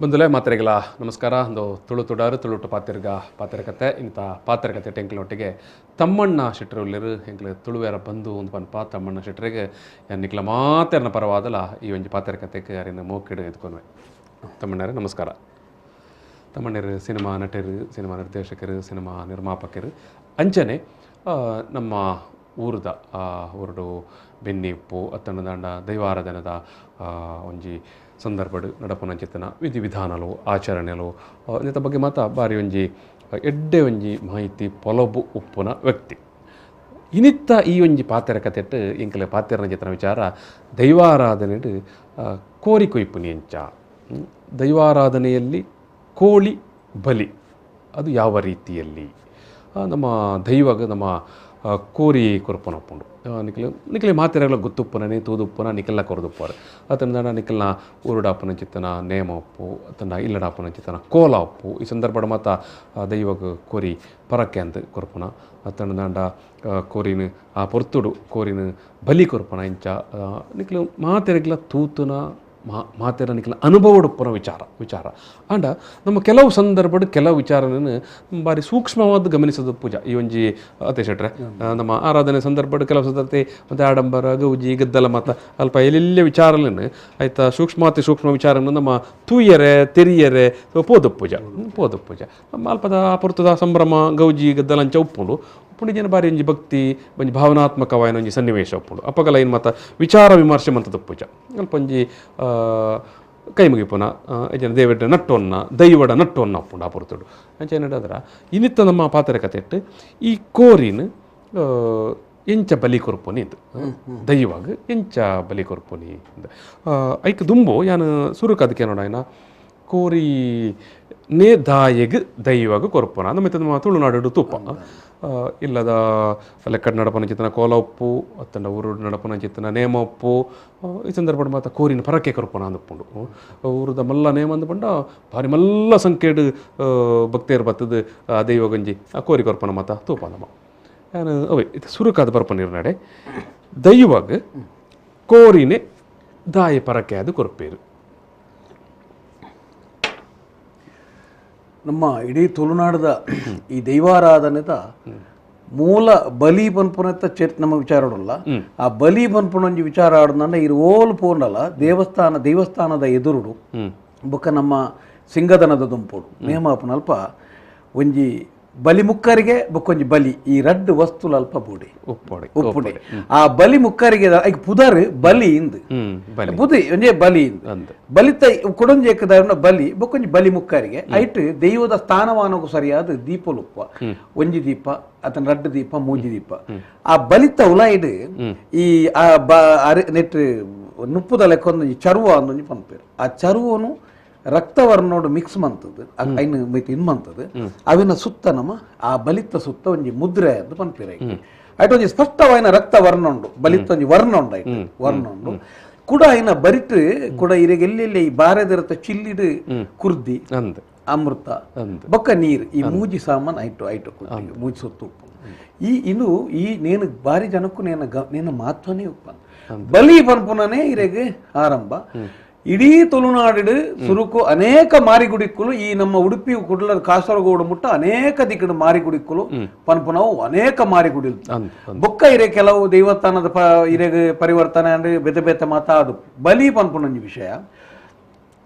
ಬಂದುಲೆ ಮಾತ್ರೆಗಳ ನಮಸ್ಕಾರ. ಒಂದು ತುಳು ತುಡಾರು ತುಳುಟು ಪಾತಿರಕತೆ ಇಂಥ ಪಾತಿರಕತೆ ಟೆಂಕ್ಲೊಟ್ಟಿಗೆ ತಮ್ಮಣ್ಣ ಶೆಟ್ಟರು ಎಂಕ್ಲು ತುಳುವೇರ ಬಂದು ಒಂದು ಪನ್ಪ ತಮ್ಮಣ್ಣ ಶೆಟ್ಟರಿಗೆ ನಿಕ್ಲ ಮಾತೆರ್ನ ಪರವಾದಲ್ಲ ಈ ಒಂದು ಪಾತಿರಕತೆಗೆ ಯಾರಿನ ಮೋಕಿಡು ಎತ್ಕೊಂಡ್ವೆ. ತಮ್ಮಣ್ಣರೇ ನಮಸ್ಕಾರ. ತಮ್ಮಣ್ಣರು ಸಿನಿಮಾ ನಟರು, ಸಿನಿಮಾ ನಿರ್ದೇಶಕರು, ಸಿನಿಮಾ ನಿರ್ಮಾಪಕರು ಅಂಚನೆ ನಮ್ಮ ಊರದ ಊರುಡು ಬೆನ್ನಿಪ್ಪು ಅತ್ತಣ್ಣದಾಂಡ ದೈವಾರಾಧನದ ಒಂಜಿ ಸಂದರ್ಭಡು ನಡಪುನಂಚಿತ್ತನ ವಿಧಿವಿಧಾನಲು ಆಚರಣೆಲು ಇಂಥ ಬಗ್ಗೆ ಮಾತ್ರ ಬಾರಿ ಒಂಜಿ ಎಡ್ಡೆ ಒಂಜಿ ಮಾಹಿತಿ ಪೊಲಬು ಉಪ್ಪುನ ವ್ಯಕ್ತಿ ಇನಿತ್ತ ಈ ಒಂಜಿ ಪಾತೆರಕತೆಟ್ಟು ಇಂಕಲೆ ಪಾತೆರನ ಚಿತ್ರನ ವಿಚಾರ ದೈವಾರಾಧನೆಡು ಕೋರಿ ಕೊಯ್ಪುನಿ ಎಂಚ ದೈವಾರಾಧನೆಯಲ್ಲಿ ಕೋಳಿ ಬಲಿ ಅದು ಯಾವ ರೀತಿಯಲ್ಲಿ ನಮ್ಮ ದೈವಗ ನಮ್ಮ ಕೋರಿ ಕೊರಪನಪ್ಪುಂಡು ನಿಖಲೆ ಮಾತೆರೆಗಳ ಗೊತ್ತುಪ್ಪನೇ ತೂದುಪ್ಪನ ನಿಖಲ್ನ ಕೊರದುಪ್ಪಾರು ಅತನ ನಿಖಲ್ನ ಊರುಡಾಪನ ಚಿತ್ತನ ನೇಮ ಉಪ್ಪು ಅತನ ಇಲ್ಲಡಾಪನ ಚಿತ್ತನ ಕೋಲ ಉಪ್ಪು ಈ ಸಂದರ್ಭ ಮಾತ ದೈವಗ ಕೋರಿ ಪರಕ್ಕೆ ಅಂತ ಕೊರಪನ ಅತನ ದಾಂಡ ಕೋರಿನ ಆ ಪೊರ್ತುಡು ಕೋರಿನ ಬಲಿ ಕೊರಪನ ಇಂಚ ನಿಖಲು ಮಾತೆರೆಗಳ ತೂತುನ ಮಾತೆರ ನಿಖಲ ಅನುಭವಡುಪ್ಪನ ವಿಚಾರ ಆಂಡ ನಮ್ಮ ಕೆಲವು ಸಂದರ್ಭಡು ಕೆಲವು ವಿಚಾರನ ಬಾರಿ ಸೂಕ್ಷ್ಮವಾದ ಗಮನಿಸೋದು ಪೂಜಾ ಈ ಒಂಜಿ ಅತೆ ಶೆಟ್ರೆ ನಮ್ಮ ಆರಾಧನೆ ಸಂದರ್ಭಡು ಕೆಲವು ಸಂದರ್ಭತೆ ಮತ್ತು ಆಡಂಬರ ಗೌಜಿ ಗದ್ದಲ ಮಾತ ಅಲ್ಪ ಎಲ್ಲೆಲ್ಲ ವಿಚಾರಗಳನ್ನು ಆಯ್ತಾ ಸೂಕ್ಷ್ಮ ವಿಚಾರನ ನಮ್ಮ ತೂಯರೆ ತೆರಿಯರೆ ಪೋದು ಪೂಜಾ ಅಲ್ಪದ ಪುರ್ತದ ಸಂಭ್ರಮ ಗೌಜಿ ಗದ್ದಲ ಅಂಚ ಉಪ್ಪುಂಡು ಪುಣಿಜನ ಬಾರಿ ಒಂಜಿ ಭಕ್ತಿ ಒಂಜಿ ಭಾವನಾತ್ಮಕವಾದ ಒಂಜಿ ಸನ್ನಿವೇಶ ಉಪ್ಪುಂಡು ಅಪ್ಪಗಲ ಏನು ಮಾತ ವಿಚಾರ ವಿಮರ್ಶೆ ಮಂತದ ಪೂಜ ಅಲ್ಪ ಒಂಜಿ ಕೈ ಮುಗಿಪುನ ಜನ ದೇವಡ ನಟ್ಟೊನ್ನ ದೈವಡ ನಟ್ಟೊನ್ನ ಉಪ್ಪುಂಡು ಆ ಪುರ್ತುಡು ಅಂಚೆ ಏನಂದ್ರೆ ಇನ್ನಿತ್ತ ನಮ್ಮ ಪಾತ್ರಕತೆ ಇಟ್ಟು ಈ ಕೋರಿನ ಎಂಚ ಬಲಿ ಕೊರ್ಪುನಿ ಇದು ದೈವಾಗ ಎಂಚ ಬಲಿ ಕೊರ್ಪುನಿ ಐಕ್ ದುಂಬು ಯಾನು ಸುರುಕು ಅದಕ್ಕೆ ನೋಡ ಕೋರಿ ನೇ ದಾಯಗ್ ದೈವಾಗ ಕೊರ್ಪುನ ನಮ್ಮ ತುಳುನಾಡು ತುಪ್ಪ ಇಲ್ಲದ ಲೆಕ್ಕಡ ನಡಪನ ಚಿತ್ತನ ಕೋಲ ಉಪ್ಪು ಅತ್ತಂಡ ಊರು ನಡಪನ ಚಿತ್ತನ ನೇಮ ಉಪ್ಪು ಈ ಸಂದರ್ಭ ಮಾತ ಕೋರಿನ ಪರಕೆ ಕೊರಪನ ಅಂದುಕೊಂಡು ಊರದ ಮಲ್ಲ ನೇಮ ಅಂದುಕೊಂಡ ಭಾರಿ ಮಲ್ಲ ಸಂಖ್ಯೆಡು ಭಕ್ತಿಯರು ಬತ್ತದ ದೈವ ಗಂಜಿ ಆ ಕೋರಿ ಕೊರಪನ ಮಾತ ತೂಪ ನಮ್ಮ ನಾನು ಅವೇ ಇದು ಸುರುಕಾದ ಪರಪನ ನಡೆ ದೈವಾಗ ಕೋರಿನೇ ದಾಯ ಪರಕೆ ಅದು ಕೊರಪೇರು. ನಮ್ಮ ಇಡೀ ತುಳುನಾಡದ ಈ ದೈವಾರಾಧನೆದ ಮೂಲ ಬಲಿ ಪನ್ಪುನತ್ತ ನಮ್ಮ ವಿಚಾರ ಆಡೋಲ್ಲ. ಆ ಬಲಿ ಪನ್ಪುನೊಂಜಿ ವಿಚಾರ ಆಡೋದಂದ್ರೆ ಇದು ಓಲ್ ಪೋಂಡಲ್ಲ ದೇವಸ್ಥಾನದ ಎದುರುಡು ಬೊಕ್ಕ ನಮ್ಮ ಸಿಂಗದನದ ದುಂಪುಡು ನೇಮಾಪನ ಅಲ್ಪ ಒಂಜಿ ಬಲಿ ಮುಕ್ಕರಿಗೆ ಬೊಕ್ಕೊಂಜಿ ಬಲಿ ಈ ರಡ್ಡು ವಸ್ತುಲ ಅಲ್ಪ ಬೂಡಿ ಉಪ್ಪುಡಿ ಆ ಬಲಿ ಮುಕ್ಕರಿಗೆ ಐಕ್ ಪುದರ್ ಬಲಿ ಇಂದು ಬುದಿ ಒಂಜೆ ಬಲಿ ಇಂದು ಬಲಿತ ಕೊಡೊಂಜಿ ಏಕದಾರನ ಬಲಿ ಬೊಕ್ಕೊಂಜಿ ಬಲಿ ಮುಕ್ಕರಿಗೆ ಐಟ್ ದೈವದ ಸ್ಥಾನಮಾನಕ್ಕೂ ಸರಿಯಾದ ದೀಪಲುಪ್ಪ ಒಂಜಿ ದೀಪ ಅತನ ರಡ್ಡು ದೀಪ ಮೂಜಿ ದೀಪ ಆ ಬಲಿತ ಉಲಾಯ್ಡ್ ಈ ನೆಟ್ ನುಪ್ಪುದ ಲೆಕ್ಕೊಂದು ಚರ್ವ ಅಂದೊಂಜಿ ಪನ್ಪೇರು ಆ ಚರ್ವನು ರಕ್ತವರ್ಣೋಡು ಮಿಕ್ಸ್ ಮಂತದ್ದು ಐನು ಮೈತ್ ಇನ್ ಮಂತದ್ದು ಅವಿನ ಸುತ್ತ ನಮ್ಮ ಆ ಬಲಿತ ಸುತ್ತ ಒಂಜಿ ಮುದ್ರೆ ಅಂತ ಪನ್ಪೇರ ಐಟ್ ಒಂಜಿ ಸ್ಪಷ್ಟವಾಯಿನ ರಕ್ತ ವರ್ಣ ಉಂಡು ಬಲಿತ ಒಂಜಿ ವರ್ಣ ಉಂಡು ಐಟ್ ವರ್ಣ ಉಂಡು ಕೂಡ ಐನ ಬರಿಟ್ ಕೂಡ ಇರೆಗೆ ಎಲ್ಲೆಲ್ಲಿ ಈ ಬಾರೆದಿರತ್ತ ಚಿಲ್ಲಿಡು ಕುರ್ದಿ ಅಮೃತ ಬೊಕ್ಕ ನೀರು ಈ ಮೂಜಿ ಸಾಮಾನು ಐಟು ಮೂಜಿ ಸುತ್ತ ಉಪ್ಪು ಇನ್ನು ಈ ನೇನು ಬಾರಿ ಜನಕ್ಕೂ ನೇನ ಮಹತ್ವನೇ ಉಪ್ಪು ಬಲಿ ಪನ್ಪುನನೇ ಇರೆಗೆ ಆರಂಭ. ಇಡೀ ತುಳುನಾಡು ಸುರುಕು ಅನೇಕ ಮಾರಿಗುಡಿಕ್ಕಲು ಈ ನಮ್ಮ ಉಡುಪಿ ಕುಡ್ಲ ಕಾಸರಗೋಡು ಮುಟ್ಟ ಅನೇಕ ದಿಕ್ಕಡು ಮಾರಿಗುಡಿಕ್ಕಲು ಪನ್ಪುನವು ಅನೇಕ ಮಾರಿಗುಡಿ ಬೊಕ್ಕ ಇರೆ ಕೆಲವು ದೇವಸ್ಥಾನದ ಇರೆಗೆ ಪರಿವರ್ತನೆ ಅಂದ್ರೆ ಬೆತೆ ಮಾತಾದು ಬಲಿ ಪನ್ಪುನಂಜಿ ವಿಷಯ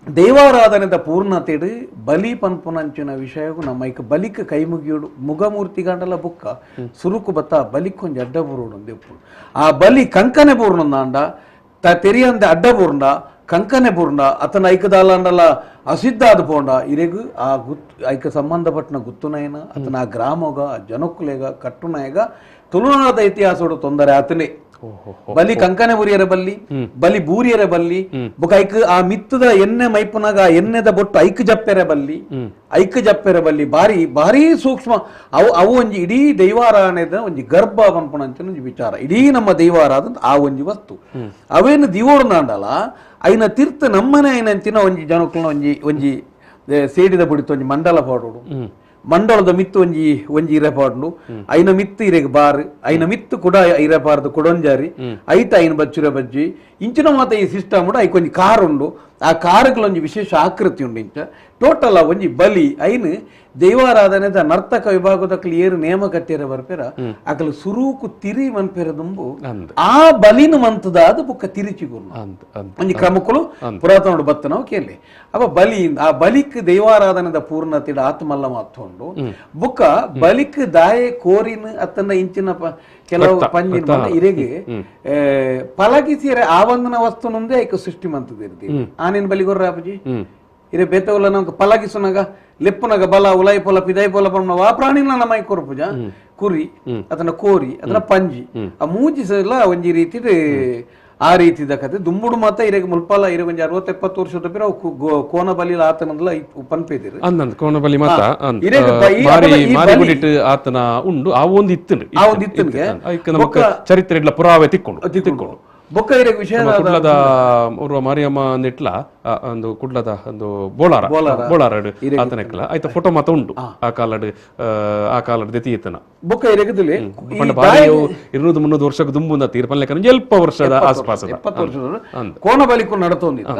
ದೈವಾರಾಧನೆದ ಪೂರ್ಣತೆಡು ಬಲಿ ಪನ್ಪುನಂಚಿನ ವಿಷಯಗೂ ನಮ್ಮ ಐಕ ಬಲಿಕ್ ಕೈ ಮುಗಿಯೋಡು ಮುಗಮೂರ್ತಿ ಗಂಡಲ ಬುಕ್ಕ ಸುರುಕು ಬತ್ತ ಬಲಿಕ್ಕೊಂಜಿ ಅಡ್ಡ ಬೂರೋಡು ಒಂದೆಪ್ಪು ಆ ಬಲಿ ಕಂಕನೆ ಪೂರ್ಣಂದಾಂಡ ತೆರಿಯಂದೆ ಅಡ್ಡ ಪೂರ್ಣ ಕಂಕನೆ ಪೂರ್ಣ ಅತನ ಐಕದಾಲಂಡಲ ಅಸಿದ್ಧಾದ ಪೋಂಡ ಇರೆಗು ಆ ಐಕ ಸಂಬಂಧಪಟ್ಟನ ಗುತ್ತುನಯನ ಅತನ ಆ ಗ್ರಾಮಗ ಜನಕ್ಕುಲೆಗ ಕಟ್ಟುನಯಗ ತುಳುನಾಡದ ಇತಿಹಾಸೋಡು ತೊಂದರೆ ಆತನೇ ಬಲಿ ಕಂಕನೆ ಬುರಿಯರ ಬಲಿ ಬೂರಿಯರ ಬಲ್ಲಿ ಬೊಕ ಐಕ್ ಆ ಮಿತ್ತದ ಎಣ್ಣೆ ಮೈಪುನಾಗ ಎಣ್ಣೆದ ಬೊಟ್ಟು ಐಕ್ ಜಪ್ಪೆರೆ ಬಲ್ಲಿ ಭಾರಿ ಸೂಕ್ಷ್ಮ ಅವು ಒಂಜಿ ಇಡೀ ದೈವಾರಾಧನೆದ ಒಂಜಿ ಗರ್ಭ ಪನ್ಪುಣಂಚಿನ ಒಂಜಿ ವಿಚಾರ ಇಡೀ ನಮ್ಮ ದೈವಾರಾಧ ಆ ಒಂಜಿ ವಸ್ತು ಅವೇನು ದಿವೋಡು ನಾಂಡಲ ಐನ ತೀರ್ಥ ನಮ್ಮನೆ ಐನಂಚಿನ ಒಂಜಿ ಜನಕ್ಕುಲ ಒಂಜಿ ಸೇಡಿದ ಬುಡಿತ ಒಂಜಿ ಮಂಡಲ ಪಾಡೋಡು ಮಂಡಳದ ಮಿತ್ತು ಒಂಜಿ ಇರಪಾಡ್ನು ಐನ ಮಿತ್ತು ಇರೆಗ್ ಬಾರ್ ಐನ ಮಿತ್ತು ಕೂಡ ಇರಪಾರ್ದು ಕೊಡೊಂಜಾರಿ ಐತ ಐನ ಬಚ್ಚುರ ಬಜ್ಜಿ ಇಂಚಿನ ಮಾತ ಈ ಸಿಸ್ಟಮ್ ಐಕೊಂಜಿ ಕಾರ್ ಉಂಡು ಆ ಕಾರುಗಳೊಂದು ವಿಶೇಷ ಆಕೃತಿ ಉಂಡು ಇಂಚ ಟೋಟಲ್ ಒಂಜಿ ಬಲಿ ಐನು ದೈವಾರಾಧನೆದ ನರ್ತಕ ವಿಭಾಗದಕ್ಲು ಏರು ನೇಮ ಕಟ್ಟಿರ ಬರ್ಪೇರ ಅಕಲು ಸುರೂಕು ತಿರಿ ಮನ್ಪೇರ ದುಂಬು ಆ ಬಲಿನ ಮಂತದಾದ ಬುಕ್ಕ ತಿರಿಚಿಗುರ್ನು ಒಂಜಿ ಕ್ರಮಕ್ಕಳು ಪುರಾತನ ಬತ್ತ ನಾವು ಕೇಳಿ ಅವ ಬಲಿ ಆ ಬಲಿಕ್ ದೈವಾರಾಧನೆದ ಪೂರ್ಣತಿಡ ಆತ್ಮಲ್ಲ ಮಾತ್ಕೊಂಡು ಬುಕ್ಕ ಬಲಿಕ್ ದಾಯೆ ಕೋರಿನ ಅತ್ತನ್ನ ಇಂಚಿನ ಕೆಲವು ಪಂಜಿನ ಇರೆಗೆ ಪಲಗಿಸಿರ ಆವಂದನ ವಸ್ತು ನೊಂದೇ ಐಕ ಸೃಷ್ಟಿ ಮಂತದಿರ್ತೀವಿ ಆನೇನ್ ಬಲಿಗೊರ್ರ ಅಪ್ಪಜಿ ಇರೆ ಬೇತವಲ್ಲ ನಮ್ಗೆ ಪಲಗಿಸುನಾಗ ಲೆಪ್ಪನಾಗ ಬಲ ಉಲಾಯಿ ಪೊಲ ಪಿದಾಯಿ ಪೊಲ ಪರ್ಮ ಆ ಪ್ರಾಣಿನ ನಮೈ ಕೊರ್ಪುಜ ಕುರಿ ಅದನ್ನ ಕೋರಿ ಅದನ್ನ ಪಂಜಿ ಆ ಮೂಜಿಸಲ್ಲ ಒಂಜಿ ರೀತಿ ಆ ರೀತಿದ ಕತೆ ದುಂಬುಡು ಮಾತ ಇರೆಗೆ ಮುಲ್ಪಾಲ ಇರೆ ಒಂಜಿ 60-70 ವರ್ಷದ ಪೇರ ಕೋನ ಬಲಿಲ ಆತನಲ್ಲ ಪನ್ಪೇದಿರು ಅಂದಂದ ಕೋನ ಬಲಿ ಮಾತ ಆತನ ಉಂಡು ಆ ಒಂದು ಇತ್ತನ್ಗೆ ನಮಕ್ ಚರಿತ್ರೆ ಇಡ್ಲ ಪುರಾವೆ ತಿಕ್ಕೊಂಡು ಬೊಕ್ಕ ಇರೆಗೆ ವಿಷಯ ಕುಡ್ಲದ ಓರ್ವ ಮಾರಿಯಮ್ಮ ನೆಟ್ಲ ಒಂದು ಕುಡ್ಲದ ಒಂದು ಬೋಳಾರಡ್ ಆತನೆಕ್ಲ ಆಯ್ತ ಫೋಟೋ ಮಾತ ಉಂಟು ಆ ಕಾಲಡ್ ದೆತಿ ಇತ್ತನ ಬೊಕ್ಕ ಇರೆಗದಲ್ಲಿ ಬಾರಿ 200-300 ವರ್ಷಕ್ಕೆ ದುಂಬುಂದ ತೀರ್ಪಲ್ಲೆಕ್ಕ ಎಲ್ಪ ವರ್ಷದ ಆಸ್ಪಾಸ 70 ವರ್ಷದ ಕೋನ ಬಲಿಕು ನಡತೊಂದಿತ್ತ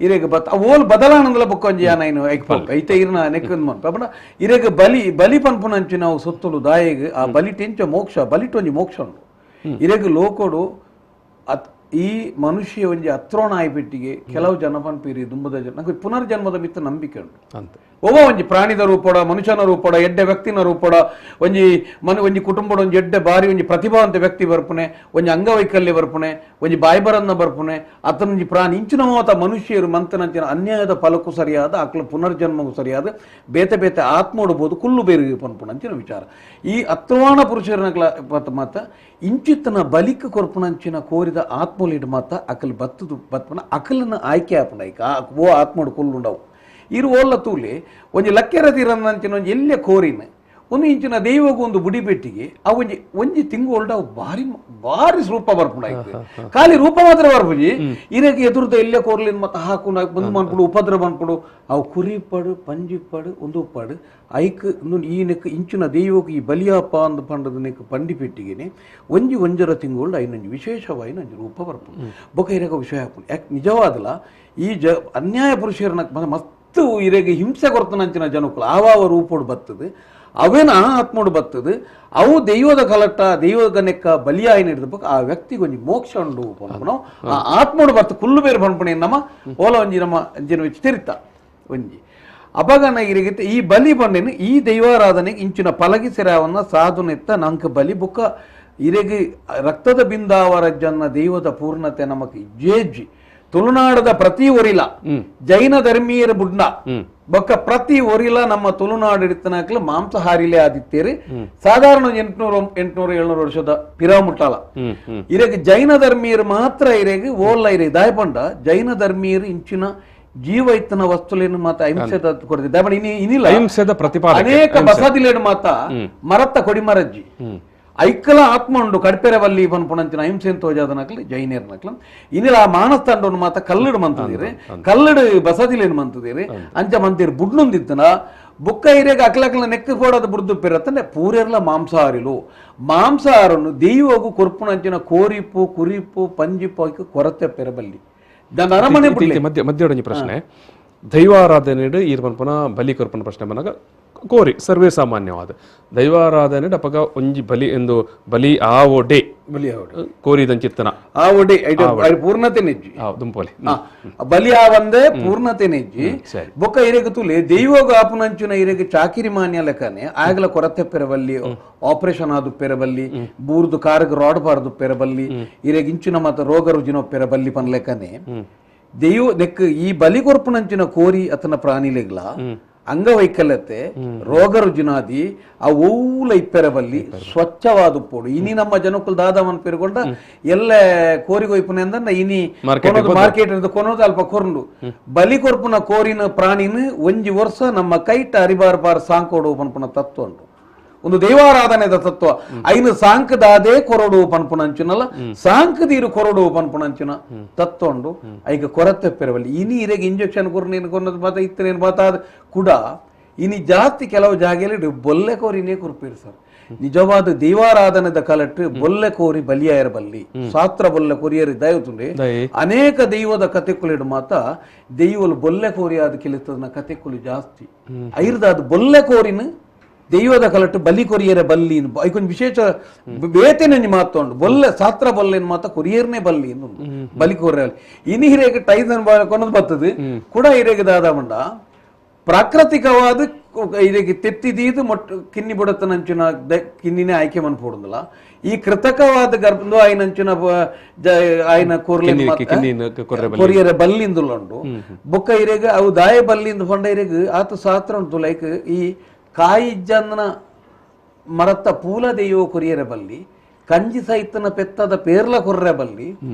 ಇರೆಗೆ ಓಲ್ ಬದಲಾನಂದಲ ಬೊಕ್ಕ ಒಂಜಿ ಯಾನ ಏನು ಐತೆ ಇರ್ನ ನೆಕ್ಕಂದ್ ಮನ್ ಪಬನ ಇರೆಗೆ ಬಲಿ ಪನ್ಪುನಂಚಿ ನಾವು ಸೊತ್ತುಲು ದಾಯೆಗೆ ಆ ಬಲಿ ಟೆಂಚ ಮೋಕ್ಷ ಬಲಿಟೊಂಜಿ ಮೋಕ್ಷ ಉಂಡು ಇರೆಗೆ ಲೋಕೋಡು ಈ ಮನುಷ್ಯ ಒಂಜಿ ಅತ್ರೋಣ ಆಯ್ಬಿಟ್ಟಿಗೆ ಕೆಲವು ಜನ ಪನ್ಪೀರಿ ದುಂಬದ ಜನ ನಂಗೆ ಪುನರ್ಜನ್ಮದ ಮಿತ್ತ ನಂಬಿಕೆ ಉಂಟು ಒಂಜಿ ಪ್ರಾಣಿದ ರೂಪೋಡ ಮನುಷ್ಯನ ರೂಪೋಡ ಎಡ್ಡೆ ವ್ಯಕ್ತಿನ ರೂಪೋಡ ಒಂಜಿ ಕುಟುಂಬದ ಒಂಜಿ ಎಡ್ಡೆ ಬಾರಿ ಒಂಜಿ ಪ್ರತಿಭಾವಂತ ವ್ಯಕ್ತಿ ಬರ್ಪುನೆ ಒಂಜಿ ಅಂಗವೈಕಲ್ಯ ಬರ್ಪುನೆ ಒಂಜಿ ಬಾಯ್ಬರನ್ನ ಬರ್ಪುನೆ ಅತನೊಂಜಿ ಪ್ರಾಣಿ ಇಂಚಿನ ಮಾತ ಮನುಷ್ಯರು ಮಂತನಂಚಿನ ಅನ್ಯಾಯದ ಫಲಕ್ಕೂ ಸರಿಯಾದ ಅಕ್ಲ ಪುನರ್ಜನ್ಮಗೂ ಸರಿಯಾದ ಬೇತೆ ಬೇತೆ ಆತ್ಮ ಉಡ್ಬೋದು ಕುಲ್ಲು ಬೇರೆ ಪನ್ಪುನಂಚಿನ ವಿಚಾರ ಈ ಅತ್ವಾನ ಪುರುಷರನಕ್ಲ ಮಾತ ಇಂಚಿತ್ತನ ಬಲಿಕ ಕೊರ್ಪುನಂಚಿನ ಕೋರಿದ ಆತ್ಮಲಿಡ್ ಮಾತ ಅಕಲ್ ಬತ್ತುನ ಅಕಲನ ಆಯ್ಕೆ ಆಪುನ ಈಗ ಓ ಆತ್ಮಡು ಕುಲ್ಲುಂಡವು ಇರು ಓಲ್ಲ ತೂಲೆ ಒಂಜಿ ಲಕ್ಕೆರ ತೀರನಂಚಿನ ಒಂಜಿ ಎಲ್ಲೆ ಕೋರಿನ ಒಂದು ಇಂಚಿನ ದೈವಗೂ ಒಂದು ಬುಡಿ ಬೆಟ್ಟಿಗೆ ಆ ಒಂಜಿ ತಿಂಗು ಒಳ್ಡ ಭಾರಿ ಭಾರಿ ರೂಪ ಬರ್ಪುಣ ಖಾಲಿ ರೂಪ ಮಾತ್ರ ಬರ್ಪುಜಿ ಇರಗೆ ಎದುರ್ದ ಎಲ್ಲೇ ಕೋರ್ಲಿನ ಮತ್ತೆ ಹಾಕು ಬಂದು ಮಾಡ್ಕೊಡು ಉಪದ್ರ ಬಂದ್ಕೊಡು ಅವು ಕುರಿಪಡು ಪಂಜಿಪಡು ಒಂದು ಪಡು ಐಕ್ ಈ ನೆಕ್ ಇಂಚಿನ ದೈವಕ್ಕೆ ಈ ಬಲಿಯಪ್ಪ ಅಂದು ಪಂಡದ ನೆಕ್ ಪಂಡಿ ಪೆಟ್ಟಿಗೆನೆ ಒಂಜರ ತಿಂಗಳು ಐನೊಂಜಿ ವಿಶೇಷವಾಗಿ ನಂಜಿ ರೂಪ ಬರ್ಪುಡು ಬೊಕ ಇರಗ ವಿಷಯ ಹಾಕು ಯಾಕೆ ನಿಜವಾದಲ್ಲ ಈ ಅನ್ಯಾಯ ಪುರುಷರನ್ನ ಮಸ್ತ್ ಇರೆಗೆ ಹಿಂಸೆ ಕೊರ್ತನಂಚಿನ ಜನಕ್ಕಳು ಆವಾವ ರೂಪೋಡು ಬರ್ತದೆ ಅವೇನ ಆತ್ಮೋಡು ಬರ್ತದೆ ಅವು ದೈವದ ಕಲಟ ದೈವದ ನೆಕ್ಕ ಬಲಿಯಾಯಿ ನೀಡಿದ ಆ ವ್ಯಕ್ತಿಗೆ ಒಂಜಿ ಮೋಕ್ಷ ಉಂಡು ಪನ್ಪುನವು ಆ ಆತ್ಮೋಡು ಬರ್ತ ಕುಲ್ಲು ಬೇರೆ ಪನ್ಪುಣೆ ನಮ್ಮ ಓಲ ಒಂಜಿ ನಮ್ಮ ಅಂಜಿನ ವೆಚ್ಚ ತಿರುತ್ತ ಒಂಜಿ ಅಪಗನ ಇರಿಗಿತ್ತ ಈ ಬಲಿ ಬಂಡೇನು ಈ ದೈವಾರಾಧನೆಗೆ ಇಂಚಿನ ಪಲಗಿಸಿರವನ್ನ ಸಾಧುನೆತ್ತ ನಂಕ ಬಲಿ ಬುಕ್ಕ ಇರೆಗೆ ರಕ್ತದ ಬಿಂದಾವರಜ್ಜನ್ನ ದೈವದ ಪೂರ್ಣತೆ ನಮಕ್ ಜೇಜಿ ತುಳುನಾಡದ ಪ್ರತಿ ಒರಿಲ ಜೈನ ಧರ್ಮೀಯರ ಬುಡ್ನ ಬೊಕ್ಕ ಪ್ರತಿ ಒರಿಲ ನಮ್ಮ ತುಳುನಾಡು ಇಡ್ತನಕ್ಲ ಮಾಂಸಾಹಾರಿಲೇ ಆದಿತ್ತೇರಿ ಸಾಧಾರಣ 800-700 ವರ್ಷದ ಪಿರಾಮುಟ್ಟಾಲ ಇರೆಗೆ ಜೈನ ಧರ್ಮೀಯರು ಮಾತ್ರ ಇರೆಗೆ ಓಲ್ಲ ಇರೆ ದಾಯಪಂಡ ಜೈನ ಧರ್ಮೀಯರು ಇಂಚಿನ ಜೀವ ಇತ್ತನ ವಸ್ತುಲೇನು ಮಾತ ಅಹಿಂಸೆದ ಕೊಡ್ತಿದ್ದ ದಾಯಪಂಡ ಇನ್ನಿಲ್ಲ ಅಹಿಂಸೆದ ಪ್ರತಿಪಾದನೆ ಅನೇಕ ಬಸದಿಲೇನು ಮಾತ ಮರತ್ತ ಕೊಡಿಮರಜ್ಜಿ ಐಕ್ಕಲ ಆತ್ಮ ಉಂಡು ಕಡ್ಪೆರವಲ್ಲಿ ಪನ್ಪುಣಂಚಿನ ಅಹಿಂಸೆ ತೋಜಾದನಕ್ಲಿ ಜೈನೇರ್ನಕ್ಲ ಇನ್ನಿಲ ಆ ಮಾನಸ್ತಂಡವನ್ನು ಮಾತ ಕಲ್ಲಡು ಮಂತದಿರಿ ಕಲ್ಲಡು ಬಸದಿಲೇನು ಮಂತದಿರಿ ಅಂಚ ಮಂತಿರು ಬುಡ್ನುಂದಿತ್ತನ ಬುಕ್ಕ ಇರೆಗೆ ಅಕ್ಲಕ್ಲ ನೆಕ್ಕ ಕೊಡೋದು ಬುಡ್ದು ಪೆರತ್ತಂಡೆ ಪೂರೆರ್ಲ ಮಾಂಸಾಹಾರಿಲು ಮಾಂಸಾಹಾರನ್ನು ದೈವಗೂ ಕೊರ್ಪುಣಂಚಿನ ಕೋರಿಪು ಕುರಿಪು ಪಂಜಿಪು ಕೊರತೆ ಪೆರಬಲ್ಲಿ ಅರಮನೆ ಮಧ್ಯ ಪ್ರಶ್ನೆ ದೈವಾರಾಧನೆ ಈರ್ ಪನ್ಪುನ ಬಲಿ ಕೊರ್ಪನ ಪ್ರಶ್ನೆ ಬಂದಾಗ ಕೋರಿ ಸರ್ವೇ ಸಾಮಾನ್ಯವಾದ ದೈವಾರಾಧನೆ ಅಪಗ ಒಂಜಿ ಬಲಿ ಎಂದು ಬಲಿ ಆವೊಡೆ ಕೋರಿದಂಚಿತ್ತನ ಆವೊಡೆ ಪೂರ್ಣತೆ ನೆಜ್ಜಿ ದುಂಪೋಲಿ ಬಲಿ ಆವಂದೆ ಪೂರ್ಣತೆ ನೆಜ್ಜಿ ಬೊಕ್ಕ ಇರೆಗೆ ತುಲೆ ದೈವಗ ಆಪುನಂಚಿನ ಇರೆಗೆ ಚಾಕಿರಿ ಮಾನ್ಯ ಲೆಕ್ಕನೆ ಆಗಲ ಕೊರತೆ ಪೆರಬಲ್ಲಿ ಆಪರೇಷನ್ ಆದು ಪೆರಬಲ್ಲಿ ಬೂರ್ದು ಕಾರ್ಗ್ ರಾಡ್ ಬಾರ್ದು ಪೆರಬಲ್ಲಿ ಇರೆಗೆ ಇಂಚಿನ ಮತ ರೋಗ ರುಜಿನ ಪೆರಬಲ್ಲಿ ಪನ್ ಲೆಕ್ಕನೆ ದೈವ ನೆಕ್ ಈ ಬಲಿ ಕೊರ್ಪುನಂಚಿನ ಕೋರಿ ಅತನ ಪ್ರಾಣಿಲೆಗ್ಲ ಅಂಗವೈಕಲ್ಯತೆ ರೋಗ ರುಜಿನಾದಿ ಆ ಓಲ ಇಪ್ಪೆರಬಲ್ಲಿ ಸ್ವಚ್ಛವಾದ ಪೋಡು ಇನಿ ನಮ್ಮ ಜನಕ್ಕಲ್ ದಾದವನ್ ಪೇರ್ಕೊಂಡ ಎಲ್ಲ ಕೋರಿಗೊಯ್ಪುನೆ ಅಂದ ಇನಿ ಮಾರ್ಕೆಟ್ ಕೊನೋದು ಅಲ್ಪ ಕೊರ್ಂಡು ಬಲಿ ಕೊರ್ಪುನ ಕೋರಿನ ಪ್ರಾಣಿನ ಒಂಜಿ ವರ್ಷ ನಮ್ಮ ಕೈಟ ಅರಿಬಾರ್ ಬಾರ್ ಸಾಂಕೋಡು ಪನ್ಪುನ ತತ್ವ ಉಂಟು ಒಂದು ದೈವಾರಾಧನೆದ ತತ್ವ ಐನು ಸಾಂಕದಾದೇ ಕೊರಡು ಪನ್ಪುನಂಚಿನಲ್ಲ ಸಾಂಕದೀರು ಕೊರಡು ಪನ್ಪುನಂಚಿನ ತತ್ವ ಉಂಡು ಐಗ ಕೊರತೆ ಪೆರವಲ್ಲಿ ಇನಿ ಇರೆಗೆ ಇಂಜೆಕ್ಷನ್ ಕೊರ್ನೇನು ಕೊನ್ನದು ಬಾತ ಇತ್ತನೇನು ಬಾತ ಕೂಡ ಇನಿ ಜಾಸ್ತಿ ಕೆಲವು ಜಾಗೆಯಲ್ಲಿ ಬೊಲ್ಲೆ ಕೋರಿನೇ ಕುರ್ಪೀರು ಸರ್ ನಿಜವಾದ ದೈವಾರಾಧನೆದ ಕಲೆಟ್ಟು ಬೊಲ್ಲೆ ಕೋರಿ ಬಲಿಯಾಯರ ಬಲ್ಲಿ ಶಾಸ್ತ್ರ ಬೊಲ್ಲೆ ಕೊರಿಯರಿ ದಯವುಂಡೆ ಅನೇಕ ದೈವದ ಕಥೆಗಳು ಮಾತ ದೈವಲು ಬೊಲ್ಲೆ ಕೋರಿ ಆದ ಕಿಲಿತದ ಕಥೆಗಳು ಜಾಸ್ತಿ ಐರ್ದ ಅದು ಬೊಲ್ಲೆ ಕೋರಿನ ದೈವದ ಕಲೆಟ್ಟು ಬಲಿ ಕೊರಿಯರ ಬಲ್ಲಿ ಐಕೊಂದು ವಿಶೇಷ ಬೇತೆನೆ ಮಾತೊಂಡು ಬೊಲ್ಲೆ ಶಾಸ್ತ್ರ ಬೊಲ್ಲೆನ್ ಮಾತ ಕೊರಿಯರ್ನೇ ಬಲ್ಲಿ ಬಲಿ ಕೊರಿಯರ್ ಇನಿ ಹಿರೇಗೆ ಟೈಸನ್ ಕೊನದು ಬರ್ತದೆ ಕೂಡ ಹಿರೇಗೆ ದಾದ ಮಂಡ ಪ್ರಾಕೃತಿಕವಾದ ಇದಕ್ಕೆ ತೆತ್ತಿದೀದು ಮೊಟ್ಟ ಕಿನ್ನಿ ಬುಡತನಂಚಿನ ಕಿನ್ನಿನೇ ಆಯ್ಕೆ ಮನ್ಪೋಡುದಿಲ್ಲ ಈ ಕೃತಕವಾದ ಗರ್ಭ ಆಯ್ನಂಚಿನ ಆಯ್ನ ಕೊರಿಯರ ಬಲ್ಲಿಂದುಂಡು ಬೊಕ್ಕ ಇರೆಗ ಅವು ದಾಯ ಬಲ್ಲಿಂದ ಹೊಂಡ ಇರೆಗ ಆತ ಶಾಸ್ತ್ರ ಉಂಟು ಲೈಕ್ ಈ ಕಾಯಿ ಜನ್ನ ಮರತ್ತ ಪೂಲ ದೈವ ಕೊರಿಯರ ಬಲ್ಲಿ ಕಂಜಿ ಸೈತನ ಪೆತ್ತದ ಪೇರ್ಲ ಕೊರ್ರೆ ಬಲ್ಲಿ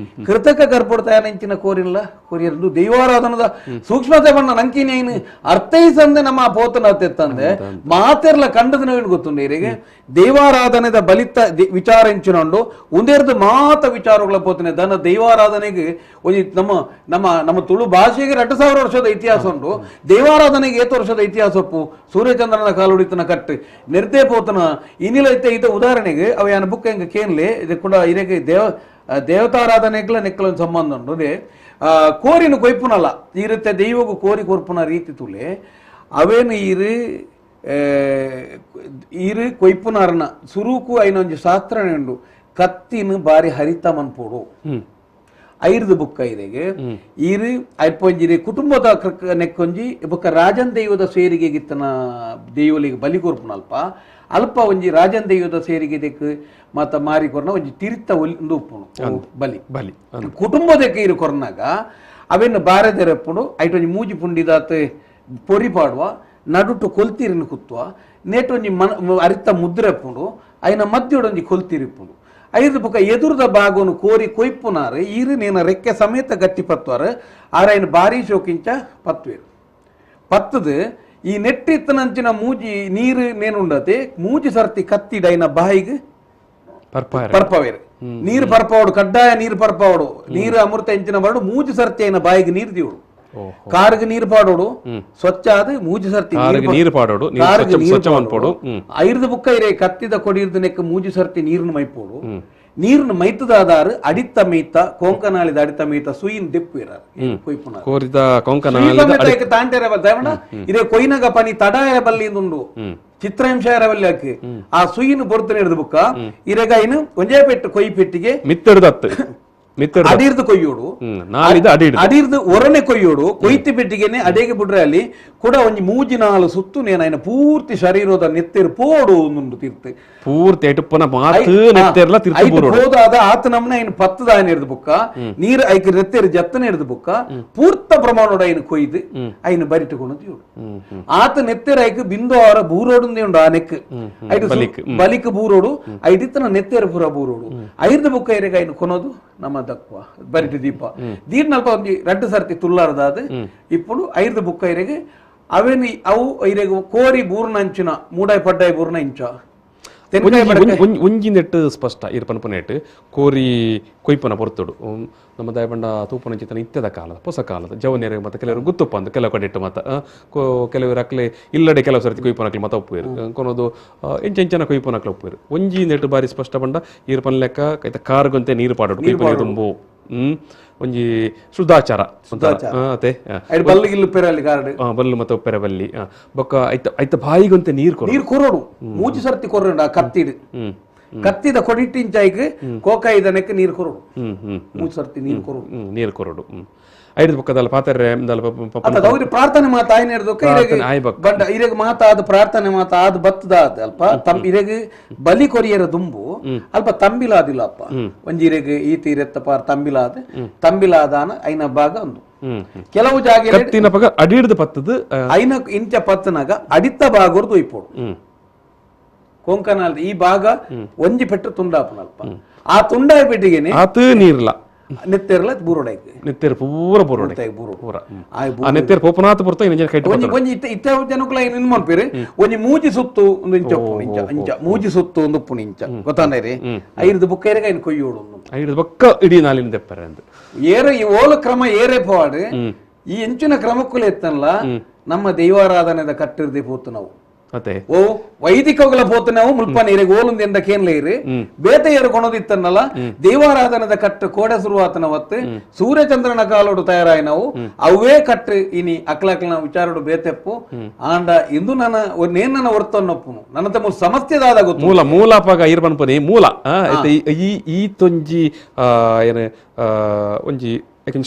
ಕೃತಕ ಗರ್ಭೋಡ್ತಾಯನಂಚಿನ ಕೋರಿಲ್ಲ ಕೊರಿಯರ್ದು ದೈವಾರಾಧನದ ಸೂಕ್ಷ್ಮತೆ ಬಣ್ಣ ನಂಕಿನೇನು ಅರ್ಥೈಸಂದೆ ನಮ್ಮ ಪೋತನ ತೆತ್ತಂದೆ ಮಾತೆರ್ಲ ಕಂಡದ ನವೀನ್ ಗೊತ್ತುಂಡು ಇವರಿಗೆ ದೈವಾರಾಧನೆದ ಬಲಿತ ವಿಚಾರ ಎಂಚಿನೊಂಡು ಒಂದೇರ್ದು ಮಾತ ವಿಚಾರಗಳ ಪೋತನೆ ದನ ದೈವಾರಾಧನೆಗೆ ಒಂದು ನಮ್ಮ ನಮ್ಮ ನಮ್ಮ ತುಳು ಭಾಷೆಗೆ 2000 ವರ್ಷದ ಇತಿಹಾಸ ಉಂಟು ದೈವಾರಾಧನೆಗೆ 7 ವರ್ಷದ ಇತಿಹಾಸ ಒಪ್ಪು ಸೂರ್ಯಚಂದ್ರನ ಕಾಲುಡಿತನ ಕಟ್ಟು ನಿರ್ದೇ ಪೋತನ ಇನ್ನಿಲ ಇತ್ತ ಉದಾಹರಣೆಗೆ ಅವ ಯಾನ ಬುಕ್ ಹೆಂಗ ಕೇನ್ಲೆ ಇದು ಕೂಡ ಇದಕ್ಕೆ ದೇವತಾರಾಧನೆಗಳ ನೆಕ್ಕಲ ಸಂಬಂಧ ಉಂಟು ಕೋರಿನ ಕೊಯ್ಪುನಲ್ಲ ಇರುತ್ತೆ ದೈವಗೂ ಕೋರಿ ಕೊರ್ಪುನ ರೀತಿ ತುಲೆ ಅವೇನು ಈರು ಕೊಯ್ಪುನಾರನ ಸುರುಕು ಐನೊಂಜಿ ಶಾಸ್ತ್ರ ಉಂಡು ಕತ್ತಿನ ಬಾರಿ ಹರಿತ ಮನ್ಪೋಡು ಐರ್ದು ಬುಕ್ಕ ಇದೆಗೆ ಈರು ಅಯ್ಪೊಂಜಿರಿ ಕುಟುಂಬದ ನೆಕ್ಕೊಂಜಿ ಬುಕ್ಕ ರಾಜನ್ ದೈವದ ಸೇರಿಗೆ ಗಿತ್ತನ ದೈವಲಿಗೆ ಬಲಿ ಕೊರ್ಪುನಲ್ಪ ಅಲ್ಪ ಒಂಜಿ ರಾಜನ್ ದೈವದ ಸೇರಿಗೆ ಇದಕ್ಕೆ ಮತ್ತ ಮಾರಿ ಕೊರ್ನ ಒಂಜಿ ತಿರಿತ ಒಂದು ಉಪ್ಪುನು ಬಲಿ ಬಲಿ ಕುಟುಂಬದಕ್ಕೆ ಇರು ಕೊರ್ನಾಗ ಅವೆನ್ನು ಬಾರದೆರಪ್ಪುಡು ಐಟೊಂಜಿ ಮೂಜಿ ಪುಂಡಿದಾತ ಪೊರಿ ಪಾಡುವ ನಡುಟು ಕೊಲ್ತಿರಿನ ಕುತ್ತುವ ನೇಟೊಂಜಿ ಅರಿತ ಮುದ್ರೆಪ್ಪುಡು ಐನ ಮಧ್ಯೊಡೊಂಜಿ ಕೊಲ್ತಿರಿಪ್ಪುಡು ಐದು ಪಕ್ಕ ಎದುರದ ಭಾಗವನ್ನು ಕೋರಿ ಕೊಯ್ಪುನಾರು ಈರು ನೇನ ರೆಕ್ಕೆ ಸಮೇತ ಗಟ್ಟಿ ಪತ್ವಾರ ಆರೈನ ಬಾರಿ ಶೋಕಿಂಚ ಪತ್ವೇರು ಪತ್ತದು ಈ ನೆಟ್ಟಿತ್ತನಂಚಿನ ಮೂಜಿ ನೀರು ನೇನುಂಡತೆ ಮೂಜಿ ಸರ್ತಿ ಕತ್ತಿಡೈನ ಬಾಯಿಗೆ ಪರ್ಪವೇರು ನೀರು ಪರ್ಪವಡು ಕಡ್ಡಾಯ ನೀರು ಪರ್ಪವಡು ನೀರು ಅಮೃತ ಎಂಚಿನ ಬರಡು ಮೂಜಿ ಸರ್ತಿ ಐನ ಬಾಯಿಗೆ ನೀರು ದಿವಡು ಕಾರ್ಗೆ ನೀರು ಪಾಡೋಡು ಸ್ವಚ್ಛ ಆದ ಮೂಜಿ ಸರ್ತಿ ನೀರು ಪಾಡೋಡು ಐರ್ದು ಬುಕ್ಕ ಇರೇ ಕತ್ತಿದ ಕೊಡಿರ್ದು ನೆಕ್ಕ ಮೂಜಿ ಸರ್ತಿ ನೀರನ್ನು ಮೈಪೋಡು ನೀರನ್ನು ಮೈತದಾದಾರು ಅಡಿತ ಮೈತ ಕೊಂಕನಾಳಿದ ಅಡಿತ ಮೈತ ಸುಯಿನ್ ದೆಪ್ಪು ತಾಂಟೆರ ದವಣ ಇದೇ ಕೊಯ್ನಗ ಪನಿ ತಡಾಯರ ಬಲ್ಲಿಂದುಂಡು ಚಿತ್ರಾಂಶ ಬಲ್ಲಿ ಹಾಕಿ ಆ ಸುಯಿನ ಬೊರ್ತನೆ ಹಿಡಿದು ಬುಕ್ಕ ಇರೆಗ ಇನ್ನು ಒಂಜೇ ಪೆಟ್ಟು ಕೊಯ್ ಪೆಟ್ಟಿಗೆ ಮಿತ್ತಡ್ದತ್ತು ಅಡಿರ್ದು ಕೊಯ್ಯೋಡು ಅಡಿರ್ದು ಒರನೆ ಕೊಯ್ಯೋಡು ಕೊಯ್ತಿ ಪೆಟ್ಟಿಗೆನೆ ಅಡೆಗೆ ಬಿಡ್ರೆ ಅಲ್ಲಿ ಕೂಡ ಒಂಜಿ ಮೂಜಿ ನಾಲು ಸುತ್ತು ನೇನ ಪೂರ್ತಿ ಶರೀರದ ನೆತ್ತೆರು ಪೋಡು ಒಂದು ತೀರ್ತೆ ಪೂರ್ತಿ ಹೋದಾದ ಆತ ನಮ್ನ ಐನು ಪತ್ತದ ಆಯ್ನ ಹಿಡಿದು ಬುಕ್ಕ ನೀರು ಐಕ ನೆತ್ತೆರು ಜತ್ತನ ಹಿಡಿದು ಬುಕ್ಕ ಪೂರ್ತ ಪ್ರಮಾಣದ ಐನು ಕೊಯ್ದು ಐನು ಬರಿಟುಕೊಂಡು ಆತ ನೆತ್ತೆರು ಐಕ ಬಿಂದು ಅವರ ಬೂರೋಡು ಉಂಡು ಆ ನೆಕ್ ಐದು ಬಲಿಕ್ ಬೂರೋಡು ಐದಿತ್ತನ ನೆತ್ತೆರು ಪೂರ ಬೂರೋಡು ಐರ್ದು ಬುಕ್ಕ ಇರೆಗ ಐನು ಕೊನೋದು ನಮ್ಮ ದಕ್ವ ಬರಿಟು ದೀಪ ದೀರ್ನಲ್ಪ ಒಂಜಿ 2 ಸರ್ತಿ ತುಲ್ಲಾರದಾದ ఇప్పుడు 5 ಬುಕ್ಕ ಇರೆಗೆ ಅವೇನು ಅವು ಇರೆಗೆ ಕೋರಿ ಬೂರ್ನಂಚಿನ ಮೂಡಾಯ್ ಪಡ್ಡಾಯ್ ಬೂರ್ನ ಇಂಚ ಒಂಜಿ ನೆಟ್ಟು ಸ್ಪಷ್ಟ ಇರು ಪನ್ಪುನೇಟ್ ಕೋರಿ ಕೊಯ್ಪನ ಪೊರ್ತುಡು ನಮ್ಮ ದಯಪಂಡ ತೂಪನ ಚಿತ್ತನ ಇತ್ಯದ ಕಾಲದ ಹೊಸ ಕಾಲದ ಜವನಿಯರಿಗೆ ಮತ್ತೆ ಕೆಲವರು ಗುತ್ತುಪ್ಪ ಅಂತ ಕೆಲವು ಕಡೆ ಮತ ಕೆಲವರು ಅಕ್ಲೆ ಇಲ್ಲಡೆ ಕೆಲವು ಸರ್ತಿ ಕೊಯ್ಪನಕ್ಲಿ ಮತ ಒಪ್ಪುವೇರು ಕೊನೋದು ಎಂಚೆಂಚನ ಕೊಯ್ಪನಕ್ಲೆ ಒಪ್ಪುವೇರು ಒಂಜಿ ನೆಟ್ಟು ಬಾರಿ ಸ್ಪಷ್ಟ ಬಂಡ ಇರು ಪನ್ ಲೆಕ್ಕ ಕಾರ್ಗಂತೆ ನೀರು ಪಾಡೋಡು ಕೊಯ್ಪನ ತುಂಬು ಒಂಜಿ ಶುದ್ಧಾಚಾರ ಬಲ್ಲು ಮತ್ತೆ ಉಪ್ಪೆರ ಬಲ್ಲಿ ಬೊಕ್ಕ ಐತ ಬಾಯಿಗಂತೆ ನೀರು ಕೊರೋಡು ಮೂಜಿ ಸರ್ತಿ ಕೊರೋಡು ಕತ್ತಿಡ್ ಕತ್ತಿದ ಕೊಡಿಟ್ಟಿಂಚಾಯ್ಗೆ ಕೋಕಾಯಿದನಕ್ಕೆ ನೀರು ಕೊರೋಡು ಮೂಜಿ ಸರ್ತಿ ನೀರು ಕೊರೋಡು ಐದು ಪಕ್ಕದಲ್ಲ ಪಾತ್ರೆ ಪ್ರಾರ್ಥನೆ ಮಾತ ಬಟ್ ಇರೆಗ ಮಾತಾದ ಪ್ರಾರ್ಥನೆ ಮಾತ ಆದ ಬತ್ತದಾದ ಅಲ್ಪ ಇರೆಗ ಬಲಿ ಕೊರಿಯರ ದುಂಬು ಅಲ್ಪ ತಂಬಿಲಾದಿಲ್ಲಪ್ಪ ಒಂಜಿ ಇರೆಗ ಈತ ಇರೆತ್ತಪ್ಪ ತಂಬಿಲಾದಾನ ಐನ ಭಾಗ ಒಂದು ಕೆಲವು ಜಾಗ ಅಡಿಡ್ದು ಪತ್ತದ ಐನ ಇಂಚ ಪತ್ತನಾಗ ಅಡಿತ ಭಾಗವರ್ದು ಒಯ್ಪೋಡು ಕೊಂಕನಾಲ್ದ ಈ ಭಾಗ ಒಂಜಿ ಪೆಟ್ಟು ತುಂಡಾಪನಲ್ಪ ಆ ತುಂಡಾಯ ಪೆಟ್ಟಿಗೆನೆ ನೀರ್ಲ ನೆತ್ತೆರ್ಲ ಬೂರೋಡೈತೆ ನೆತ್ತೆರ್ ಪೂರ ಬೂರೋಡೈ ಪೂರ ಆ ನೆತ್ತೆರ್ ಪೋಪನಾತ ಪುರ್ತ ಇನ ಕೈಟ್ ಒಂಜಿ ಒಂಜಿ ಇತ್ತ ಜನಕುಲ ಇನ್ ಮನ್ಪೇರು ಒಂಜಿ ಮೂಜಿ ಸುತ್ತು ಒಂದು ಇಂಚ ಇಂಚ ಮೂಜಿ ಸುತ್ತು ಒಂದು ಉಪ್ಪು ಇಂಚ ಗೊತ್ತಾಂಡೈರಿ ಐದು ಬುಕ್ಕೈರೆಗ ಇನ್ ಕೊಯ್ಯೋಡು ಐದು ಬೊಕ್ಕ ಇಡೀ ನಾಲಿನ ದೆಪ್ಪರೆ ಅಂದು ಏರ ಈ ಓಲ ಕ್ರಮ ಏರೆ ಪಾಡು ಈ ಎಂಚಿನ ಕ್ರಮಕ್ಕುಲ ಎತ್ತನಲ್ಲ ನಮ್ಮ ದೈವಾರಾಧನೆದ ಕಟ್ಟಿರ್ದೆ ಪೋತು ನಾವು ಅದೇ ಓ ವೈದಿಕಗಳ ಪೋತನವು ಮುಲ್ಪ ನೀರಿಗೆ ಓಲುಂದು ಎಂದ ಕೇನ್ಲೇರಿ ಬೇತೆಯರು ಕೊಣದಿತ್ತನ್ನಲ್ಲ ದೇವಾರಾಧನದ ಕಟ್ಟು ಕೋಡೆ ಶುರುವಾತನ ಹೊತ್ತು ಸೂರ್ಯಚಂದ್ರನ ಕಾಲೋಡು ತಯಾರಾಯಿನವು ಅವೇ ಕಟ್ಟು ಇನಿ ಅಕ್ಲಕ್ಲನ ವಿಚಾರಡು ಬೇತೆಪ್ಪು ಆಂಡ ಇಂದು ನನ್ನ ಹೊರ್ತನ್ನಪ್ಪುನು ನನ್ನ ತಮ್ಮ ಸಮಸ್ಯೆದಾದ ಗೊತ್ತು ಮೂಲ ಇರ್ಬನ್ಪನಿ ಮೂಲ ಈ ತೊಂಜಿ ಏನು ಒಂಜಿ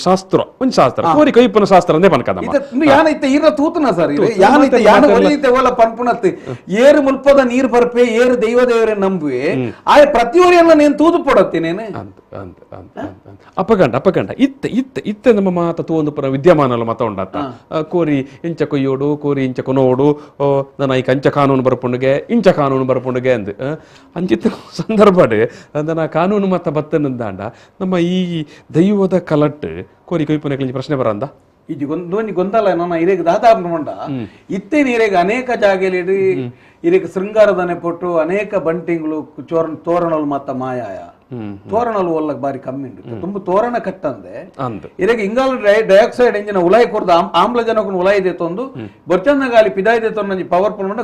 ಶಾಸ್ತ್ರ ಒಂದು ಶಾಸ್ತ್ರ ಕೋರಿ ಕೈಪನ ಶಾಸ್ತ್ರ ಅಂದೇ ಪನ್ಕದಮ್ಮ ಯಾನೈತೆ ಇರ ತೂತನ ಸರ್ ಯಾನೈತೆ ಯಾನ ಒಲಿತೆ ಓಲ ಪನ್ಪುನತ್ತೆ ಏರು ಮುಲ್ಪದ ನೀರು ಬರ್ಪೆ ಏರು ದೈವ ದೇವರೇ ನಂಬುವೆ ಆಯ ಪ್ರತಿಯೊರಿಯನ್ನ నేను ತೂದು ಪಡತ್ತೆ ನೇನೆ ಅಪ್ಪಗಂಡ ಇತ್ತೆ ನಮ್ಮ ಮಾತ ತೂಂದು ಪುರ ವಿದ್ಯಮಾನಲ ಮತ ಉಂಡಾತ ಕೋರಿ ಇಂಚ ಕೊಯ್ಯೋಡು ಕೋರಿ ಇಂಚ ಕೊನೋಡು ನನ್ನ ಈ ಕಂಚ ಕಾನೂನು ಬರ್ಪುಂಡುಗೆ ಇಂಚ ಕಾನೂನು ಬರ್ಪುಂಡುಗೆ ಅಂದ್ ಅಂಚಿತ್ತ ಸಂದರ್ಭಡ್ ನನ್ನ ಕಾನೂನು ಮತ ಬತ್ತನಂದಾಂಡ ನಮ್ಮ ಈ ದೈವದ ಕಲಟ್ ಕೋರಿ ಕೊಯ್ಪುನ ಪ್ರಶ್ನೆ ಬರಂದ ఇది ಗೊಂದಲ ನನ್ನ ಇರೇಗ ದಾದಾಪನ ಮಂಡ ಇತ್ತೇನು ಇರೇಗ ಅನೇಕ ಜಾಗೆಲಿ ಇರೇಗ ಶೃಂಗಾರದನೆ ಪೊಟ್ಟು ಅನೇಕ ಬಂಟಿಂಗ್ಳು ತೋರಣಲು ಮತ್ತ ಮಾಯಾಯ ತೋರಣಲು ಒಲ್ಲಕ್ ಬಾರಿ ಕಮ್ಮಿ ಉಂಟು ತುಂಬ ತೋರಣ ಕಟ್ಟಂದೆ ಇರೇಗ ಇಂಗಾಲ ಡೈಆಕ್ಸೈಡ್ ಎಂಜಿನ ಉಲಾಯಿ ಕೊರ್ದ ಆಮ್ಲಜನಕ ಉಲಾಯಿ ದೇತೊಂದು ಬೊಚ್ಚಂದ ಗಾಲಿ ಪಿದಾಯಿ ದೇತೊಂದು ಪವರ್ಫುಲ್ ಮಂಡ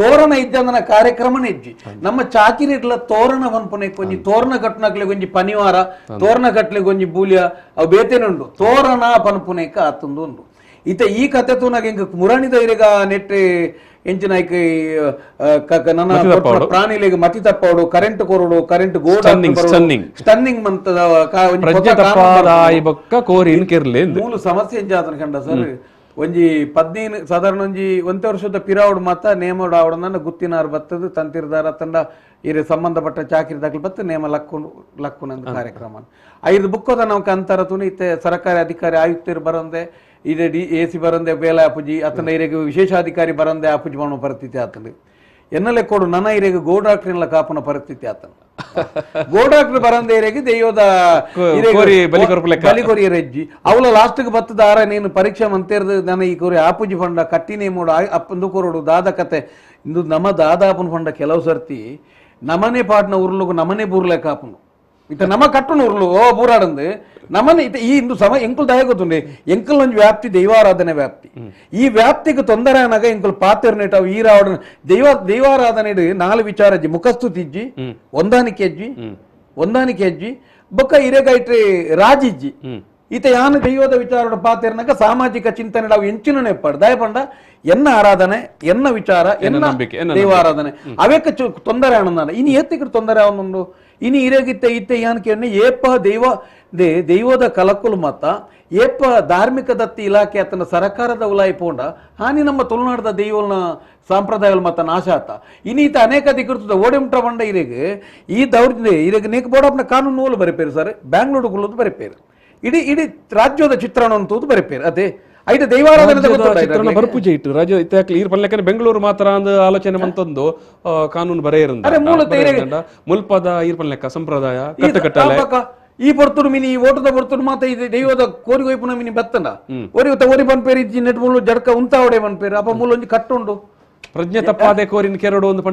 ತೋರಣ ಇದ್ದಂದನ ಕಾರ್ಯಕ್ರಮನೇ ಇಜ್ಜಿ ನಮ್ಮ ಚಾಕಿರಿಡ್ಲ ತೋರಣ ಪನ್ಪುನೆ ಕೊಂಜಿ ತೋರಣ ಕಟ್ಟನಕ್ಲೆ ಕೊಂಜಿ ಪನಿವಾರ ತೋರಣ ಕಟ್ಲೆ ಕೊಂಜಿ ಬೂಲಿಯ ಅವು ಬೇತೇನುಂಡು ತೋರಣ ಪನ್ಪುನೆಕ ಆತಂದು ಉಂಡು ಇತ ಈ ಕತೆ ತೂನಾಗ ಇಂಕ ಮುರಾಣಿದ ಇರೇಗ ನೆಟ್ಟೆ ಎಂಚಿನ ನನ್ನ ಪ್ರಾಣಿಲಿಗೆ ಮತಿ ತಪ್ಪೋಡು ಕರೆಂಟ್ ಕೊರಡು ಕರೆಂಟ್ ಗೋಡ ಸ್ಟನ್ನಿಂಗ್ ಮೂಲ ಸಮಸ್ಯೆ ಎಂಜಾತನ ಕಂಡ ಸರ್ ಒಂಜಿ 15 ಸಾಧಾರಣ ಒಂಜಿ 1 ವರ್ಷದ ಪಿರಾವಡ್ ಮಾತ ನೇಮೋಡು ಆವಡನ್ನ ಗುತ್ತಿನಾರು ಬತ್ತದು ತಂತಿರ್ದಾರ ತಂಡ ಇರ ಸಂಬಂಧಪಟ್ಟ ಚಾಕಿರಿ ದಾಖಲೆ ಬತ್ತ ನೇಮ ಲಕ್ಕುನಂದ ಕಾರ್ಯಕ್ರಮ 5 ಬುಕ್ಕದ ನಮ್ಗೆ ಅಂತರ ತುನಿ ಇತ್ತೆ ಸರ್ಕಾರಿ ಅಧಿಕಾರಿ ಆಯುಕ್ತರು ಬರಂದೆ ಇದೆ AC ಬರಂದೆ ಬೇಲ ಅಪ್ಪುಜಿ ಅತನ ಇರೆಗೆ ವಿಶೇಷಾಧಿಕಾರಿ ಬರಂದೆ ಅಪ್ಪುಜಿ ಮಾಡೋ ಪರಿಸ್ಥಿತಿ ಆತಂದು ಎನ್ನಲೆ ಕೊಡು ನನ್ನ ಇರೆಗೆ ಗೋ ಡಾಕ್ಟರ್ನ ಕಾಪನ ಪರಿಸ್ಥಿತಿ ಆತನ ಗೋ ಡಾಕ್ಟರ್ ಬರಂದೆ ಇರೆಗೆ ದೈವದ ಬಲಿಕೊರಿಯ ರಜ್ಜಿ ಅವಳ ಲಾಸ್ಟ್ಗೆ ಬತ್ತದಾರ ನೀನು ಪರೀಕ್ಷೆ ಮಂತೇರ್ದು ನನ್ನ ಈ ಕೊರಿ ಆಪುಜಿ ಫಂಡ ಕಟ್ಟಿನೇ ಮೂಡ ಅಪ್ಪಂದು ಕೊರಡು ದಾದ ಕತೆ ಇಂದು ನಮ್ಮ ದಾದಾಪನ ಫಂಡ ಕೆಲವು ಸರ್ತಿ ನಮನೆ ಪಾಟ್ನ ಉರ್ಲುಗು ನಮನೆ ಬೂರ್ಲೆ ಕಾಪನು ಇತ ನಮ ಕಟ್ಟುನು ಉರ್ಲು ಓ ಬೂರಾಡಂದು ನಮನೆ ಇತ ಈ ಇಂದು ಸಮ ಎಂಕುಲ್ ದಯ ಗೊತ್ತುಂಡೆ ಎಂಕಲ್ ಒಂಜಿ ವ್ಯಾಪ್ತಿ ದೈವಾರಾಧನೆ ವ್ಯಾಪ್ತಿ ಈ ವ್ಯಾಪ್ತಿಗೆ ತೊಂದರೆ ಅನಾಗ ಎಂಕುಲ್ ಪಾತಿರ್ನೇಟ ಈ ರಾವಣ ದೈವಾರಾಧನೆ 4 ವಿಚಾರ ಇಜ್ಜಿ ಮುಖಸ್ತುತಿ ಇಜ್ಜಿ ಒಂದಾನಿಕೆ ಅಜ್ಜಿ ಬೊಕ್ಕ ಇರೆಗೈಟ್ರಿ ರಾಜಿಜ್ಜಿ ಈತ ಯಾನು ದೈವದ ವಿಚಾರ ಪಾತಿರ್ನಾಗ ಸಾಮಾಜಿಕ ಚಿಂತನೆ ನಾವು ಎಂಚಿನ ನೆಪ್ಪಾಡು ದಯ ಪಂಡ ಎನ್ನ ಆರಾಧನೆ ಎನ್ನ ವಿಚಾರ ಎನ್ನ ದೈವಾರಾಧನೆ ಅವಕ್ಕೆ ತೊಂದರೆ ಆನಂದ ಇನಿ ಎತ್ತಿಗೆ ತೊಂದರೆ ಅವನೊಂದು ಇನಿ ಇರೆಗಿತ್ತೆ ಇತ್ತೆ ಯಾನಕ್ಕೆ ಏಪ ದೈವದ ಕಲಕುಲು ಮತ ಏಪ ಧಾರ್ಮಿಕ ದತ್ತಿ ಇಲಾಖೆ ಆತನ ಸರ್ಕಾರದ ಉಲಾಯಿ ಪೋಂಡ ಹಾನಿ ನಮ್ಮ ತುಳುನಾಡದ ದೈವನ ಸಾಂಪ್ರದಾಯಗಳು ಮತ ನಾಶ ಆತ ಇನ್ನೀತ ಅನೇಕ ದಿಕ್ಕರ್ತದ ಓಡಿಮುಟ್ಟ ಬಂಡ ಇರೆಗೆ ಈ ದೌರ್ಜನ್ಯ ಇರೆಗೆ ನೇಕ್ ಬೋಡಪ್ನ ಕಾನೂನು ನೂಲು ಬರೆಪೇರು ಸರ್ ಬ್ಯಾಂಗ್ಳೂರು ಕುಲ್ಲದು ಬರೆಪೇರು ಇಡೀ ರಾಜ್ಯದ ಚಿತ್ರಣ ಅಂತೂ ಬರೆಪೇರು ಅದೇ ಐದು ದೈವಾರಾಧನೆ ಬರ್ಪುಜೆ ಇಟ್ಟು ರಾಜ್ಯ ಇತ್ತಾಕ್ಲಿ ಇರ್ ಪಲ್ಲೆಕನೆ ಬೆಂಗಳೂರು ಮಾತ್ರ ಅಂದ ಆಲೋಚನೆ ಮಂತೊಂದು ಕಾನೂನು ಬರೆಯರಂದ ಮುಲ್ಪದ ಇರ್ ಪಲ್ಲೆಕ್ಕ ಸಂಪ್ರದಾಯ ಕಟ್ಟಕಟ್ಟಲೆ ಈ ಬರ್ತುರು ಮಿನಿ ಓಟದ ಬರ್ತುರು ಮಾತ ಇದು ದೈವದ ಕೋರಿಗೋಯ್ಪುನ ಮಿನಿ ಬತ್ತನ ಒರಿ ಬನ್ಪೇರು ಇಜ್ಜಿ ನೆಟ್ ಮುಳ್ಳು ಜಡ್ಕ ಉಂತಾವಡೆ ಬನ್ಪೇರು ಅಪ್ಪ ಮುಳ್ಳು ಒಂಜಿ ಕಟ್ಟುಂಡು ಪ್ರಜ್ಞೆ ತಪ್ಪಾದೆ ಕೋರಿನ ಕೆರಡು ಒಂದು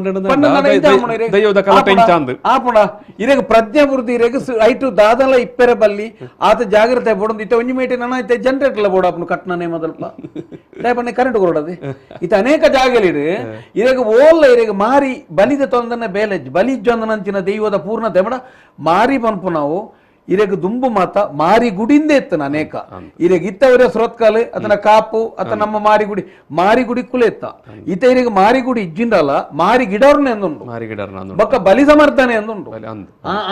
ದೈವದ ಕಲಟೆಂಚಾಂದು ಆಪುಣ ಇರೆಗ ಪ್ರಜ್ಞೆ ಬುರ್ದಿ ಇರೆಗ ಐಟು ದಾದಲ ಇಪ್ಪೆರೆ ಬಲ್ಲಿ ಆತ ಜಾಗ್ರತೆ ಬೋಡೊಂದು ಇತ್ತ ಒಂಜಿ ಮೇಟಿ ನನ್ನ ಇತ್ತ ಜನರೇಟರ್ಲ ಬೋಡಾಪನು ಕಟ್ನನೆ ಮೊದಲ್ಪ ದಯಪನ್ನೆ ಕರೆಂಟ್ ಕೊರಡದೆ ಇತ್ತ ಅನೇಕ ಜಾಗಲಿಡು ಇರೆಗ ಓಲ್ಲ ಇರೆಗ ಮಾರಿ ಬಲಿದ ತೊಂದನೆ ಬೇಲೆಜ್ ಬಲಿಜ್ಜೊಂದನಂಚಿನ ದೈವದ ಪೂರ್ಣ ದೆಮಡ ಮಾರಿ ಪನ್ಪು ನಾವು ಇರೆಗ ದುಂಬು ಮಾತ ಮಾರಿ ಗುಡಿಂದೆ ಎತ್ತನ ಅನೇಕ ಇರೆಗ ಇತ್ತವರೇ ಸ್ರೋತ್ಕಾಲು ಅದನ್ನ ಕಾಪು ಅತ ನಮ್ಮ ಮಾರಿ ಗುಡಿ ಕುಲೆ ಎತ್ತ ಇತ ಇರೆಗ ಮಾರಿ ಗುಡಿ ಇಜ್ಜಿಂಡಲ್ಲ ಮಾರಿ ಗಿಡರ್ನೆ ಎಂದುಂಡು ಬೊಕ್ಕ ಬಲಿ ಸಮರ್ಥನೆ ಎಂದುಂಡು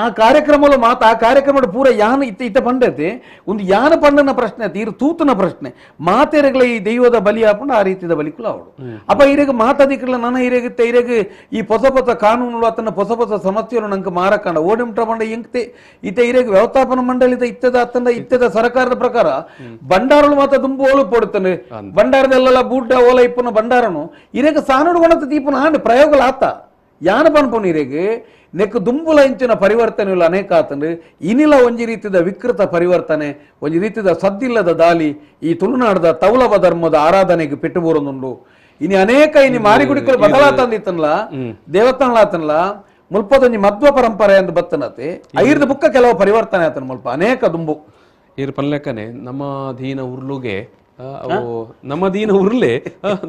ಆ ಕಾರ್ಯಕ್ರಮಲು ಮಾತ ಆ ಕಾರ್ಯಕ್ರಮ ಪೂರ ಯಾನ ಇತ್ತ ಪಂಡತೆ ಒಂದು ಯಾನ ಪಂಡನ ಪ್ರಶ್ನೆ ತೀರು ತೂತನ ಪ್ರಶ್ನೆ ಮಾತೆರೆಗಳ ಈ ದೈವದ ಬಲಿ ಹಾಕೊಂಡು ಆ ರೀತಿಯ ಬಲಿ ಕುಲ ಅವಡು ಅಪ್ಪ ಇರೆಗ ಮಾತಾದಿಕ್ರಲ್ಲ ನನ್ನ ಇರೆಗುತ್ತೆ ಇರೆಗ ಈ ಹೊಸ ಕಾನೂನು ಆತನ ಹೊಸ ಸಮಸ್ಯೆಯನ್ನು ನಂಗೆ ಮಾರಕಂಡ ಓಡಿಮುಟ್ಟ ಬಂಡ ಎಂಕ್ತೆ ಇತ ಇರೆಗ ವ್ಯವಸ್ಥಾಪನ ಮಂಡಳಿದ ಇತ್ತದ ಸರ್ಕಾರದ ಪ್ರಕಾರ ಬಂಡಾರಲು ಮಾತ್ರ ದುಂಬು ಓಲು ಪಡುತ್ತಾನೆ ಬಂಡಾರದೆಲ್ಲ ಬೂಟ ಓಲ ಇಪ್ಪನ ಬಂಡಾರನು ಇರೆಗ ಸಾನುಡು ಗುಣತ ದೀಪನ ಹಾಂಡ್ ಪ್ರಯೋಗಲ ಆತ ಯಾನ ಪನ್ಪುನು ಇರೆಗೆ ನೆಕ್ ದುಂಬುಲ ಇಂಚಿನ ಪರಿವರ್ತನೆ ಅನೇಕ ಆತಂದು ಇನಿಲ ಒಂಜಿ ರೀತಿಯ ವಿಕೃತ ಪರಿವರ್ತನೆ ಒಂಜಿ ರೀತಿಯ ಸದ್ದಿಲ್ಲದ ದಾಲಿ ಈ ತುಳುನಾಡದ ತೌಲವ ಧರ್ಮದ ಆರಾಧನೆಗೆ ಪೆಟ್ಟು ಬರೋದುಂಡು ಇನಿ ಅನೇಕ ಇನಿ ಮಾರಿಗುಡಿಕಲು ಬದಲಾತಂದಿತ್ತನ್ಲ ದೇವಸ್ಥಾನಲಾತನ್ಲ ಮುಲ್ಪದೊಂಜಿ ಮಧ್ವ ಪರಂಪರೆ ಎಂದು ಬತ್ತನತೆ ಐರ್ದ ಬುಕ್ಕ ಕೆಲವು ಪರಿವರ್ತನೆ ಆತನ ಮುಲ್ಪ ಅನೇಕ ದುಂಬು ಇರ್ ಪಲ್ಲೆಕ್ಕನೆ ನಮ್ಮ ದೀನ ಉರ್ಲುಗೆ ಅವು ನಮ್ಮ ದೀನ ಉರ್ಲೆ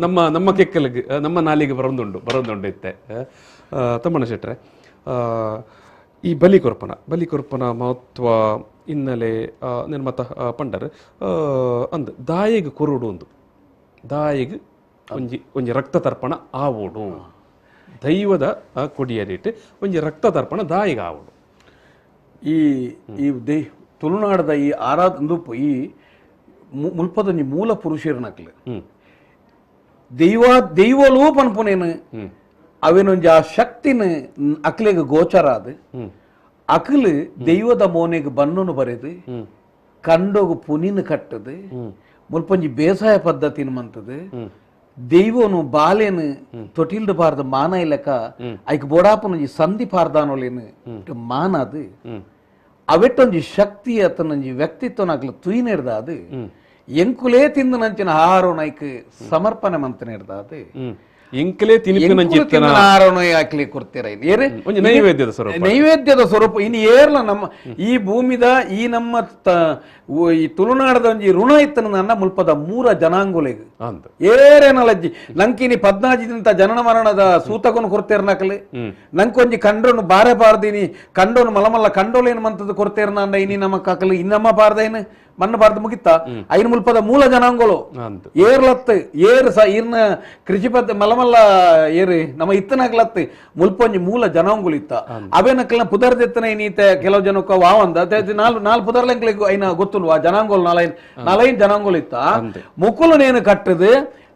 ನಮ್ಮ ನಮ್ಮ ಕೆಕ್ಕಲಿಗೆ ನಮ್ಮ ನಾಲಿಗೆ ಬರೋದುಂಡು ಇತ್ತೆ. ತಮ್ಮಣ್ಣ ಶೆಟ್ರೆ, ಈ ಬಲಿಕೊರ್ಪನ ಮಹತ್ವ ಹಿನ್ನೆಲೆ ನಿರ್ಮತ ಪಂಡರ್ ಅಂದ್ ದಾಯಿಗೆ ಕೊರುಡು ಒಂದು ದಾಯಿಗೆ ಒಂಜಿ ರಕ್ತ ತರ್ಪಣ ಆವೋಡು ದೈವದ ಕೊಡಿಯರಿಟ್ಟು ಒಂಜಿ ರಕ್ತ ತರ್ಪಣ ದಾಯಿಗೆ ಆವೋಡು. ಈ ತುಳುನಾಡದ ಈ ಈ ಮುಲ್ಪದೊಂಜಿ ಮೂಲ ಪುರುಷರನಕ್ಲು ದೈವಲೂ ಪನ್ಪುನೇನು ಅವೇನೊಂಜಿ ಆ ಶಕ್ತಿನ ಅಕ್ಲೆಗೆ ಗೋಚರ ಅದು ಅಕ್ಲು ದೈವದ ಮೋನೆಗೆ ಬಣ್ಣನು ಬರೆದು ಕಂಡೋಗು ಪುನಿನ ಕಟ್ಟದು ಮುಲ್ಪೊಂಜಿ ಬೇಸಾಯ ಪದ್ಧತಿನ ಮಂತದು ದೈವನು ಬಾಲೆನು ತೊಟಿಲ್ಡು ಪಾರ್ದ ಮಾನ ಇಲ್ಲಕ ಐಕ್ ಬೋಡಾಪನೊಂಜಿ ಸಂಧಿ ಪಾರ್ದಾನೊಲೇನು ಮಾನ ಅದು ಅವೆಟ್ಟೊಂಜಿ ಶಕ್ತಿ ಅತನೊಂಜಿ ವ್ಯಕ್ತಿತ್ವನಾಗ್ಲ ತುಯ್ನೆಡ್ದ ಅದು ಎಂಕುಲೇ ತಿಂದು ನಂಚಿನ ಆಹಾರನ ಐಕ್ ಸಮರ್ಪಣೆ ಮಂತನೆಡ್ದ ಅದು ಎಂಕಲೇ ತಿನ್ನಿನ ಹಾಕ್ಲಿ ಕೊಡ್ತೀರ ನೈವೇದ್ಯದ ಸ್ವರೂಪ ಇನ್ನು ಏರ್ಲ ನಮ್ಮ ಈ ಭೂಮಿದ ಈ ನಮ್ಮ ಈ ತುಳುನಾಡದ ಒಂಜಿ ಋಣ ಇತ್ತನ ನನ್ನ ಮುಲ್ಪದ ಮೂರ ಜನಾಂಗುಲೆಗ್ ಏರೇನಲಜ್ಜಿ ನಂಕಿನಿ 14 ದಿನ ಜನನ ಮರಣದ ಸೂತಕನು ಕೊಡ್ತೇರ್ನಕಲಿ ನಂಕೊಂಜಿ ಕಂಡೋನು ಬಾರೆ ಪಾರ್ದಿನಿ ಕಂಡೋನು ಮಲಮಲ್ಲ ಕಂಡೋಲೇನು ಮಂತದ ಕೊಡ್ತೇರ್ನ ಅಂದ ಇನಿ ನಮ್ಮ ಕಾಕಲಿ ಇನ್ನಮ್ಮ ಪಾರ್ದೇನು ಮಣ್ಣ ಪಾರ್ದ ಮುಗಿತ್ತ ಐನ್ ಮುಲ್ಪದ ಮೂಲ ಜನಾಂಗೋಳು ಏರ್ಲತ್ತು ಇರ್ನ ಕೃಷಿ ಪದ್ಧ ಮಲಮಲ್ಲ ಏರಿ ನಮ್ಮ ಇತ್ತನಕ್ಲತ್ತು ಮುಲ್ಪೊಂಜಿ ಮೂಲ ಜನಾಂಗುಲು ಇತ್ತ ಅವೇನಕ್ಲ ಪುದರ್ದೆತ್ತನ ಏನೀತೆ ಕೆಲವು ಜನಕ್ಕ ವಾವಂದ ನಾಲ್ ಪುದರ್ಲೆಂಕ್ಲಿಗೆ ಐನ ಗೊತ್ತುಲ್ವಾ ಜನಾಂಗೋಲು ನಾಲೈನ್ ಜನಾಂಗೋಲು ಇತ್ತ ಮುಕುಲು ನೇನು ಕಟ್ಟದು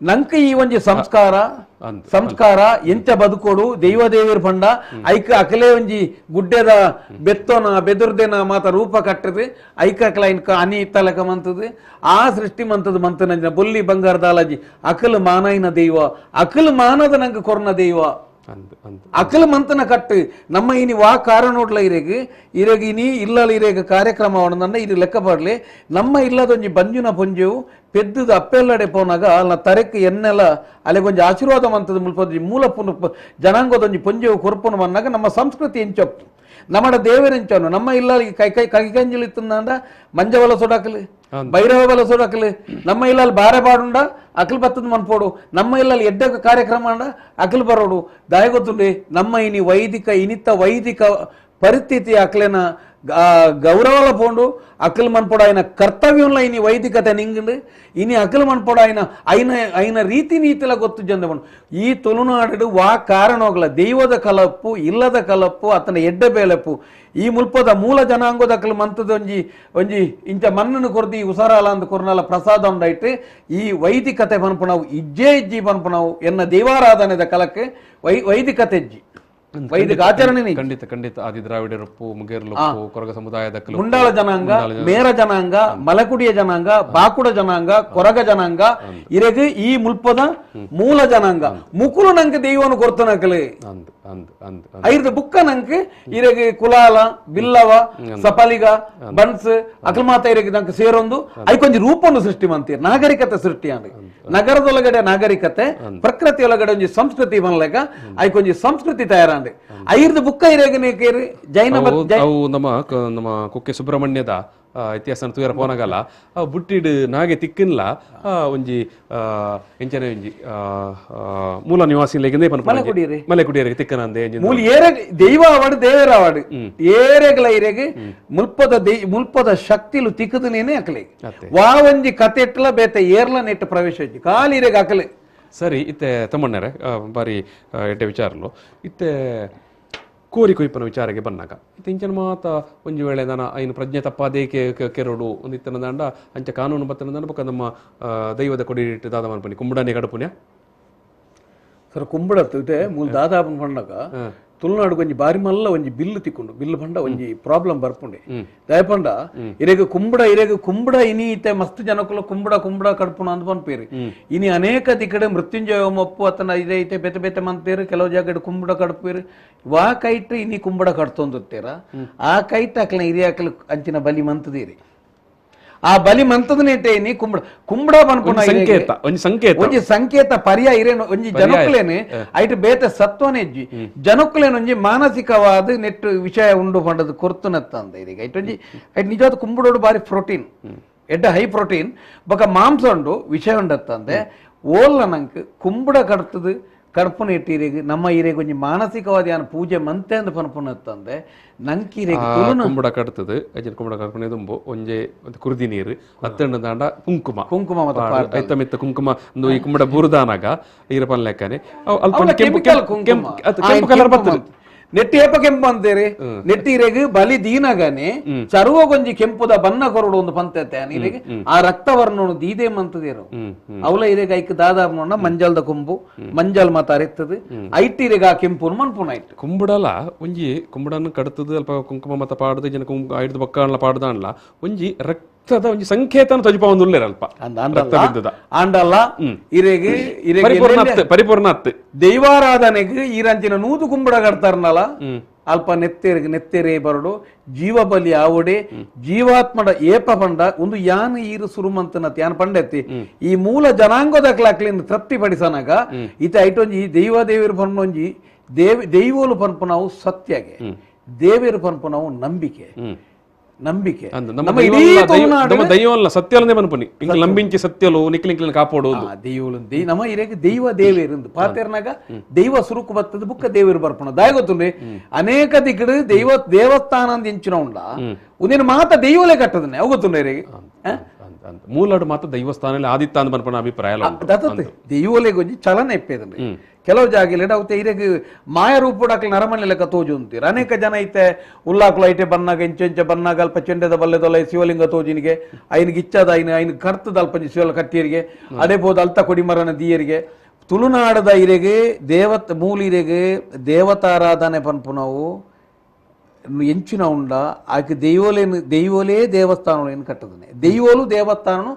ನಂಕ ಈ ಒಂಜಿ ಸಂಸ್ಕಾರ ಎಂಚ ಬದುಕೋಡು ದೈವದೇವಿರ್ ಪಂಡ ಐಕ ಅಕಲೇ ಒಂಜಿ ಗುಡ್ಡೆದ ಬೆತ್ತೋನ ಬೆದುರ್ದೇನ ಮಾತ ರೂಪ ಕಟ್ಟದು ಐಕ ಅಕಲ ಇನ್ಕ ಅನಿ ಇತ್ತಲಕ ಮಂತದು ಆ ಸೃಷ್ಟಿ ಮಂತದ ಬೊಲ್ಲಿ ಬಂಗಾರದಾಲಜಿ ಅಕಲ್ ಮಾನೈನ ದೈವ ಅಕಲ್ ಮಾನದ ನಂಗೆ ಕೊರ್ನ ದೈವ ಅಕಲ್ ಮಂತನ ಕಟ್ಟು ನಮ್ಮ ಇನಿ ವಾ ಕಾರಣೋಡ್ಲ ಇರೆಗ್ ಇನಿ ಇಲ್ಲಲ ಇರೆಗ್ ಕಾರ್ಯಕ್ರಮ ಅವನಂದ ಇದು ಲೆಕ್ಕ ಪಡ್ಲಿ ನಮ್ಮ ಇಲ್ಲದೊಂಜಿ ಬಂಜುನ ಪೊಂಜೆವು ಪೆದ್ದದ ಅಪ್ಪೆಲ್ಲಡೆ ಪೋನಾಗ ಅಲ್ಲ ತರೆಕ್ ಎನ್ನೆಲ್ಲ ಅಲೆಗೊಂಜಿ ಆಶೀರ್ವಾದ ಮಂತದ ಮುಲ್ಪೊಂಜಿ ಮೂಲ ಜನಾಂಗದೊಂಜಿ ಪೊಂಜೆವು ಕೊರ್ಪುನು ಮನ್ನಾಗ ನಮ್ಮ ಸಂಸ್ಕೃತಿ ಎಂಚಪ್ಪು ನಮ್ಮಡ ದೇವರೆಂಚನು ನಮ್ಮ ಇಲ್ಲ ಕೈಕಂಜಿಲಿತ್ತಂದ ಮಂಜವಲ ಸೊಡಕಲು ಭೈರವ ಬಲ ಸೊಡಕಲು ನಮ್ಮ ಇಲ್ಲ ಬಾರೆ ಪಾಡುಂಡ ಅಕಲ್ ಬತ್ತದ ಮನ್ಪೋಡು ನಮ್ಮ ಇಲ್ಲ ಎಡ್ಡ ಕಾರ್ಯಕ್ರಮ ಅಂಡ ಅಕಲ್ ಬರೋಡು ದಾಯ ಗೊತ್ತುಂಡೆ ನಮ್ಮ ಇನಿ ವೈದಿಕ ಪರಿಸ್ಥಿತಿ ಅಕ್ಲೆನ ಗೌರವಲ ಪೋಂಡು ಅಕಲ್ ಮನ್ಪೋಡ ಆಯ್ನ ಕರ್ತವ್ಯಂಲ ಇನಿ ವೈದಿಕತೆ ನಿಂಗಂಡು ಇನಿ ಅಕಲ್ ಮನ್ಪೋಡ ಐನ ರೀತಿ ನೀತಿಲ ಗೊತ್ತು ಜಂದವನು ಈ ತುಳುನಾಡು ವಾ ಕಾರಣೋಗ್ಲ ದೈವದ ಕಲಪ್ಪು ಇಲ್ಲದ ಕಲಪ್ಪು ಅತನ ಎಡ್ಡ ಬೇಲೆಪ್ಪು ಈ ಮುಲ್ಪದ ಮೂಲ ಜನಾಂಗದ ಅಕಲ್ ಮಂತದ ಒಂಜಿ ಇಂಚ ಮಣ್ಣನ್ನು ಕೊರ್ದಿ ಉಸಾರಾಲ ಅಂದ ಕೊರ್ನಾಲ ಪ್ರಸಾದ ಉಂಡಾಯ್ತು ಈ ವೈದಿಕತೆ ಪನ್ಪುಣವು ಇಜ್ಜಿ ಪನ್ಪುಣವು ಎನ್ನ ದೈವಾರಾಧನೆದ ಕಲಕ್ಕೆ ವೈದಿಕತೆ ಇಜ್ಜಿ ವೈದಿಕ ಆಚರಣೆ ಖಂಡಿತ ಆದಿ ದ್ರಾವಿಡರಪ್ಪು ಮುಗೇರ್ಲಪ್ಪು ಕೊರಗ ಸಮುದಾಯದ ಮುಂಡಾಳ ಜನಾಂಗ ಮೇರ ಜನಾಂಗ ಮಲಕುಡಿಯ ಜನಾಂಗ ಬಾಕುಡ ಜನಾಂಗ ಕೊರಗ ಜನಾಂಗ ಇರೆಗ್ ಈ ಮುಲ್ಪದ ಮೂಲ ಜನಾಂಗ ಮುಕುಲು ನಂಗೆ ದೈವನು ಕೊರ್ತನಕಲೆ ಐದು ಬುಕ್ಕ ನಂಗೆ ಇರೆಗ್ ಕುಲಾಲ ಬಿಲ್ಲವ ಸಪಲಿಗ ಬನ್ಸ್ ಅಕಲ್ ಮಾತ ಇರೆಗ್ ನಂಗೆ ಸೇರೊಂದು ಐಕೊಂಜಿ ರೂಪವನ್ನು ಸೃಷ್ಟಿ ಮಂತೀರ್ ನಾಗರಿಕತೆ ಸೃಷ್ಟಿ ಅಂದ್ ನಗರದೊಳಗಡೆ ನಾಗರಿಕತೆ ಪ್ರಕೃತಿಯೊಳಗಡೆ ಒಂಜಿ ಸಂಸ್ಕೃತಿ ಬನ್ಲೆಗ ಐಕೊಂಜಿ ಸಂಸ್ಕೃತಿ ತಯಾರ ಐರ್ದು ಬುಕ್ಕ ಇರೇಗನೆ ಜೈನ ಅವು ನಮ್ಮ ಕುಕ್ಕೆ ಸುಬ್ರಹ್ಮಣ್ಯದ ಇತಿಹಾಸ ತೂಯರ ಪೋನಗಲ್ಲ ಬುಟ್ಟಿಡ್ ನಾಗೆ ತಿಕ್ಕಿನ್ಲ ಒಂಜಿ ಎಂಚನೆ ಒಂಜಿ ಮೂಲ ನಿವಾಸಿ ಮಲೆಕುಡಿಯರಿಗೆ ತಿಕ್ಕನಂದೆ ಮೂಲ ಏರೆಗ್ ದೈವ ಅವಾಡು ದೇವರ ಅವಾಡು ಏರೆಗ್ಲ ಇರೆಗ್ ಮುಲ್ಪದ ಶಕ್ತಿಲು ತಿಕ್ಕದನೇನೆ ಅಕಲೆ ವಾ ಒಂಜಿ ಕತೆ ಇಟ್ಲ ಬೇತೆ ಏರ್ಲ ನೆಟ್ಟು ಪ್ರವೇಶ ಕಾಲಿ ಇರೆಗ್ ಅಕಲೆ ಸರಿ ಇತ್ತೆ ತಮ್ಮಣ್ಣರೆ ಬಾರಿ ಎಡ್ಡೆ ವಿಚಾರಲು ಇತ್ತೆ ಕೋರಿ ಕೊಯ್ಪನ ವಿಚಾರಕ್ಕೆ ಬಂದಾಗ ಇತ್ತೆ ಇಂಚನ ಮಾತ ಒಂಜಿ ವೇಳೆ ನಾನು ಐನು ಪ್ರಜ್ಞೆ ತಪ್ಪಾದೇ ಕೆರೋಡು ಒಂದು ಇತ್ತನ ದಂಡ ಅಂಚ ಕಾನೂನು ಬತ್ತನ ದಂಡ ಪಕ್ಕ ನಮ್ಮ ದೈವದ ಕೊಡಿ ಇಟ್ಟು ದಾದ ಮನ್ಪನಿ ಕುಂಬಡನೆ ಕಡಪುಣ್ಯ ಸರ್ ಕುಂಬಡತ್ತು ಇದೆ ಮೂಲ ದಾದಾಪನ ಪಂಡಗ ತುಳುನಾಡು ಒಂಜಿ ಬಾರಿ ಮಲ್ಲ ಒಂಜಿ ಬಿಲ್ಲು ತಿಕ್ಕೊಂಡು ಬಿಲ್ಲು ಪಂಡ ಒಂಜಿ ಪ್ರಾಬ್ಲಮ್ ಬರ್ಪುಂಡೆ ದಯಪಂಡ ಇರೆಗ್ ಕುಂಬಡ ಇನಿ ಇತ್ತೆ ಮಸ್ತ್ ಜನಕ್ಕಲು ಕುಂಬಡ ಕಡ್ಪುಣ ಅಂತ ಪನ್ಪೇರಿ ಇನಿ ಅನೇಕ ತಿಕ್ಕಡೆ ಮೃತ್ಯುಂಜಯ ಒಪ್ಪು ಅತನ ಇದೆ ಐತೆ ಬೆತೆ ಬೆತೆ ಮಂತೇರು ಕೆಲವು ಜಾಗ ಕುಂಬಡ ಕಡ್ಪೇರಿ ವಾ ಕೈಟ್ ಇನಿ ಕುಂಬಡ ಕಡ್ತೊಂದುತ್ತೇರ ಆ ಕೈಟ್ ಅಕ್ಲ ಹಿರಿಯಾಕಲ್ ಅಂಚಿನ ಬಲಿ ಮಂತದೇರಿ ಆ ಬಲಿ ಮಂತದನೇಟೆ ಇನಿ ಕುಂಬಡ ಪನ್ಪುಣ ಒಂಜಿ ಸಂಕೇತ ಪರ್ಯಾಯ ಇರೇನು ಒಂಜಿ ಜನಕ್ಕಲೇನೆ ಐಟ್ ಬೇತೆ ಸತ್ವನೆಜ್ಜಿ ಜನಕ್ಕಲೇನು ಒಂಜಿ ಮಾನಸಿಕವಾದ ನೆಟ್ಟು ವಿಷಯ ಉಂಡು ಪಂಡದು ಕೊರ್ತುನತ್ತ ಅಂದ ಇದೀಗ ಐಟ್ ಒಂಜಿ ಐಟ್ ನಿಜವಾದ ಕುಂಬಡೋಡು ಬಾರಿ ಪ್ರೋಟೀನ್ ಎಡ್ಡ ಹೈ ಪ್ರೋಟೀನ್ ಬೊಕ ಮಾಂಸ ಉಂಡು ವಿಷಯ ಉಂಡತ್ತಂದೆ ಓಲ್ಲ ನಂಗೆ ಕುಂಬುಡ ಕಡ್ತದು ಕಡ್ಪುನ ಇಟ್ಟಿರೆಗ್ ನಮ್ಮ ಇರೆಗ್ ಒಂಜಿ ಮಾನಸಿಕವಾದ ಯಾನ ಪೂಜೆ ಮಂತೆ ಅಂದ್ ಪನ್ಪುನತ್ತಂದೆ ನಂಕಿರೆಗ್ ಕುಂಬುಡ ಕಡ್ತದು ಅಜ್ಜನ ಕುಂಬುಡ ಕಡ್ಪುನೆ ದುಂಬು ಒಂಜೆ ಕುರ್ದಿ ನೀರು ಹತ್ತೆಂಡು ದಾಂಡ ಕುಂಕುಮ ಐತ ಮಿತ್ತ ಕುಂಕುಮ ಈ ಕುಂಬುಡ ಬುರುದಾನಾಗ ಈರ ಪನ್ಲೆಕ್ಕನೆ ಅಲ್ಪ ಕೆಂಪು ಕಲರ್ ಬರ್ತದೆ ನೆಟ್ಟಿ ಏಪ ಕೆಂಪು ಅಂತೇರಿ ನೆಟ್ಟಿರೆಗ್ ಬಲಿ ದೀನಗನೆ ಚರುವ ಗೊಂಜಿ ಕೆಂಪುದ ಬಣ್ಣ ಕೊರಡು ಒಂದು ಪಂತತೆ ಅನಿರೆಗ್ ಆ ರಕ್ತವರ್ಣ ದೀದೆ ಮಂತದೇರು ಅವಲ ಇರೆಗ್ ಐಕ್ ದಾದಾಪ್ ನೋಡ ಮಂಜಲ್ದ ಕೊಂಬು ಮಂಜಲ್ ಮತ ಅರೆತ್ತದು ಐಟಿರೆಗ್ ಆ ಕೆಂಪು ಮನ್ಪುನ ಐಟ್ ಕುಂಬುಡಲ ಒಂಜಿ ಕುಂಬುಡನ್ನು ಕಡ್ತದು ಅಲ್ಪ ಕುಂಕುಮ ಮತ ಪಾಡ್ದು ಜನ ಐಡ್ದು ಬಕ್ಕ ಪಾಡ್ದಾನ್ಲ ಒಂಜಿ ರಕ್ತದ ಒಂಜಿ ಸಂಕೇತನ ತಜುಪ ಒಂದು ಉಲ್ಲೇರ ಅಲ್ಪ ಆಂಡಲ್ಲ ಇರೆಗ್ ಪರಿಪೂರ್ಣ ಅತ್ತು ದೈವಾರಾಧನೆಗೆ ಈರಂಚಿನ ನೂದು ಕುಂಬುಡ ಕಡ್ತಾರನಲ್ಲ ಅಲ್ಪ ನೆತ್ತೆರೆ ಬರಡು ಜೀವ ಬಲಿ ಆವಡೆ ಜೀವಾತ್ಮಡ ಏಪ ಪಂಡ ಒಂದು ಯಾನ ಈರು ಸುರುಮಂತನತ್ ಯಾನ್ ಪಂಡೆತ್ತಿ ಈ ಮೂಲ ಜನಾಂಗದ ಕ್ಲಾಕ್ಲಿಂದ ತೃಪ್ತಿಪಡಿಸನಾಗ ಈತ ಐಟೊಂಜಿ ದೇವರು ಪನ್ಪೊಂಜಿ ದೈವೋಲು ಪನ್ಪು ನಾವು ಸತ್ಯಗೆ ದೇವರು ಪನ್ಪು ನಾವು ನಂಬಿಕೆ ನಂಬಿಕೆ ದೈವಲ್ಲ ಸತ್ಯಲನೆ ಬನ್ಪುನಿ ನಂಬಿಂಚಿ ಸತ್ಯಲು ನಿಕ್ಲಿಂಕ್ಲಿನ ಕಾಪಾಡೋದು ದೈವಲು ನಮ್ಮ ಇರೆಗೆ ದೈವ ದೇವೇರು ಪಾತೆರ್ನಾಗ ದೈವ ಸುರುಕು ಬರ್ತದ ಬುಕ್ಕ ದೇವರು ಬರ್ಪಣ ದಾಯ ಗೊತ್ತುಂಡ್ರಿ ಅನೇಕ ದಿಕ್ಕಡು ದೇವಸ್ಥಾನ ಅಂತ ಎಂಚಿನ ಉಂಡ ಉಂದಿನ ಮಾತ ದೈವಲೇ ಕಟ್ಟದನ್ನೇ ಅವು ಗೊತ್ತುಂಡ ಇರೆಗೆ ಮೂಲಡು ಮಾತ್ರ ದೈವಸ್ಥಾನ ಆದಿತ್ತ ಅಂತ ಬನ್ಪಣ ಅಭಿಪ್ರಾಯ ದೈವಲೆ ಗೊಂಜಿ ಚಲನ ಎಪ್ಪೇದನ್ರಿ ಕೆಲವು ಜಾಗ ಅವತ್ತೆ ಇರೆಗ್ ಮಾಯ ರೂಪುಡಾಕ್ಲ ನರಮನೆ ಲೆಕ್ಕ ತೋಜು ಅಂತೀರ ಅನೇಕ ಜನ ಐತೆ ಉಲ್ಲಾಕ್ಲು ಐಟೆ ಬನ್ನಾಗ ಇಂಚೆಂಚೆ ಬನ್ನಾಗ ಅಲ್ಪ ಚೆಂಡೆದ ಬಲ್ಲೆದೊಲ ಶಿವಲಿಂಗ ತೋಜಿನಿಗೆ ಐನಿಗೆ ಇಚ್ಚದ ಐನು ಕರ್ತದ ಅಲ್ಪ ಶಿವಲ ಕಟ್ಟಿಯರಿಗೆ ಅದೇ ಬೋದು ಅಲ್ತ ಕೊಡಿಮರನ ದೀಯರಿಗೆ ತುಳುನಾಡದ ಇರೆಗೆ ಮೂಲಿರೆಗೆ ದೇವತಾರಾಧನೆ ಪನ್ಪು ನಾವು ಎಂಚಿನ ಉಂಡ ಆಕೆ ದೈವೋಲೇ ದೇವಸ್ಥಾನ ಕಟ್ಟದನೆ ದೈವೋಲು ದೇವಸ್ಥಾನ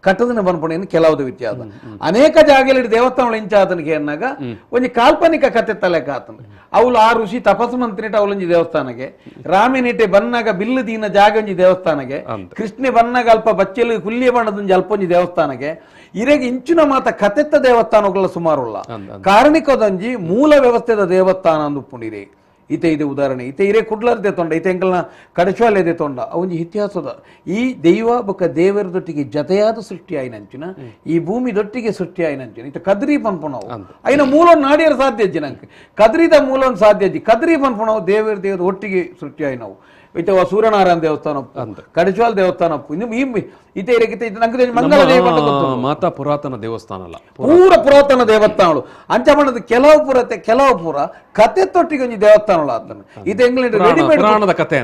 ಕಟ್ಟದನೆ ಬನ್ಪುಣೇನು ಕೆಲವುದು ವ್ಯತ್ಯಾಸ ಅನೇಕ ಜಾಗದಲ್ಲಿ ದೇವಸ್ಥಾನ ಎಂಚಾತನಿಗೆ ಅನ್ನಾಗ ಒಂಜಿ ಕಾಲ್ಪನಿಕ ಕತೆ ತಲೆಕ ಆತನ ಅವಳು ಆ ಋಷಿ ತಪಸ್ಸು ಮಂತ್ರಿಟ ಅವಳೊಂಜಿ ದೇವಸ್ಥಾನಗೆ ರಾಮಿನಿಟೆ ಬನ್ನಾಗ ಬಿಲ್ಲು ದೀನ ಜಾಗ ಒಂಜಿ ದೇವಸ್ಥಾನಗೆ ಕೃಷ್ಣ ಬನ್ನಾಗ ಅಲ್ಪ ಬಚ್ಚಲು ಕುಲ್ಲಿಯ ಬಣ್ಣದೊಂಜಿ ಅಲ್ಪೊಂಜಿ ದೇವಸ್ಥಾನಗೆ ಇರೆಗೆ ಇಂಚಿನ ಮಾತ ಕತೆತ್ತ ದೇವಸ್ಥಾನಗಳ ಸುಮಾರುಲ್ಲ ಕಾರಣಿಕದೊಂಜಿ ಮೂಲ ವ್ಯವಸ್ಥೆದ ದೇವಸ್ಥಾನ ಅಂದುಪ್ಪುಂಡಿರೆ ಈತ ಇದೆ ಉದಾಹರಣೆ ಈತ ಇರೇ ಕುಡ್ಲರ್ದೆ ತೊಂಡ ಈತ ಎಂಕಲ್ನ ಕಡಶಾಲೆದೆ ತೊಂಡ ಅವೊಂಜಿ ಇತಿಹಾಸದ ಈ ದೈವ ಬೊಕ್ಕ ದೇವರದೊಟ್ಟಿಗೆ ಜತೆಯಾದ ಸೃಷ್ಟಿ ಆಯ್ನಂಚಿನ ಈ ಭೂಮಿ ದೊಟ್ಟಿಗೆ ಸೃಷ್ಟಿ ಆಯ್ನಂಚಿನ ಈತ ಕದ್ರಿ ಪನ್ಪುಣವು ಐನ ಮೂಲವನ್ನು ನಾಡಿಯರು ಸಾಧ್ಯ ಅಜ್ಜಿ ನಂಗೆ ಕದ್ರಿದ ಮೂಲವನ್ನು ಸಾಧ್ಯ ಅಜ್ಜಿ ಕದ್ರಿ ಪನ್ಪುಣವು ದೇವರ ಒಟ್ಟಿಗೆ ಸೃಷ್ಟಿ ಆಯ್ ನಾವು ಐತೆ ಸೂರ್ಯನಾರಾಯಣ ದೇವಸ್ಥಾನ ಕಡಶಾಲ್ ದೇವಸ್ಥಾನ ಇನ್ನು ಈತ ಇರಕ್ಕೆ ನಂಗೆ ಮಂಗಳ ಮಾತಾ ಪುರಾತನ ದೇವಸ್ಥಾನ ಅಲ್ಲ ಪೂರ ಪುರಾತನ ದೇವಸ್ಥಾನಗಳು ಅಂಚ ಮಾಡದ ಕೆಲವು ಪೂರ ಕತೆ ತೊಟ್ಟಿಗೆ ಒಂಜಿ ದೇವಸ್ಥಾನಗಳು ಆತನ ಇದು ಎಂಗ್ಲೆಂಡ್ ರೆಡಿಮೇಡ್ ಕತೆ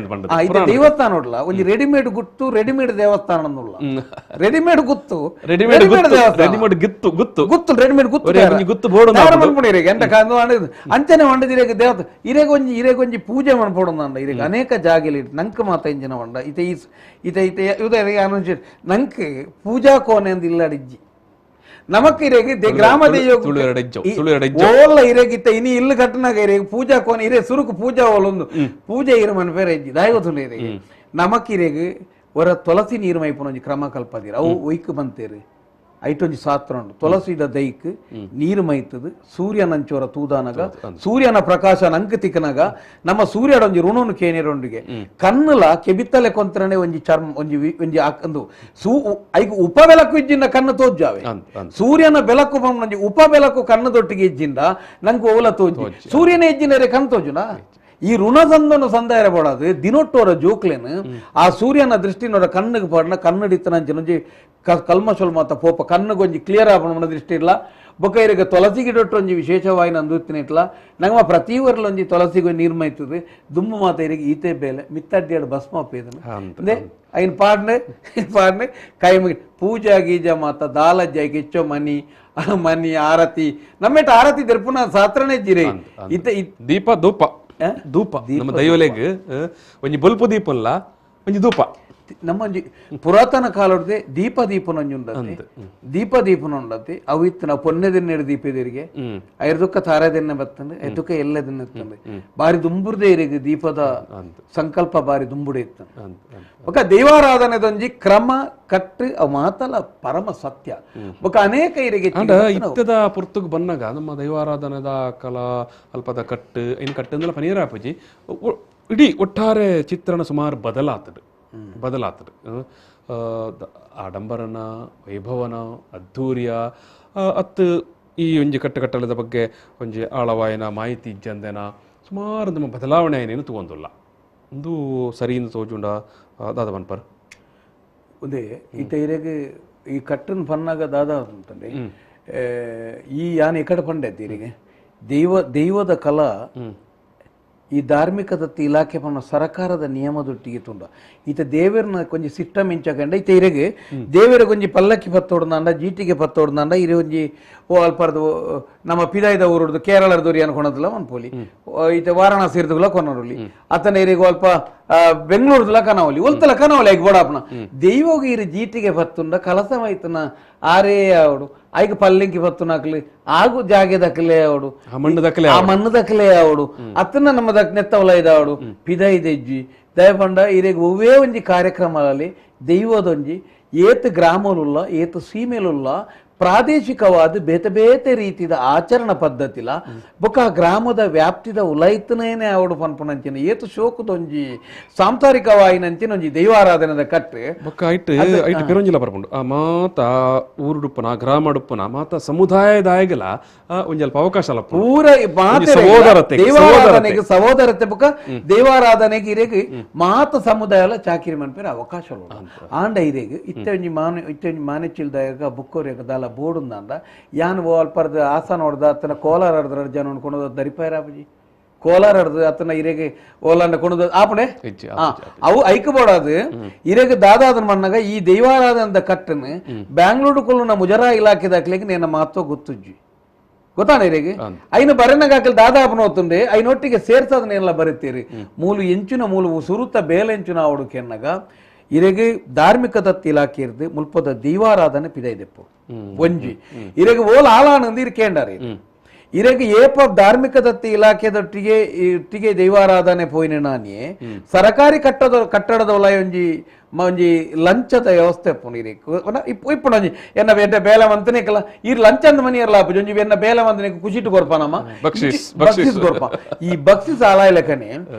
ಇದು ದೇವಸ್ಥಾನ ನೋಡ್ಲ ಒಂಜಿ ರೆಡಿಮೇಡ್ ಗುತ್ತು ರೆಡಿಮೇಡ್ ದೇವಸ್ಥಾನ ರೆಡಿಮೇಡ್ ಗುತ್ತು ರೆಡಿಮೇಡ್ ಗುತ್ತು ರೆಡಿಮೇಡ್ ಗುತ್ತು ಎಂತ ಅಂಚನೆ ಮಂಡದಿರೇಗ ದೇವಸ್ಥಾನ ಇರೆಗೊಂಜಿ ಪೂಜೆ ಮಾಡ್ಬೋಡ ಇರೆಗೆ ಅನೇಕ ಜಾಗ ನಂಗೆ ಮಾತ ಇಂಜಿನ ಮಂಡ ನಂಗೆ ಪೂಜಾ ಕೋಣೆ ಅಂತ ಇಲ್ಲಡಿಜ್ಜಿ ನಮಕ್ ಇರೆಗೆ ಗ್ರಾಮ ಓಲ್ಲ ಇರೆಗಿತ್ತ ಇನಿ ಇಲ್ಲು ಕಟ್ಟನಾಗ ಇರೆಗೆ ಪೂಜಾ ಕೋಣೆ ಇರೆ ಸುರುಕು ಪೂಜಾ ಓಲೊಂದು ಪೂಜೆ ಇರ ಮನ ಬೇರೆ ಇಜ್ಜಿ ದಾಯಗೊತ್ತುಂಡು ಇರೆಗೆ ನಮಕ್ ಇರೆಗೆ ಒರ ತುಳಸಿ ನೀರು ಮೈಪುನೊಂಜಿ ಕ್ರಮ ಕಲ್ಪದಿರ ಅವು ಒಯ್ಕು ಬಂತೇರಿ ಐಟೊಂಜಿ ಶಾಸ್ತ್ರ ಉಂಟು ತುಳಸಿದ ದೈಕ್ ನೀರು ಮೈತದು ಸೂರ್ಯನಂಚೋರ ತೂದಾನಗ ಸೂರ್ಯನ ಪ್ರಕಾಶ ನಂಕ ತಿಕ್ಕನಾಗ ನಮ್ಮ ಸೂರ್ಯಡೊಂಜಿ ಋಣನು ಕೇನೇರೊಂದಿಗೆ ಕಣ್ಣುಲ ಕೆಬಿತ್ತಲೆ ಕೊಂತ್ರನೆ ಒಂಜಿ ಚರ್ಮ ಒಂಜಿ ಒಂದು ಐಗ ಉಪ ಬೆಳಕು ಇಜ್ಜಿಂದ ಕಣ್ಣು ತೋಜ್ಜಾವೆ ಸೂರ್ಯನ ಬೆಳಕು ಒಂಜಿ ಉಪ ಬೆಳಕು ಕಣ್ಣದೊಟ್ಟಿಗೆ ಇಜ್ಜಿಂದ ನಂಗೆ ಓಲ ತೋಜಿ ಸೂರ್ಯನ ಇಜ್ಜಿನರೆ ಕಣ್ ತೋಜುನಾ ಈ ಋಣಸಂದನು ಸಂದಾಯ ಪಡೋದು ದಿನೊಟ್ಟೋರ ಜೋಕ್ಲೇನು ಆ ಸೂರ್ಯನ ದೃಷ್ಟಿನೋರ ಕಣ್ಣಿಗೆ ಪಡ್ನ ಕನ್ನಡಿತನಂಚಿ ಕಲ್ಮಶೋಲ್ ಮಾತ ಪೋಪ ಕಣ್ಣುಗೊಂಜಿ ಕ್ಲಿಯರ್ ಆಪಣ ದೃಷ್ಟಿ ಇಲ್ಲ ಬೊಕ ಇರಿಗೆ ತುಳಸಿ ಗಿಡೊಟ್ಟೊಂಜಿ ವಿಶೇಷವಾಗಿ ನಂದುತ್ತಿನ ಇಟ್ಲ ನಂಗೆ ಪ್ರತಿ ಊರಲ್ಲೊಂಜಿ ತುಳಸಿಗೆ ನೀರು ಮೈತದೆ ದುಮ್ಮು ಮಾತ ಇರಿಗೆ ಈತೆ ಬೇಲೆ ಮಿತ್ತಡ್ಡಿಯಾಡು ಭಸ್ಮ ಅಪ್ಪೇದನು ಅಂದ್ರೆ ಐನ್ ಪಾಡ್ನೆ ಕೈ ಮುಗಿ ಪೂಜಾ ಗೀಜಾ ಮಾತ ದಾಲಜ್ಜಿ ಐಕೆ ಹೆಚ್ಚೋ ಮನಿ ಆರತಿ ನಮ್ಮೆಟ್ ಆರತಿ ದರ್ಪುನ ಶಾಸ್ತ್ರನೇ ಜಿರೆ ದೀಪ ಧೂಪ ನಮ್ಮ ದೈವಲೆಗ್ ಒಂಜಿ ಬೊಲ್ಪು ದೀಪಲ್ಲ ಒಂಜಿ ಧೂಪ ನಮ್ಮ ಪುರಾತನ ಕಾಲದ ದೀಪದೀಪನುಂಡತಿ ಅವು ಇತ್ತು ನಾವು ಪೊನ್ನೆದಿನ್ನೆಡು ದೀಪದಿರಿಗೆ ಐರ್ದುಕ್ಕ ತಾರದೆನ್ನೆ ಬತ್ತಂದೆ ಐದುಕ್ಕ ಎಲ್ಲದನ್ನ ಇತ್ತಂದೆ ಬಾರಿ ದುಂಬುರ್ದೆ ಇರಿಗೆ ದೀಪದ ಸಂಕಲ್ಪ ಬಾರಿ ದುಂಬುಡೆ ಇತ್ತು ಬೊಕ ದೈವಾರಾಧನೆದೊಂಜಿ ಕ್ರಮ ಕಟ್ಟು ಅವು ಮಾತಲ್ಲ ಪರಮ ಸತ್ಯ ಬೊಕ ಅನೇಕ ಇರಿಗೆ ಇತ್ತದ ಪುರ್ತುಗ್ ಬನ್ನಾಗ ನಮ್ಮ ದೈವಾರಾಧನೆದ ಕಲಾ ಅಲ್ಪದ ಕಟ್ಟು ಇನ್ ಕಟ್ಟಂದೆಲ್ಲ ಪನೀರಾಪಜಿ ಇಡೀ ಒಟ್ಟಾರೆ ಚಿತ್ರಣ ಸುಮಾರು ಬದಲಾತದೆ ಆಡಂಬರನ ವೈಭವನ ಅದ್ಧೂರಿಯ ಅತ್ತು ಈ ಒಂಜಿ ಕಟ್ಟುಕಟ್ಟಳದ ಬಗ್ಗೆ ಒಂಜಿ ಆಳವಾಯಿನ ಮಾಹಿತಿ ಇಜ್ಜಂದೆನ ಸುಮಾರು ನಮ್ಮ ಬದಲಾವಣೆ ಏನೇನು ತಗೊಂಡಿಲ್ಲ ಒಂದು ಸರಿಯಿಂದ ತೋಜುಂಡ ದಾದ ಪನ್ಪರ್ ಅದೇ ಈತ ಇರೆಗೆ ಈ ಕಟ್ಟನ್ ಪನ್ನಾಗ ದಾದ ಅಂತಂದ್ರೆ ಈ ಯಾನ್ ಎಕಡೆ ಪಂಡೆ ತೀರಿಗೆ ದೈವದ ಕಲಾ ಈ ಧಾರ್ಮಿಕದತ್ತಿ ಇಲಾಖೆ ಪನ್ನ ಸರ್ಕಾರದ ನಿಯಮದೊಟ್ಟಿಗೆ ತುಂಡ ಈತ ದೇವರನ್ನ ಕೊಂಚ ಸಿಸ್ಟಮ್ ಇಂಚಕಂಡ ಈತ ಇರೆಗೆ ದೇವರ ಕೊಂಚಿ ಪಲ್ಲಕ್ಕಿ ಪತ್ತೋಡ್ದಂಡ ಜೀಟಿಗೆ ಪತ್ತೋಡ್ದಂಡ ಇರೆ ಒಂಜಿ ಓ ಅಲ್ಪರ್ದು ನಮ್ಮ ಪಿದಾಯ್ದ ಊರದ್ದು ಕೇರಳದವ್ರು ಏನು ಕೊನದಿಲ್ಲ ಒನ್ಪೋಲಿ ಈತ ವಾರಣಾಸಿ ಇರ್ದುಗಳ ಕೊನರುಲಿ ಅತನ ಇರೆಗೆ ಅಲ್ಪ ಬೆಂಗಳೂರ್ದಲ ಕನಾವಲಿ ಒಲ್ತಲ ಕನಾವಲಿ ಆಗಿ ಬೋಡಾಪನ ದೈವಗ ಇರು ಜೀಟಿಗೆ ಪತ್ತುಂಡ ಕಲಸಮಾಯ್ತನ ಆರೇ ಅವಡು ಐಗ ಪಲ್ಲಿಂಕಿ ಪತ್ತು ನಾಕ್ಲಿ ಆಗು ಜಾಗೆ ದಕ್ಕಲೆ ಅವಡು ಆ ಮಣ್ಣು ದಕ್ಕಲೆ ಅವಡು ಅತ್ತನ ನಮ್ಮ ದಕ್ ನೆತ್ತವಲ ಇದಾವಡು ಪಿದೈದೆಜ್ಜಿ ದಯಪಂಡ ಇರೆಗೆ ಒವ್ವೇ ಒಂಜಿ ಕಾರ್ಯಕ್ರಮಗಳಲ್ಲಿ ದೈವದೊಂಜಿ ಏತ್ ಗ್ರಾಮಲುಲ್ಲ ಏತ್ ಸೀಮೆಲುಲ್ಲ ಪ್ರಾದೇಶಿಕವಾದ ಬೇತೆ ಬೇತೆ ರೀತಿಯ ಆಚರಣ ಪದ್ಧತಿಲ ಬೊಕ್ಕ ಗ್ರಾಮದ ವ್ಯಾಪ್ತಿದ ಉಲೈತನೇನೆ ಅವಡು ಪನ್ಪುನಂಚಿನ ಏತು ಶೋಕದೊಂಜಿ ಸಾಂಸಾರಿಕವಾಯಿನಂಚಿನ ಒಂಜಿ ದೈವಾರಾಧನದ ಕಟ್ಟೆ ಬೊಕ್ಕ ಐಟ್ ಪೆರೊಂಜಿಲ ಬರ್ಪುಂಡು ಆ ಮಾತ ಊರುಡುಪ್ಪನ ಗ್ರಾಮಡುಪ್ಪನ ಮಾತ ಸಮುದಾಯದಾಯಗಲ ಒಂಜಲ್ಪ ಅವಕಾಶ ಅಲ್ಲ ಪೂರ ದೈವಾರಾಧನೆಗೆ ಸಹೋದರತೆ ಬೊಕ್ಕ ದೈವಾರಾಧನೆಗೆ ಇರೆಗೆ ಮಾತ ಸಮುದಾಯ ಚಾಕಿರಿ ಮನ್ಪೇರ ಅವಕಾಶ ಆಂಡ ಇರೆಗೆ ಇತ್ತೆ ಒಂಜಿ ಮಾನೆಚಿಲ್ದಾಯಗ ಬುಕ್ಕೋರೆಗ ದಾಲ ಬೋಡುಂದ ಯಾನ್ ಅಲ್ಪರ್ದ ಆಸನ ಹೊಡೆದ ಅತನ ಕೋಲಾರ ಹಡ್ದ್ರ ಜನ ಕೊಂಡೋದ ದರಿಪಾಯರಾಬಜಿ ಕೋಲಾರ ಹಡ್ದು ಅತನ ಇರೆಗೆ ಓಲಾಂಡ ಕೊಂಡೋದ ಆಪಣೆ ಅವು ಐಕಬೋಡದು ಇರೆಗೆ ದಾದಾದನ ಮಣ್ಣಾಗ ಈ ದೈವಾರಾಧನದ ಕಟ್ಟನ್ನು ಬ್ಯಾಂಗ್ಳೂರು ಕೊಲ್ಲುನ ಮುಜರಾ ಇಲಾಖೆ ದಾಖಲೆಗೆ ನೇನ ಮಹತ್ವ ಗೊತ್ತುಜ್ಜಿ ಗೊತ್ತಾಣ ಇರೆಗೆ ಐನ ಬರೆನಾಗ ಹಾಕಲ್ ದಾದಾಪನ ಹೋತುಂಡೆ ಐನೊಟ್ಟಿಗೆ ಸೇರ್ಸದನ್ನೆಲ್ಲ ಬರೀತೀರಿ ಮೂಲು ಸುರುತ್ತ ಬೇಲೆಂಚುನ ಅವಡುಕೆ ಎನ್ನಗ ಇರೆಗೆ ಧಾರ್ಮಿಕ ದತ್ತಿ ಇಲಾಖೆ ಇರ್ದು ಮುಲ್ಪದ ದೈವಾರಾಧನೆ ಪಿದೈದೆಪ್ಪು ಒಂಜಿ ಇರೆಗೆ ಓಲ್ ಆಳಾನಂದು ಇರ್ಕೇಂಡಾರೆ ಇರೆಗೆ ಏಪ ಧಾರ್ಮಿಕ ದತ್ತಿ ಇಲಾಖೆದೊಟ್ಟಿಗೆ ದೈವಾರಾಧನೆ ಪೋಯಿನ ನಾನಿಯೇ ಸರಕಾರಿ ಕಟ್ಟಡದ ವಲಯ ಒಂಜಿ ಲಂಚದ ವ್ಯವಸ್ಥೆ ಇಪ್ಪುಣಿ ಎನ್ನ ಬೇಲ ಮಂತನೇಕಲ್ಲ ಈ ಲಂಚದ ಮನಿ ಇರಲ್ಲ ಒಂಜಿ ಎನ್ನ ಬೇಲ ಮಂತನೇಕ ಕುಶಿಟ್ಟು ಕೊರ್ಪನಮ್ಮ ಬಕ್ಷಿಸ್ ಕೊರ್ಪ ಈ ಬಕ್ಷಿಸ್ ಆಲಾಯ್ಲಕನೆ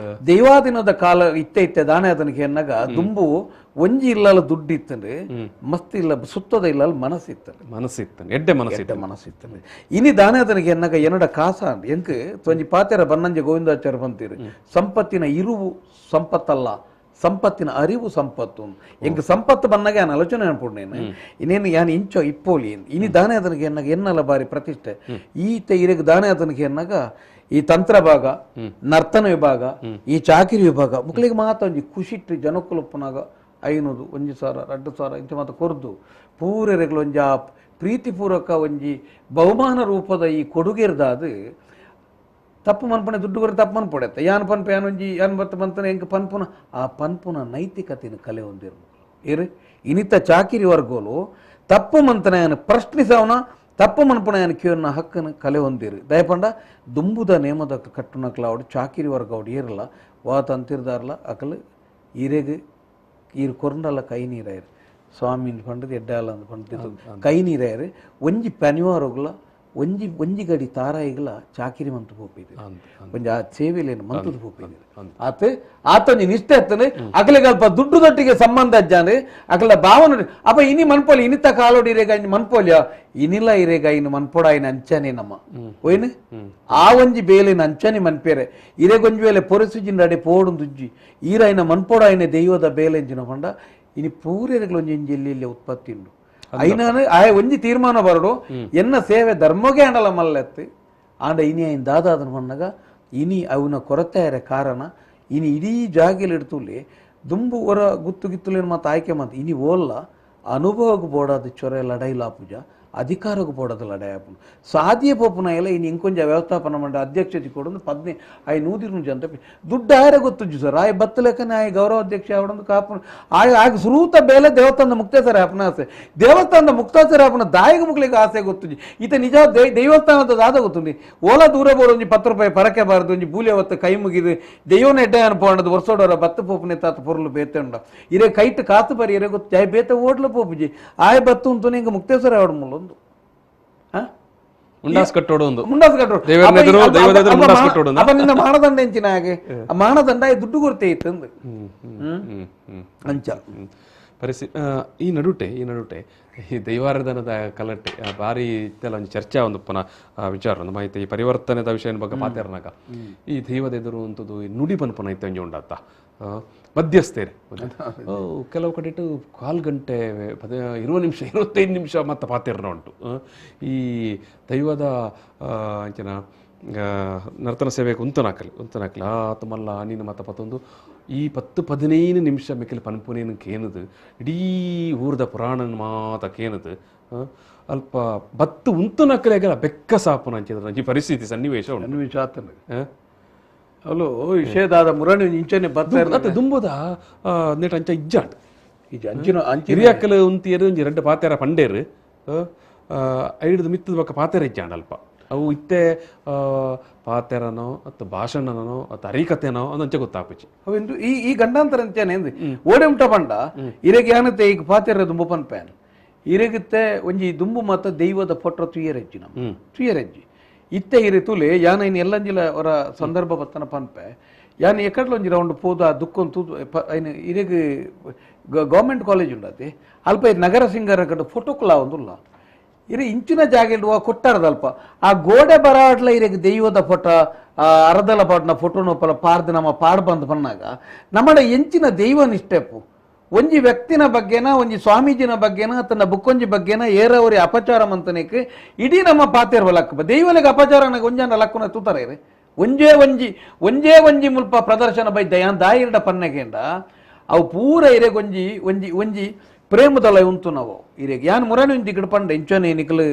ದೈವಾದಿನದ ಕಾಲ ಇತ್ತೆ ದಾನೆ ಅದನಿಗೆ ಎನ್ನಗ ದುಂಬು ಒಂಜಿ ಇಲ್ಲಲ್ಲ ದುಡ್ಡು ಇತ್ತಂದ್ರೆ ಮಸ್ತ್ ಇಲ್ಲ ಸುತ್ತದ ಇಲ್ಲ ಮನಸ್ಸಿತ್ತಂದ್ರೆ ಎಡ್ಡೆ ಮನಸ್ಸಿತ್ತಂದ್ರೆ ಇನಿ ದಾನೆ ಅದನಿಗೆ ಎನ್ನಗ ಎನ್ನಡ ಕಾಸ ಎಂಕ್ ಒಂಜಿ ಪಾತೆರ ಬನ್ನಂಜೆ ಗೋವಿಂದಾಚಾರ್ಯ ಬಂತೀರಿ ಸಂಪತ್ತಿನ ಇರುವು ಸಂಪತ್ತಲ್ಲ ಸಂಪತ್ತಿನ ಅರಿವು ಸಂಪತ್ತು ಎಂಕ್ ಸಂಪತ್ತು ಬನ್ನಾಗ ನಾನು ಆಲೋಚನೆ ಅನ್ಪುಣ್ಣೇನು ಇನ್ನೇನು ಯಾನ್ ಇಂಚೋ ಇಪ್ಪೋಲಿ ಇನಿ ದಾನೆ ಅದನಿಗೆ ಎನ್ನಗ ಎನ್ನಲ್ಲ ಬಾರಿ ಪ್ರತಿಷ್ಠೆ ಈತ ಇರೆಗೆ ದಾನೆ ಅದನಿಗೆ ಎನ್ನಗ ಈ ತಂತ್ರ ಭಾಗ ನರ್ತನ ವಿಭಾಗ ಈ ಚಾಕಿರಿ ವಿಭಾಗ ಮಕ್ಕಳಿಗೆ ಮಾತ್ರ ಒಂಜಿ ಖುಷಿಟ್ಟು ಜನಕ್ಕುಲಪ್ಪನಾಗ 500 1,000 2,000 ಇಂಥ ಮಾತು ಕೊರ್ದು ಪೂರೆರೆಗಳು ಒಂಜಿ ಆ ಪ್ರೀತಿಪೂರ್ವಕ ಒಂಜಿ ಬಹುಮಾನ ರೂಪದ ಈ ಕೊಡುಗೆರ್ದಾದು ತಪ್ಪು ಮನ್ಪಣೆ ದುಡ್ಡು ಬರ ತಪ್ಪು ಮನ್ಪೊಡೆತ್ತ ಯಾನ್ ಪನ್ಪೆ ಯಾನೊಂಜಿ ಯಾನ್ ಬತ್ತ ಬಂತನ ಎಂಕ ಪನ್ಪುನ ಆ ಪನ್ಪುನ ನೈತಿಕತೆನ ಕಲೆ ಹೊಂದಿರು ಏರು ಇನಿತ ಚಾಕಿರಿ ವರ್ಗೋಲು ತಪ್ಪು ಮಂತನ ಯಾನು ಪ್ರಶ್ನಿಸವನ ತಪ್ಪು ಮನ್ಪುನ ಯಾನು ಕಿವನ್ನ ಹಕ್ಕನ ಕಲೆ ಹೊಂದಿರು ದಯಪಂಡ ದುಂಬುದ ನೇಮದ ಕಟ್ಟುನಕ್ಲ ಅವಡು ಚಾಕಿರಿ ವರ್ಗ ಅವಡು ಏರಲ್ಲ ವಾತ ಅಂತಿರ್ದಾರಲ್ಲ ಅಕಲ್ ಇರೆಗೆ ಈರು ಕೊರಂಡಲ್ಲ ಕೈ ನೀರಾಯರು ಸ್ವಾಮಿ ಪಂಡದು ಎಡ್ಡಾಲ ಅಂತ ಪಂಡಿತು ಕೈ ನೀರಾಯರು ಒಂಜಿ ಪನಿವಾರೋಗ್ಲ ಒಂಜಿ ಗಡಿ ತಾರಾಯಿಗಳ ಚಾಕಿರಿ ಮಂತು ಹೋಗ್ತಿದ್ದೆ ಒಂಜಿ ಆ ಸೇವೆಲೇನು ಮಂತದ ಹೋಗ್ತಿದ್ದೆ ಆತೊಂಜಿ ನಿಷ್ಠೆ ಎತ್ತನೆ ಅಕಲಿಗೆ ಅಲ್ಪ ದುಡ್ಡು ದೊಟ್ಟಿಗೆ ಸಂಬಂಧ ಅಜ್ಜಾನೆ ಅಕಲ ಭಾವನೆ ಅಪ್ಪ ಇನಿ ಮನ್ಪೋಲಿ ಇನಿತ ಕಾಲೋಡಿ ಇರೇಗ ಮನ್ಪೋಲ್ಯ ಇನಿಲ್ಲ ಇರೇಗ ಇನ್ನು ಮನ್ಪೋಡ ಇನ್ ಅಂಚನೆ ನಮ್ಮ ಒಯ್ನು ಆ ಒಂಜಿ ಬೇಲಿನ ಅಂಚನೆ ಮನ್ಪೇರೆ ಇರೆಗೊಂಜಿ ವೇಳೆ ಪೊರೆಸುಜಿನ ಅಡೆ ಪೋಡು ದುಜ್ಜಿ ಈರ ಇನ್ನ ಮನ್ಪೋಡ ಇನ್ನ ದೈವದ ಬೇಲೆಂಜಿನ ಪಂಡ ಇನಿ ಪೂರೆಗಳೊಂಜಿ ಇಲ್ಲಿ ಉತ್ಪತ್ತಿ ಉಂಡು అయినాను ఆ ಒಂಜಿ ತೀರ್ಮಾನ ಬರಡು ಎನ್ನ ಸೇವೆ ಧರ್ಮಗೆ ಅಂಡಲ ಮಲ್ಲೆತ್ತು ಆಂಡ ಇನಿ ಆಯ್ನ ದಾದಾದನ ಮನ್ನಗ ಇನಿ ಅವನ ಕೊರತೆಯರ ಕಾರಣ ಇನಿ ಇಡೀ ಜಾಗಿಲ್ ಇಡ್ತುಲ್ಲಿ ದುಂಬು ಹೊರ ಗುತ್ತು ಗಿತ್ತುಲೇನು ಮತ್ತು ಆಯ್ಕೆ ಮತ್ತು ಇನಿ ಓಲ್ಲ ಅನುಭವಕ್ಕೆ ಬೋಡಾದ ಚೊರೆ ಲಡೈಲಾ ಪೂಜ ಅಧಿಕಾರಕ್ಕೆ ಬೋಡದ ಲಡಾಯಪುನ ಸಾಧ್ಯ ಪೋಪುನ ಎಲ್ಲ ಇನ್ನು ಇಂಕೊಂಚ ವ್ಯವಸ್ಥಾಪನ ಮಂಡ ಅಧ್ಯಕ್ಷತೆ ಕೊಡೊಂದು 15 ಅಂತ ದುಡ್ಡು ಆಯರ ಗೊತ್ತುಜ್ಜು ಸರ್ ಆಯ್ ಬತ್ತಲೆಕ್ಕನೆ ಆಯ್ ಗೌರವ ಅಧ್ಯಕ್ಷ ಅವಡೊಂದು ಕಾಪುನ ಆಗ ಸುರೂತ ಬೇಲೆ ದೇವಸ್ಥಾನದ ಮುಕ್ತೇಸರ ಅಪನ ಆಸೆ ದೇವಸ್ಥಾನದ ಮುಕ್ತಾಸರ ಅಪನ ದಾಯಿಗೆ ಮುಕ್ಲಿಗೆ ಆಸೆ ಗೊತ್ತುಜ್ಜಿ ಈತ ನಿಜ ದೇವಸ್ಥಾನದ ದಾದ ಗೊತ್ತುಂಡಿ ಓಲಾ ದೂರ ಬೋಡು ಒಂಜಿ 10 ರೂಪಾಯಿ ಪರಕೆ ಬಾರದು ಒಂಜಿ ಬೂಲೆ ಹೊತ್ತು ಕೈ ಮುಗಿದು ದೆಯ್ಯೋನ ಎಡ್ಡೆ ಅನ್ಪೋಂಡದು ವರ್ಷೋಡವರ ಬತ್ತ ಪೋಪುನೆ ತಾತ ಪೊರ್ಲು ಬೇತೆ ಉಂಡ ಇರೇ ಕೈಟ್ ಕಾತು ಬರಿ ಇರೇ ಗೊತ್ತು ಜಾಯ್ ಬೇತೆ ಓಡ್ಲು ಪೋಪುಜಿ ಆಯ್ ಬತ್ತು ಉಂಟು ಹಿಂಗೆ ಮುಕ್ತೇಸರ ಅವಡ ಮುಲ್ಲ ಮಾನದಂಡ ಎಂಚಿನ ಹಾಗೆ ಆ ಮಾನದಂಡ ದುಡ್ಡು ಕೊರತೆ ಇತ್ತು ಅಂಚ ಈ ನಡುಟೆ ಈ ದೈವಾರಾಧನದ ಕಲಟ್ಟೆ ಭಾರಿ ಇತ್ತೆಲ್ಲ ಒಂದು ಚರ್ಚೆ ಒಂದು ಪುನಃ ವಿಚಾರ ಒಂದು ಮಾಹಿತಿ ಈ ಪರಿವರ್ತನೆದ ವಿಷಯ ಬಗ್ಗೆ ಮಾತಾಡ್ನಾಗ ಈ ದೈವದ ಎದುರು ಅಂತದ್ದು ಈ ನುಡಿ ಪನ್ಪುನ ಇತ್ತು ಅಂಜಿ ಉಂಡಾತ ಮಧ್ಯಸ್ಥೇರೆ ಕೆಲವು ಕಡೆ ಕಾಲು ಗಂಟೆ 20 ನಿಮಿಷ 25 ನಿಮಿಷ ಮತ್ತೆ ಪಾತಿರ್ನ ಉಂಟು ಈ ದೈವದ ಅಂಚನ ನರ್ತನ ಸೇವೆಗೆ ಉಂತನಾಕಲಿ ಆತ ಮಲ್ಲ ನೀನು ಮತ್ತೆ ಪತ್ತೊಂದು ಈ 10-15 ನಿಮಿಷ ಮಿಕ್ಕಲು ಪನ್ಪುನೇನು ಕೇನದು ಇಡೀ ಊರ್ದ ಪುರಾಣನ ಮಾತ ಕೇನದು ಅಲ್ಪ ಬತ್ತು ಉಂತನಾಕಲೆಗೆಲ್ಲ ಬೆಕ್ಕ ಸಾಪುನ ಅಂಚಿದ್ರ ಈ ಪರಿಸ್ಥಿತಿ ಸನ್ನಿವೇಶ ಉಂಟು ಅವಳು ವಿಷಯದಾದ ಮುರಣಿ ಇಂಚನೆ ಮತ್ತೆ ದುಂಬುದ ನೆಟ್ ಅಂಚ ಇಜ್ಜಾಂಡ್ ಈಗ ಅಂಚಿನ ಹಿರಿಯಕ್ಕಲು ಉಂತಿಯರು ಒಂಜಿ 2 ಪಾತೆರ ಪಂಡೇರು ಐಡ್ದು ಮಿತ್ತದ ಪಕ್ಕ ಪಾತೆರ ಇಜ್ಜಾಂಡ್ ಅಲ್ಪ ಅವು ಇತ್ತೆ ಪಾತೆರನೋ ಅಥವಾ ಭಾಷಣನೋ ಅಥವಾ ಹರಿಕತೆನೋ ಅದಂಚೆ ಗೊತ್ತಾಪಚ್ಚಿ ಅವೆಂದು ಈ ಗಂಡಾಂತರ ಅಂಚನೆ ಎಂದು ಓಡೆ ಉಂಟ ಪಂಡ ಇರೆಗೆ ಏನತ್ತೆ ಈಗ ಪಾತೆರ ದುಂಬು ಪನ್ಪೇನ್ ಇರೆಗಿತ್ತೆ ಒಂಜಿ ದುಂಬು ಮಾತ ದೈವದ ಫೋಟೋ ತುಯ್ಯರೆಜ್ಜಿ ಇತ್ತೆ ಇರೆ ತುಲೆ ಯಾನ ಇನ್ನು ಎಲ್ಲಂಜಿಲ ಅವರ ಸಂದರ್ಭ ಬತ್ತನ ಪನ್ಪೆ ಯಾನ್ ಎಕಡ್ಲೊಂಜಿ ರೌಂಡ್ ಪೋದ ದುಕ್ಕೊಂದು ತೂದು ಐನು ಇರೆಗೆ ಗೌರ್ಮೆಂಟ್ ಕಾಲೇಜ್ ಉಂಡತಿ ಅಲ್ಪ ನಗರ ಸಿಂಗರ ಕಡೆ ಫೋಟೋಕ್ಲ ಒಂದುಲ್ಲ ಇರೆ ಇಂಚಿನ ಜಾಗ ಇಡುವ ಕೊಟ್ಟಾರದಲ್ಪ ಆ ಗೋಡೆ ಬರಾಡ್ಲ ಇರೆಗೆ ದೈವದ ಫೋಟೋ ಅರದಲ ಪಾಟ್ನ ಫೋಟೋನ ಪಾರ್ದು ನಮ್ಮ ಪಾಡ್ ಬಂದು ಬಂದಾಗ ನಮ್ಮಡ ಎಂಚಿನ ದೈವ ನಿಷ್ಠೆಪ್ಪು ಒಂಜಿ ವ್ಯಕ್ತಿನ ಬಗ್ಗೆನ ಒಂಜಿ ಸ್ವಾಮೀಜಿನ ಬಗ್ಗೆನ ತನ್ನ ಬುಕ್ಕೊಂಜಿ ಬಗ್ಗೆನ ಏರವರಿ ಅಪಚಾರ ಮಂತನಕ್ಕೆ ಇಡೀ ನಮ್ಮ ಪಾತಿರ್ವ ಲಕ್ಕ ದೈವಲಿಗೆ ಅಪಚಾರನ ಒಂಜನ ಲಕ್ಕನ ತೂತಾರೆ ಒಂಜೇ ಒಂಜಿ ಮುಲ್ಪ ಪ್ರದರ್ಶನ ಬೈ ದಯಾನ್ ದಾಯಿರ್ಡ ಪನ್ನಗೆಂಡ ಅವು ಪೂರ ಇರೆಗೊಂಜಿ ಒಂಜಿ ಪ್ರೇಮದಲ ಉಂಟು ನಾವು ಇರೆಗೆ ಯಾನ್ ಮುರಣಿ ಒಂಜಿ ಗಿಡಪಂಡ ಇಂಚನೆ ನಿಕಲು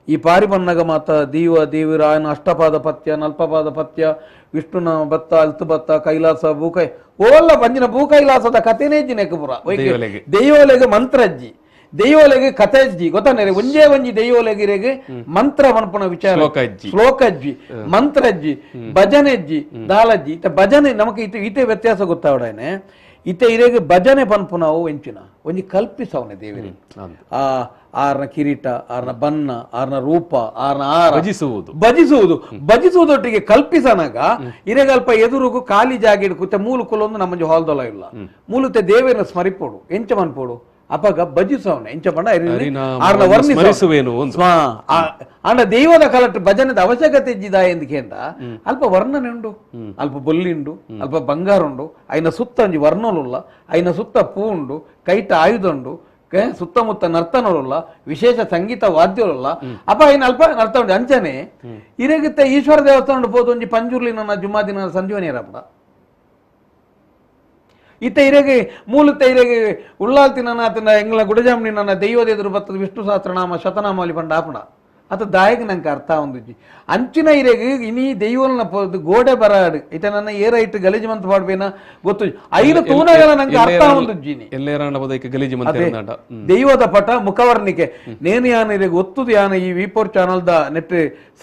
ಈ ಪಾರಿ ಬಣ್ಣಗ ಮಾತ ದೇವರ ఆయన ಅಷ್ಟಪಾದ ಪತ್ಯ ನಲ್ಪಪಾದ ಪತ್ಯ ವಿಷ್ಣುನ ಬತ್ತ ಅಲ್ತು ಬತ್ತ ಕೈಲಾಸ ಭೂಕೈ ಓಲ್ಲ ಬಂಜಿನ ಭೂ ಕೈಲಾಸದ ಕಥೆನೇ ಜಿನೆಕಪುರ ದೈವಲೆಗೆ ಮಂತ್ರಜ್ಜಿ ದೈವಲೆಗೆ ಕಥೆಜ್ಜಿ ಗೊತ್ತಾನೆ ಒಂಜಿ ದೈವಲೆಗಿರೆಗೆ ಮಂತ್ರ ಮನ್ಪುನ ವಿಚಾರ ಶ್ಲೋಕಜ್ಜಿ ಮಂತ್ರಜ್ಜಿ ಭಜನೆಜ್ಜಿ ದಾಲಜ್ಜಿ ಇತ್ತ ಭಜನೆ ನಮಗೆ ಈತೆ ವ್ಯತ್ಯಾಸ ಗೊತ್ತಾವಡೇನೆ ಇತ್ತೆ ಇರೆಗೆ ಭಜನೆ ಪನ್ಪುನವು ಎಂಚಿನ ಒಂಜಿ ಕಲ್ಪಿಸವನೆ ದೇವರಿ ಆರ್ನ ಕಿರೀಟ ಆರ್ನ ಬನ್ನ ಆರ್ನ ರೂಪ ಆರ್ನ ಆರ ಭಜಿಸುವುದೊಟ್ಟಿಗೆ ಕಲ್ಪಿಸನಾಗ ಇರೆಗಲ್ಪ ಎದುರುಗು ಖಾಲಿ ಜಾಗ ಇಡ್ಕುತ್ತೆ ಮೂಲು ಕುಲೊಂದು ನಮ್ಮಂಜಿ ಹಾಲ್ದೊಲ ಇಲ್ಲ ಮೂಲತೆ ದೇವರನ್ನ ಸ್ಮರಿಪೋಡು ಎಂಚ ಮನ್ಪೋಡು ಅಪಗ ಭಜಿಸವನೆ ಎಂಚ ಪಂಡ ಆರ್ನ ವರ್ಣಿಸುವೇನು ಆಂಡ ದೈವದ ಕಲಟ್ ಭಜನದ ಅವಶ್ಯಕತೆ ಇದ್ದಿದ ಎಂದಿಕೆಂಡ ಅಲ್ಪ ವರ್ಣನೆ ಉಂಡು ಅಲ್ಪ ಬೊಲ್ಲಿಂಡು ಅಲ್ಪ ಬಂಗಾರ ಉಂಡು ಐನ ಸುತ್ತ ಒಂಜಿ ವರ್ಣಲುಲ್ಲ ಐನ ಸುತ್ತ ಪೂ ಉಂಡು ಕೈಟ ಆಯುಧ ಉಂಡು ಸುತ್ತಮುತ್ತ ನರ್ತನರುಲ್ಲ ವಿಶೇಷ ಸಂಗೀತ ವಾದ್ಯರುಲ್ಲ ಅಪ್ಪ ಐನ ಅಲ್ಪ ನರ್ತ ಉಂಡು ಅಂಚನೆ ಇರೆಗಿತ್ತ ಈಶ್ವರ ದೇವಸ್ಥಾನ ಪೋದು ಒಂಜಿ ಪಂಜುರ್ಲಿ ನನ್ನ ಜುಮಾದಿನ ಸಂಜೀವನಿ ಇರಪ್ಪ ಇತ್ತ ಇರೆಗೆ ಮೂಲತ ಇರೆಗೆ ಉಳ್ಳಾಲ್ತಿನ ಎಂಗ್ಲ ಗುಡಜಾಮನಿ ನನ್ನ ದೈವದ ಎದುರು ಬರ್ತದ ವಿಷ್ಣು ಸಹಸ್ರನಾಮ ಶತನಾಮಾವಲಿ ಪಂಡ ಆಪಣ ಅತ ದಾಯಗ ನಂಗೆ ಅರ್ಥ ಒಂದುಜಿ ಅಂಚಿನ ಇರೆಗೆ ಇನಿ ದೈವಲ್ನ ಗೋಡೆ ಬರಾಡು ಇತ ನನ್ನ ಏರ ಇಟ್ಟು ಗಲೀಜು ಮಂತ್ ಪಾಡ್ಬೇನ ಗೊತ್ತು 5 ತೂನಗಳ ನಂಗೆ ಅರ್ಥ ಒಂದುಜಿನಿ ದೈವದ ಪಟ ಮುಖವರ್ಣಿಕೆ ನೇನು ಯಾನ ಇರೆಗೆ ಒತ್ತುದು ಯಾನ ಈ ವಿ4 ಚಾನಲ್ದ ನೆಟ್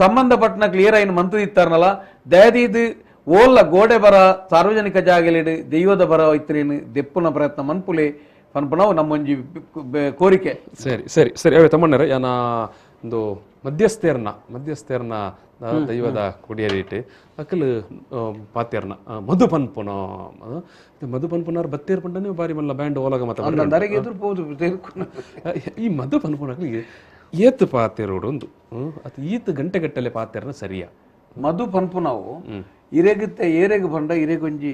ಸಂಬಂಧಪಟ್ಟನ ಕ್ಲಿಯರ್ ಐನ್ ಮಂತು ಇತ್ತಾರನಲ್ಲ ದಯದೀದು ಓಲ್ಲ ಗೋಡೆ ಬರ ಸಾರ್ವಜನಿಕ ಜಾಗಲಿಡು ದೈವದ ಬರ ಇತ್ರೇನು ದೆಪ್ಪುನ ಪ್ರಯತ್ನ ಮನ್ಪುಲೆ ಪನ್ಪುನವು ನಮ್ಮೊಂಜಿ ಕೋರಿಕೆ ಸರಿ ಅವೇ ತಮ್ಮಣ್ಣರ ಯಾನ ಒಂದು ಮಧ್ಯಸ್ಥೇರ್ನ ದೈವದ ಕುಡಿಯರಿಟ್ಟು ಅಕ್ಕಲು ಪಾತ್ಯರ್ನ ಮಧು ಪನ್ಪುನರ್ ಬತ್ತೇರ್ ಪಂಡನೆ ಬಾರಿ ಮಲ್ಲ ಬ್ಯಾಂಡ್ ಓಲಾಗ ಮಾತಾಡ ಈ ಮಧು ಪನ್ಪುನಕ್ಲಿಗೆ ಏತ್ ಪಾತ್ಯರೋಡು ಒಂದು ಅದು ಈತ್ ಗಂಟೆಗಟ್ಟಲೆ ಪಾತ್ಯರ್ನ ಸರಿಯಾ ಮಧು ಪನ್ಪುನವು ಇರೆಗುತ್ತೆ ಏರೆಗೆ ಬಂಡ ಇರೆಗೊಂಜಿ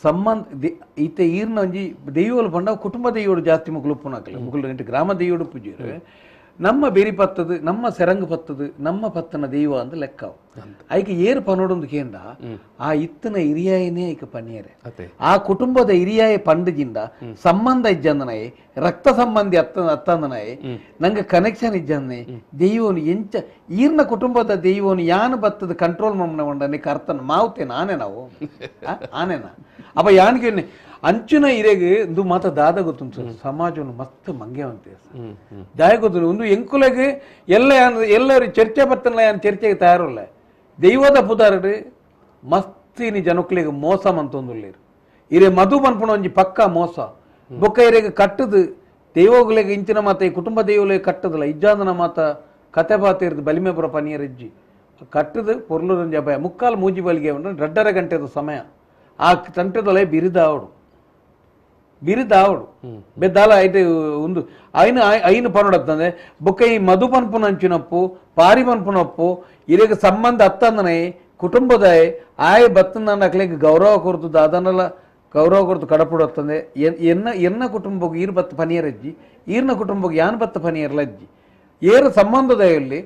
ಸಂಬಂಧ ಈತೆ ಈರ್ನ ಒಂಜಿ ದೈವಲು ಬಂಡ ಕುಟುಂಬ ದೈವಡು ಜಾಸ್ತಿ ಮುಗುಲು ಪುನಕಲ್ಲ ಮುಗುಲು ಗ್ರಾಮ ದೈವಡು ಪೂಜೆ ನಮ್ಮ ಬೇರಿ ಪತ್ತದು ನಮ್ಮ ಸೆರಂಗ್ ಪತ್ತದು ನಮ್ಮ ಪತ್ತನ ದೈವ ಅಂತ ಲೆಕ್ಕ ಐಕೆ ಏರು ಪನೋಡೊಂದು ಕೇಂದ್ರ ಆ ಇತ್ತನ ಹಿರಿಯಾಯನೇ ಐಕ ಪನಿಯರೆ ಆ ಕುಟುಂಬದ ಹಿರಿಯಾಯ ಪಂಡಜಿಂದ ಸಂಬಂಧ ಇಜ್ಜಂದನಾಯೆ ರಕ್ತ ಸಂಬಂಧಿ ಅತ್ತಂದನಾಯೆ ನಂಗೆ ಕನೆಕ್ಷನ್ ಇಜ್ಜಂದನೆ ದೈವನು ಎಂಚ ಈರ್ನ ಕುಟುಂಬದ ದೈವನು ಯಾನು ಬತ್ತದ ಕಂಟ್ರೋಲ್ ಮಮ್ಮನ ಕರ್ತನ ಮಾವುತೆ ನಾನೇ ನಾವು ಆನೇನಾ ಅಪ್ಪ ಯಾನ್ಗೆ ಅಂಚಿನ ಇರೆಗೆ ಒಂದು ಮಾತ ದಾದ ಗೊತ್ತುಂಟು ಸಮಾಜವನ್ನು ಮಸ್ತ್ ಮಂಗೆ ಅಂತೆ ದಾಯ ಗೊತ್ತು ಒಂದು ಎಂಕುಲೆಗೆ ಎಲ್ಲರೂ ಚರ್ಚೆ ಬರ್ತಲ್ಲ ಯಾನ್ ಚರ್ಚೆಗೆ ತಯಾರಲ್ಲ ದೈವದ ಪುದಾರಡು ಮಸ್ತಿನಿ ಜನಕ್ಕಲಿಗೆ ಮೋಸ ಮಂತೊಂದುಲ್ಲೇರು ಇರೆ ಮಧು ಪನ್ಪುಣ ಒಂಜಿ ಪಕ್ಕ ಮೋಸ ಬೊಕ್ಕ ಇರೆಗೆ ಕಟ್ಟದು ದೈವಗಳಿಗೆ ಇಂಚಿನ ಮಾತ ಈ ಕುಟುಂಬ ದೈವಗಳಿಗೆ ಕಟ್ಟದಲ್ಲ ಇಜ್ಜಾಂದನ ಮಾತ ಕತೆ ಬಾತ ಇರೋದು ಬಲಿಮೆಪುರ ಪನಿಯರಜ್ಜಿ ಕಟ್ಟದು ಪೊರ್ಲೂರಂಜಿ ಅಭಯ ಮುಕ್ಕಾಲು ಮೂಜಿ ಬಲಿಗೆ ಉಂಟು 2.5 ಗಂಟೆದ ಸಮಯ ಆ ತಂಟೆದೊಲೆ ಬಿರಿದ ಅವಡು ಬಿರಿದಾವಡು ಬೆದ್ದಾಲ ಐತೆ ಒಂದು ಐನು ಪನೊಡತ್ತಂದೆ ಬೊಕ್ಕ ಈ ಮಧು ಪನ್ಪುನ ಅಂಚಿನಪ್ಪು ಪಾರಿ ಪನ್ಪುನಪ್ಪು ಇರೆಗ್ ಸಂಬಂಧ ಅತ್ತಂದನೆ ಕುಟುಂಬದ ಆಯ್ ಬತ್ತನ ಅಕ್ಲೆಗ್ ಗೌರವ ಕೊರತು ಅದನ್ನೆಲ್ಲ ಗೌರವ ಕೊರತು ಕಡಪುಡತ್ತಂದೆ ಎನ್ನ ಕುಟುಂಬಕ್ಕೆ ಈರು ಬತ್ತ ಪನಿಯರಜ್ಜಿ ಈರ್ನ ಕುಟುಂಬಕ್ಕೆ ಯಾನ್ ಬತ್ತ ಪನಿಯರ್ಲಜ್ಜಿ ಏರು ಸಂಬಂಧದಲ್ಲಿ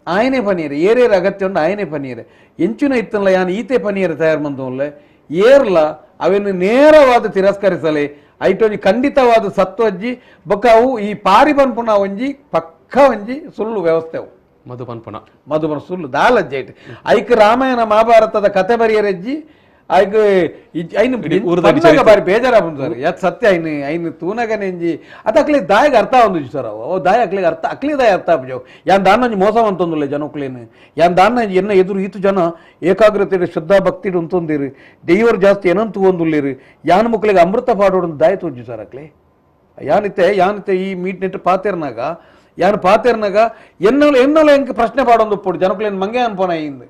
ಆಯನೇ ಪನೀರ್ ಏರೇರು ಅಗತ್ಯ ಉಂಡು ಆಯನೇ ಪನೀರ್ ಎಂಚಿನ ಇತ್ತಲ್ಲ ಯಾನ್ ಈತೆ ಪನೀರ್ ತಯಾರು ಮಂದೋನ್ಲೆ ಏರ್ಲ ಅವನ್ನು ನೇರವಾದ ತಿರಸ್ಕರಿಸಲೆ ಐಟೊಂಜಿ ಖಂಡಿತವಾದ ಸತ್ವಜ್ಜಿ ಬೊಕ್ಕ ಅವು ಈ ಪಾರಿ ಪನ್ಪುನ ಒಂಜಿ ಪಕ್ಕ ಒಂಜಿ ಸುಳ್ಳು ವ್ಯವಸ್ಥೆ ಅವು ಮಧುಪನ ಸುಳ್ಳು ದಾಲಜ್ಜಿ ಐಟ್ ಐಕ್ ರಾಮಾಯಣ ಮಹಾಭಾರತದ ಕತೆ ಬರೆಯರಜ್ಜಿ ಐಕ್ ಬಾರಿ ಬೇಜಾರಾಗ್ಬೋದು ಸರ್ ಯಾತ್ ಸತ್ಯ ಐನ್ ತೂನಗನೆಂಜಿ ಅದು ಅಕ್ಲಿ ದಾಯಗ ಅರ್ಥ ಒಂದು ಸರ್ ಅವು ದಾಯ ಅಕ್ಲಿಗೆ ಅರ್ಥ ಅಕ್ಲಿ ದಾಯ ಅರ್ಥ ಆಪ್ಜವು ಯಾನ್ ದಾನಂಜಿ ಮೋಸ ಅಂತಂದಿಲ್ಲ ಜನಕ್ಲೇನು ಯಾನ್ ದಾನ ಎನ್ನ ಎದುರು ಈತು ಜನ ಏಕಾಗ್ರತೆ ಶ್ರದ್ಧಾ ಭಕ್ತಿ ಉಂತೊಂದಿರಿ ದೇವರು ಜಾಸ್ತಿ ಏನಂತೂ ಒಂದುಲ್ಲಿರಿ ಯಾನ್ ಮಕ್ಳಿಗೆ ಅಮೃತ ಪಾಡೋಡು ದಾಯ ತೋಜಿ ಸರ್ ಅಕ್ಲಿ ಯಾನಿತ್ತೆ ಈ ಮೀಟ್ ನೆಟ್ಟು ಪಾತೇರ್ನಾಗ ಯಾನು ಪಾತೇರ್ನಾಗ ಎನ್ನೋಲ ಹೆಂಗೆ ಪ್ರಶ್ನೆ ಪಾಡೊಂದು ಪೋಡು ಜನಕ್ಲೇನು ಮಂಗೆ ಅನ್ಪೋನ ಇಂದು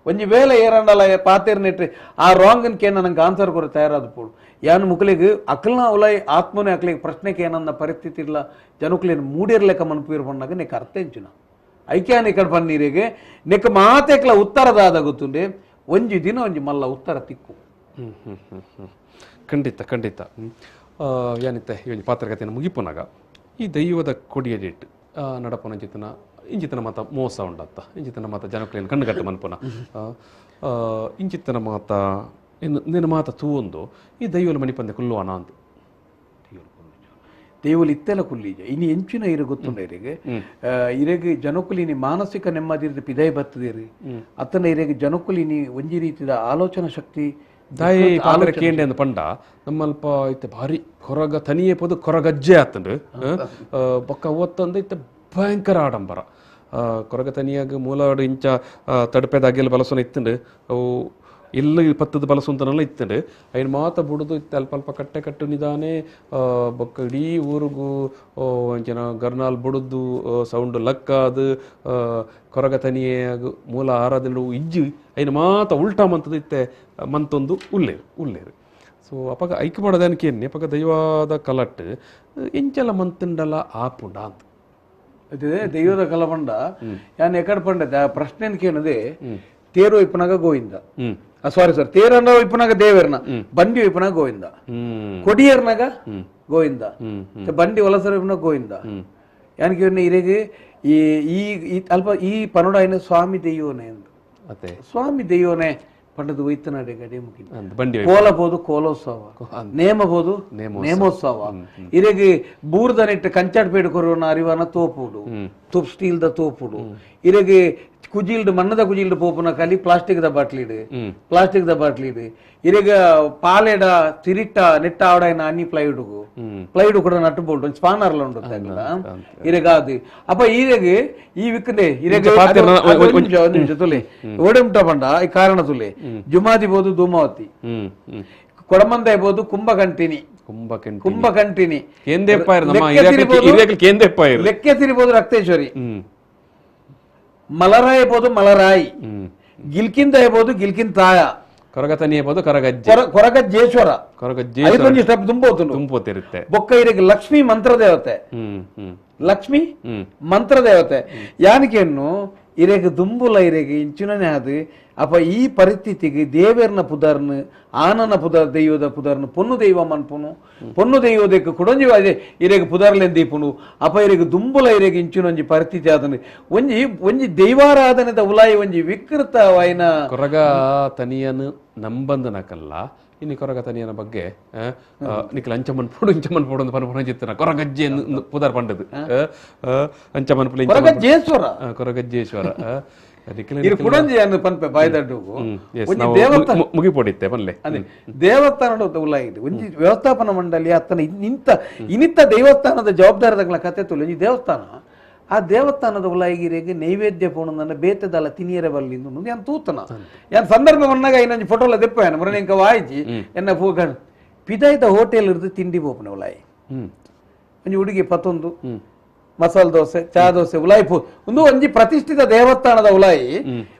ಒಂಜಿ ವೇಳೆ ಏರಂಡಲ್ಲ ಪಾತೇರ್ ನೆಟ್ಟು ಆ ರಾಂಗನ್ ಕೇನ ನಂಗೆ ಆನ್ಸರ್ ಕೊರ ತಯಾರಾದ ಪೋಡು ಯಾನು ಮುಕ್ಲಿಗೆ ಅಕ್ಲನ ಉಲಾಯ್ ಆತ್ಮನೆ ಅಕ್ಲಿಗೆ ಪ್ರಶ್ನೆಗೆ ಏನನ್ನ ಪರಿಸ್ಥಿತಿ ಇಲ್ಲ ಜನಕ್ಲೇನು ಮೂಡಿರ್ಲೆಕ್ಕ ಮನ್ಪೀರ್ ಬಂದಾಗ ನೀಕು ಅರ್ಥ ಎಂಚಿನ ಐಕ್ಯಾನ ಇಕಡೆ ಪನ್ನೀರಿಗೆ ನೆಕ್ ಮಾತೆಕ್ಲ ಉತ್ತರದಾದ ಗೊತ್ತುಂಡೆ ಒಂಜಿ ದಿನ ಒಂಜಿ ಮಲ್ಲ ಉತ್ತರ ತಿಕ್ಕು ಖಂಡಿತ ಏನಿತ್ತೆ ಈ ಪಾತ್ರಕತೆಯನ್ನು ಮುಗಿಪುನಾಗ ಈ ದೈವದ ಕೊಡಿಯ ಡೇಟ್ ನಡಪನ ಇಂಚಿತನ ಮಾತ ಮೋಸ ಉಂಡತ್ತ ಇಂಚಿತನ ಮಾತ ಜನಕ್ಲೇನು ಕಣ್ಣುಗಟ್ಟು ಮನ್ಪುನ ಇಂಚಿತನ ಮಾತ ನಿನ್ನ ಮಾತ ತೂವೊಂದು ಈ ದೈವಲ ಮಣಿಪಂದೆ ಕುಲ್ಲುವಾನ ಅಂತ ದೇವಲು ಇತ್ತೆಲ್ಲ ಕುಲ್ಲೀಜ ಇನ್ನು ಎಂಚಿನ ಇರು ಗೊತ್ತುಂಡ ಇರೆಗೆ ಜನಕುಲಿನಿ ಮಾನಸಿಕ ನೆಮ್ಮದಿ ಪಿದೈ ಬರ್ತದಿರಿ ಅತ್ತನ ಇರೆಗೆ ಜನಕುಲಿನಿ ಒಂಜಿ ರೀತಿಯ ಆಲೋಚನಾ ಶಕ್ತಿ ದಾಯಿ ಪಾತ್ರ ಕೇಂಡೆ ಅಂದ ಪಂಡ ನಮ್ಮಲ್ಪ ಇತ್ತೆ ಭಾರಿ ಕೊರಗ ತನಿಯೇ ಪೋದು ಕೊರಗಜ್ಜೆ ಆತಂಡು ಬೊಕ್ಕ ಒತ್ತಂದ ಇತ್ತೆ ಭಯಂಕರ ಆಡಂಬರ ಕೊರಗ ತನಿಯಾಗ ಮೂಲಡು ಇಂಚ ತಡಪೆದಾಗೆಲ್ಲ ಬಲಸೋನ ಇತ್ತಂಡು ಅವು ಎಲ್ಲ 10 ಬಲಸುಂತನೆಲ್ಲ ಇತ್ತಂಡು ಐನು ಮಾತ ಬುಡುದು ಇತ್ತು ಅಲ್ಪ ಕಟ್ಟೆ ಕಟ್ಟು ನಿಧಾನೆ ಬೊಕ್ಕ ಇಡೀ ಊರಿಗೂ ಜನ ಗರ್ನಾಲ್ ಬುಡುದು ಸೌಂಡ್ ಲಕ್ಕ ಅದು ಕೊರಗ ತನಿಯಾಗ ಮೂಲ ಆರಾಧನೆ ಇಜ್ಜಿ ಐನು ಮಾತ ಉಲ್ಟಾ ಮಂತದ ಇತ್ತೆ ಮಂತೊಂದು ಉಲ್ಲೇರು ಸೊ ಅಪಗ ಐಕ್ಯ ಮಾಡೋದಕ್ಕೆ ಏನೇ ಅಪಗ ದೈವದ ಕಲಟ್ ಇಂಚಲ ಮಂತಂಡಲ್ಲ ಆಪುಂಡ ಅಂತ ಅದೇ ದೈವದ ಕಲಪಂಡ ಯಾನ್ ಎಕಡೆ ಪಂಡ ಪ್ರಶ್ನೆ ಏನದೆ ತೇರು ಇಪ್ಪನಾಗ ಗೋವಿಂದ ಸಾರಿ ಸರ್ ತೇರನ್ನ ಇಪ್ಪನಾಗ ದೇವರನ ಬಂಡಿ ಇಪ್ಪನಾಗ ಗೋವಿಂದ ಕೊಡಿಯರ್ನಾಗ ಗೋವಿಂದ ಬಂಡಿ ಒಲಸರ ಇಪ್ಪನಾಗ ಗೋವಿಂದ ಯಾನಕ್ಕೆ ಇರೆಗೆ ಈ ಅಲ್ಪ ಈ ಪನೋಡ ಏನು ಸ್ವಾಮಿ ದೈವನೇ ಅಂತ ಸ್ವಾಮಿ ದೈವನೇ ಪಂಡದು ಒಯ್ತನಾಡೆ ಗಡಿ ಮುಗಿ ಕೋಲ ಬೋದು ಕೋಲೋತ್ಸವ ನೇಮ ಬೋದು ನೇಮೋತ್ಸವ ಇರೆಗೆ ಬೂರ್ದನಿಟ್ಟು ಕಂಚಾಡ್ ಪೇಡು ಕೊರೋನ ಅರಿವಾನ ತೋಪುಡು ಸ್ಟೀಲ್ ದ ತೋಪುಡು ಇರೆಗೆ ಕುಜಿಲ್ಡ್ ಮಣ್ಣದ ಕುಜಿಲ್ಡ್ ಪೋಪುನ ಕಲಿ ಪ್ಲಾಸ್ಟಿಕ್ ದ ಬಾಟ್ಲಿಡ್ ಇರೆಗ ಪಾಲೆಡ ತಿರಿಟ್ಟ ನೆಟ್ಟ ಆವಡೈನ ಅನ್ನಿ ಪ್ಲೈಡ್ ಕೂಡ ನಟ್ಟು ಬೋಲ್ಡ್ ಸ್ಪಾನರ್ಲ ಉಂಡು ಇರೆಗ ಅದು ಅಪ್ಪ ಇರೆಗೆ ಈ ವಿಕ್ಕದೆ ಇರೆಗೆ ತುಲೆ ಓಡೆಂಟ ಪಂಡ ಈ ಕಾರಣ ತುಲೆ ಜುಮಾದಿ ಬೋದು ಧೂಮಾವತಿ ಕೊಡಮಂದ ಬೋದು ಕುಂಭಕಂಟಿನಿ ಲೆಕ್ಕೆ ತಿರಿಬೋದು ರಕ್ತೇಶ್ವರಿ ಮಲರಾಯ ಬೋದು ಮಲರಾಯಿ ಗಿಲ್ಕಿಂದ ಇರ್ಬೋದು ಗಿಲ್ಕಿನ್ ತಾಯ ಕೊರಗತನಿ ಇರ್ಬೋದು ಕೊರಗಜ್ಜೇಶ್ವರ ಸ್ಟೆಪ್ ತುಂಬೋತಿರುತ್ತೆ ಬೊಕ್ಕ ಇರಿಗೆ ಲಕ್ಷ್ಮಿ ಮಂತ್ರ ದೇವತೆ ಲಕ್ಷ್ಮಿ ಮಂತ್ರ ದೇವತೆ ಯಾನಿಕೆನ್ನು ಇರೆಗೆ ದುಂಬುಲ ಇರೆಗೆ ಇಂಚುನೇ ಅದು ಅಪ್ಪ ಈ ಪರಿಸ್ಥಿತಿಗೆ ದೇವೇರ್ನ ಪುದರ್ನು ಆನನ ಪುದರ್ ದೈವದ ಪುದರ್ನು ಪೊನ್ನು ದೈವ ಮನ್ಪುನು ಪೊನ್ನು ದೈವದಕ್ಕೆ ಕುಡಂಜಿ ಇರೆಗೆ ಪುದರ್ಲೆಂದೀಪುನು ಅಪ್ಪ ಇರೆಗೆ ದುಂಬುಲ ಇರೆಗೆ ಇಂಚುನೊಂಜಿ ಪರಿಸ್ಥಿತಿ ಆದನು ಒಂಜಿ ದೈವಾರಾಧನೆದ ಉಲಾಯಿ ಒಂಜಿ ವಿಕೃತವಾಯಿನ ಕೊರಗ ತನಿಯನು ನಂಬಂದನಕಲ್ಲ ಇನ್ನು ಕೊರಗ ತನಿಯನ ಬಗ್ಗೆ ನಿಖಿಲ್ ಅಂಚಮನ್ ಪೋಡು ಅಂತ ಪರಜಿತ್ತನ ಕೊರಗಜ್ಜೆ ಪುದರ್ ಪಂಡದು ಅಂಚಮನ್ ಕೊರಗಜ್ಜೇಶ್ವರ ಮುಗಿಪೋಡಿತ್ತೆ ಬಲ್ಲೆ ದೇವಸ್ಥಾನ ಉಲಾಯಿದೆ ಒಂಜಿ ವ್ಯವಸ್ಥಾಪನಾ ಮಂಡಳಿ ಅತ್ತನ ಇನ್ನಿತ್ತ ದೇವಸ್ಥಾನದ ಜವಾಬ್ದಾರಿಗಳ ಕತೆ ತುಲೆ ಈ ದೇವಸ್ಥಾನ ಆ ದೇವಸ್ಥಾನದ ಉಲಾಯಿಗಿರಿಗೆ ನೈವೇದ್ಯ ಪೋಣನ ಬೇತದಲ್ಲ ತಿನಿಯರ ಬಲ್ಲಿಂದು ಯಾನ್ ತೂತನ ಯಾನ್ ಸಂದರ್ಭ ಬಂದಾಗ ಇನ್ನೊಂದು ಫೋಟೋಲ ದೆಪ್ಪಾಯನ ಮರ ಇಂಕ ವಾಯಿಜಿ ಎನ್ನ ಪೂಗ ಪಿದಾಯ್ದ ಹೋಟೆಲ್ ಇರ್ದು ತಿಂಡಿ ಪೋಪನ ಉಲಾಯಿ ಒಂಜಿ ಹುಡುಗಿ 11 ಮಸಾಲ ದೋಸೆ ಚಾ ದೋಸೆ ಉಲಾಯಿ ಒಂದು ಒಂಜಿ ಪ್ರತಿಷ್ಠಿತ ದೇವಸ್ಥಾನದ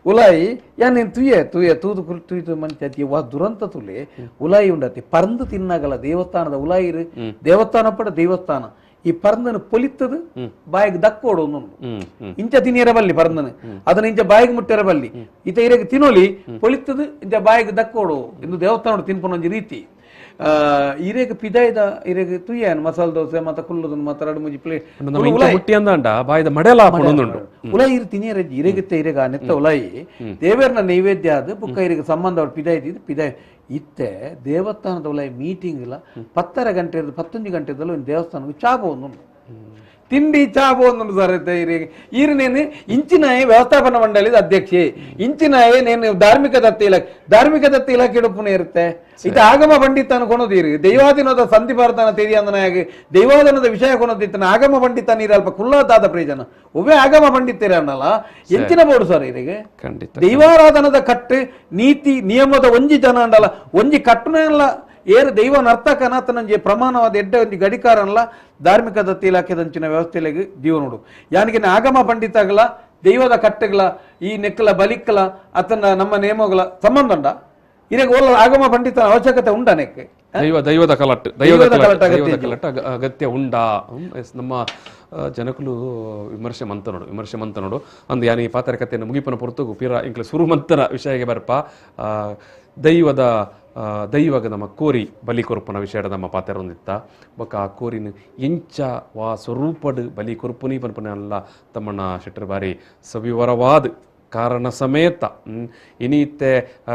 ಉಲಾಯಿ ಯಾನ್ ತುಯ್ಯ ತೂದು ತುಯ್ದು ಮಂಚಿ ವಾ ದುರಂತ ತುಲೆ ಉಲಾಯಿ ಉಂಡತಿ ಪರಂದು ತಿನ್ನಗಲ ದೇವಸ್ಥಾನದ ಉಲಾಯಿ ದೇವಸ್ಥಾನ ಪಡ ದೇವಸ್ಥಾನ ಈ ಪರಂದನು ಪೊಲಿತ್ತದು ಬಾಯಿಗೆ ದಕ್ಕೋಡು ಇಂಚ ತಿನ್ನಿಯರ ಬಲ್ಲಿ ಪರಂದನು ಅದನ್ನ ಇಂಚ ಬಾಯಿಗೆ ಮುಟ್ಟರ ಬಲ್ಲಿ ಈತ ಇರೆಗೆ ತಿನ್ನೋಲಿ ಪೊಲಿತ್ತದು ಇಂಚ ಬಾಯಿಗೆ ದಕ್ಕೋಡು ಇಂದು ದೇವಸ್ಥಾನ ತಿನ್ಪೊಂದು ಒಂಜಿ ರೀತಿ ಇರೆಗೆ ಪಿದಾಯ್ದ ಇರೆಗೆ ತುಯ್ಯಾನ್ ಮಸಾಲ ದೋಸೆ ಮತ್ತೆ ಕುಲ್ಲುದು ಮತ್ತೆ ಎರಡು ಮೂಜಿ ಪ್ಲೇಟ್ ಉಲಾಯಿ ಇರು ತಿನ್ನಿಯರಜ್ಜಿ ಇರೆಗಿತ್ತೆ ಇರೆಗ ನೆತ್ತ ಉಲಾಯಿ ದೇವರನ ನೈವೇದ್ಯ ಆದ ಬುಕ್ಕ ಇರೆಗೆ ಸಂಬಂಧ ಅವ್ರು ಪಿದಾಯ್ತಿದ್ದು ಪಿದಾಯ್ ಇತ್ತೆ ದೇವಸ್ಥಾನದ ಉಲಾಯಿ ಮೀಟಿಂಗ್ ಇಲ್ಲ 10 ಗಂಟೆ 11 ಗಂಟೆದಲ್ಲೂ ದೇವಸ್ಥಾನಕ್ಕೆ ಚಾಪ ಒಂದು ತಿಂಡಿ ಚಾಪ ಒಂದು ಸರ್ ಈರನೇನು ಇಂಚಿನಾಯಿ ವ್ಯವಸ್ಥಾಪನಾ ಮಂಡಳಿದ ಅಧ್ಯಕ್ಷೆ ಇಂಚಿನಾಯಿ ನೇನು ಧಾರ್ಮಿಕ ದತ್ತಿ ಇಲಾಖೆ ಇಡುಪುನೇ ಇರುತ್ತೆ ಇದು ಆಗಮ ಪಂಡಿತನ ಕೊನೋದಿರಿ ದೈವಾದಿನದ ಸಂಧಿ ಭಾರತನ ತೆರಿಯಂದನಾಗಿ ದೈವಾದನದ ವಿಷಯ ಕೊನೋದಿತ್ತನ ಆಗಮ ಪಂಡಿತ ನೀರಲ್ಪ ಕುಲ್ಲಾದಾದ ಪ್ರಯೋಜನ ಒಬ್ಬೇ ಆಗಮ ಪಂಡಿತರ ಅನ್ನಲ್ಲ ಎಂಚಿನ ಬೋಡು ಸರ್ ಇರಿಗೆ ದೈವಾರಾಧನದ ಕಟ್ಟು ನೀತಿ ನಿಯಮದ ಒಂಜಿ ಜನ ಅಂಡಲ್ಲ ಒಂಜಿ ಕಟ್ಟುನೆಲ್ಲ ಏರು ದೈವ ನರ್ತಕನಾಥನಂಜಿ ಪ್ರಮಾಣವಾದ ಎಡ್ಡೆ ಒಂಜಿ ಗಡಿಕಾರನಲ್ಲ ಧಾರ್ಮಿಕ ದತ್ತಿ ಇಲಾಖೆದಂಚಿನ ವ್ಯವಸ್ಥೆಲೆಗೆ ಜೀವನೋಡು ಯಾನಿಗಿನ ಆಗಮ ಪಂಡಿತಗಳ ದೈವದ ಕಟ್ಟೆಗಳ ಈ ನೆಕ್ಕಲ ಬಲಿಕ್ಕಲ ಅತನ ನಮ್ಮ ನೇಮಗಳ ಸಂಬಂಧ ಉಂಡ ಇರಗೆ ಓಲ ಆಗಮ ಪಂಡಿತ ಅವಶ್ಯಕತೆ ಉಂಡ ನೆಕ್ಕೆ ದೈವದ ಕಲಟ್ ಅಗತ್ಯ ಉಂಡಾ ನಮ್ಮ ಜನಕುಲು ವಿಮರ್ಶೆ ಮಂತನೋಡು ಅಂದು ಯಾನಿ ಈ ಪಾತ್ರ ಕಥೆಯನ್ನು ಮುಗಿಪನ ಪೊರ್ತುಗು ಪಿರ ಇಂಕ್ಲ ಸುರುಮಂತರ ವಿಷಯಗೆ ಬರ್ಪ ದೈವಗ ನಮ್ಮ ಕೋರಿ ಬಲಿ ಕೊರ್ಪನ ವಿಷಯದ ನಮ್ಮ ಪಾತ್ರ ಹೊಂದಿತ್ತ ಬೊಕ್ಕ ಆ ಕೋರಿನ ಎಂಚ ವಾ ಸ್ವರೂಪಡ್ ಬಲಿ ಕೊರ್ಪುನಿ ಪನ್ಪನೆಲ್ಲ ತಮ್ಮಣ್ಣ ಶೆಟ್ಟರ್ ಬಾರಿ ಸವಿವರವಾದ ಕಾರಣ ಸಮೇತ ಇನಿತ್ತೆ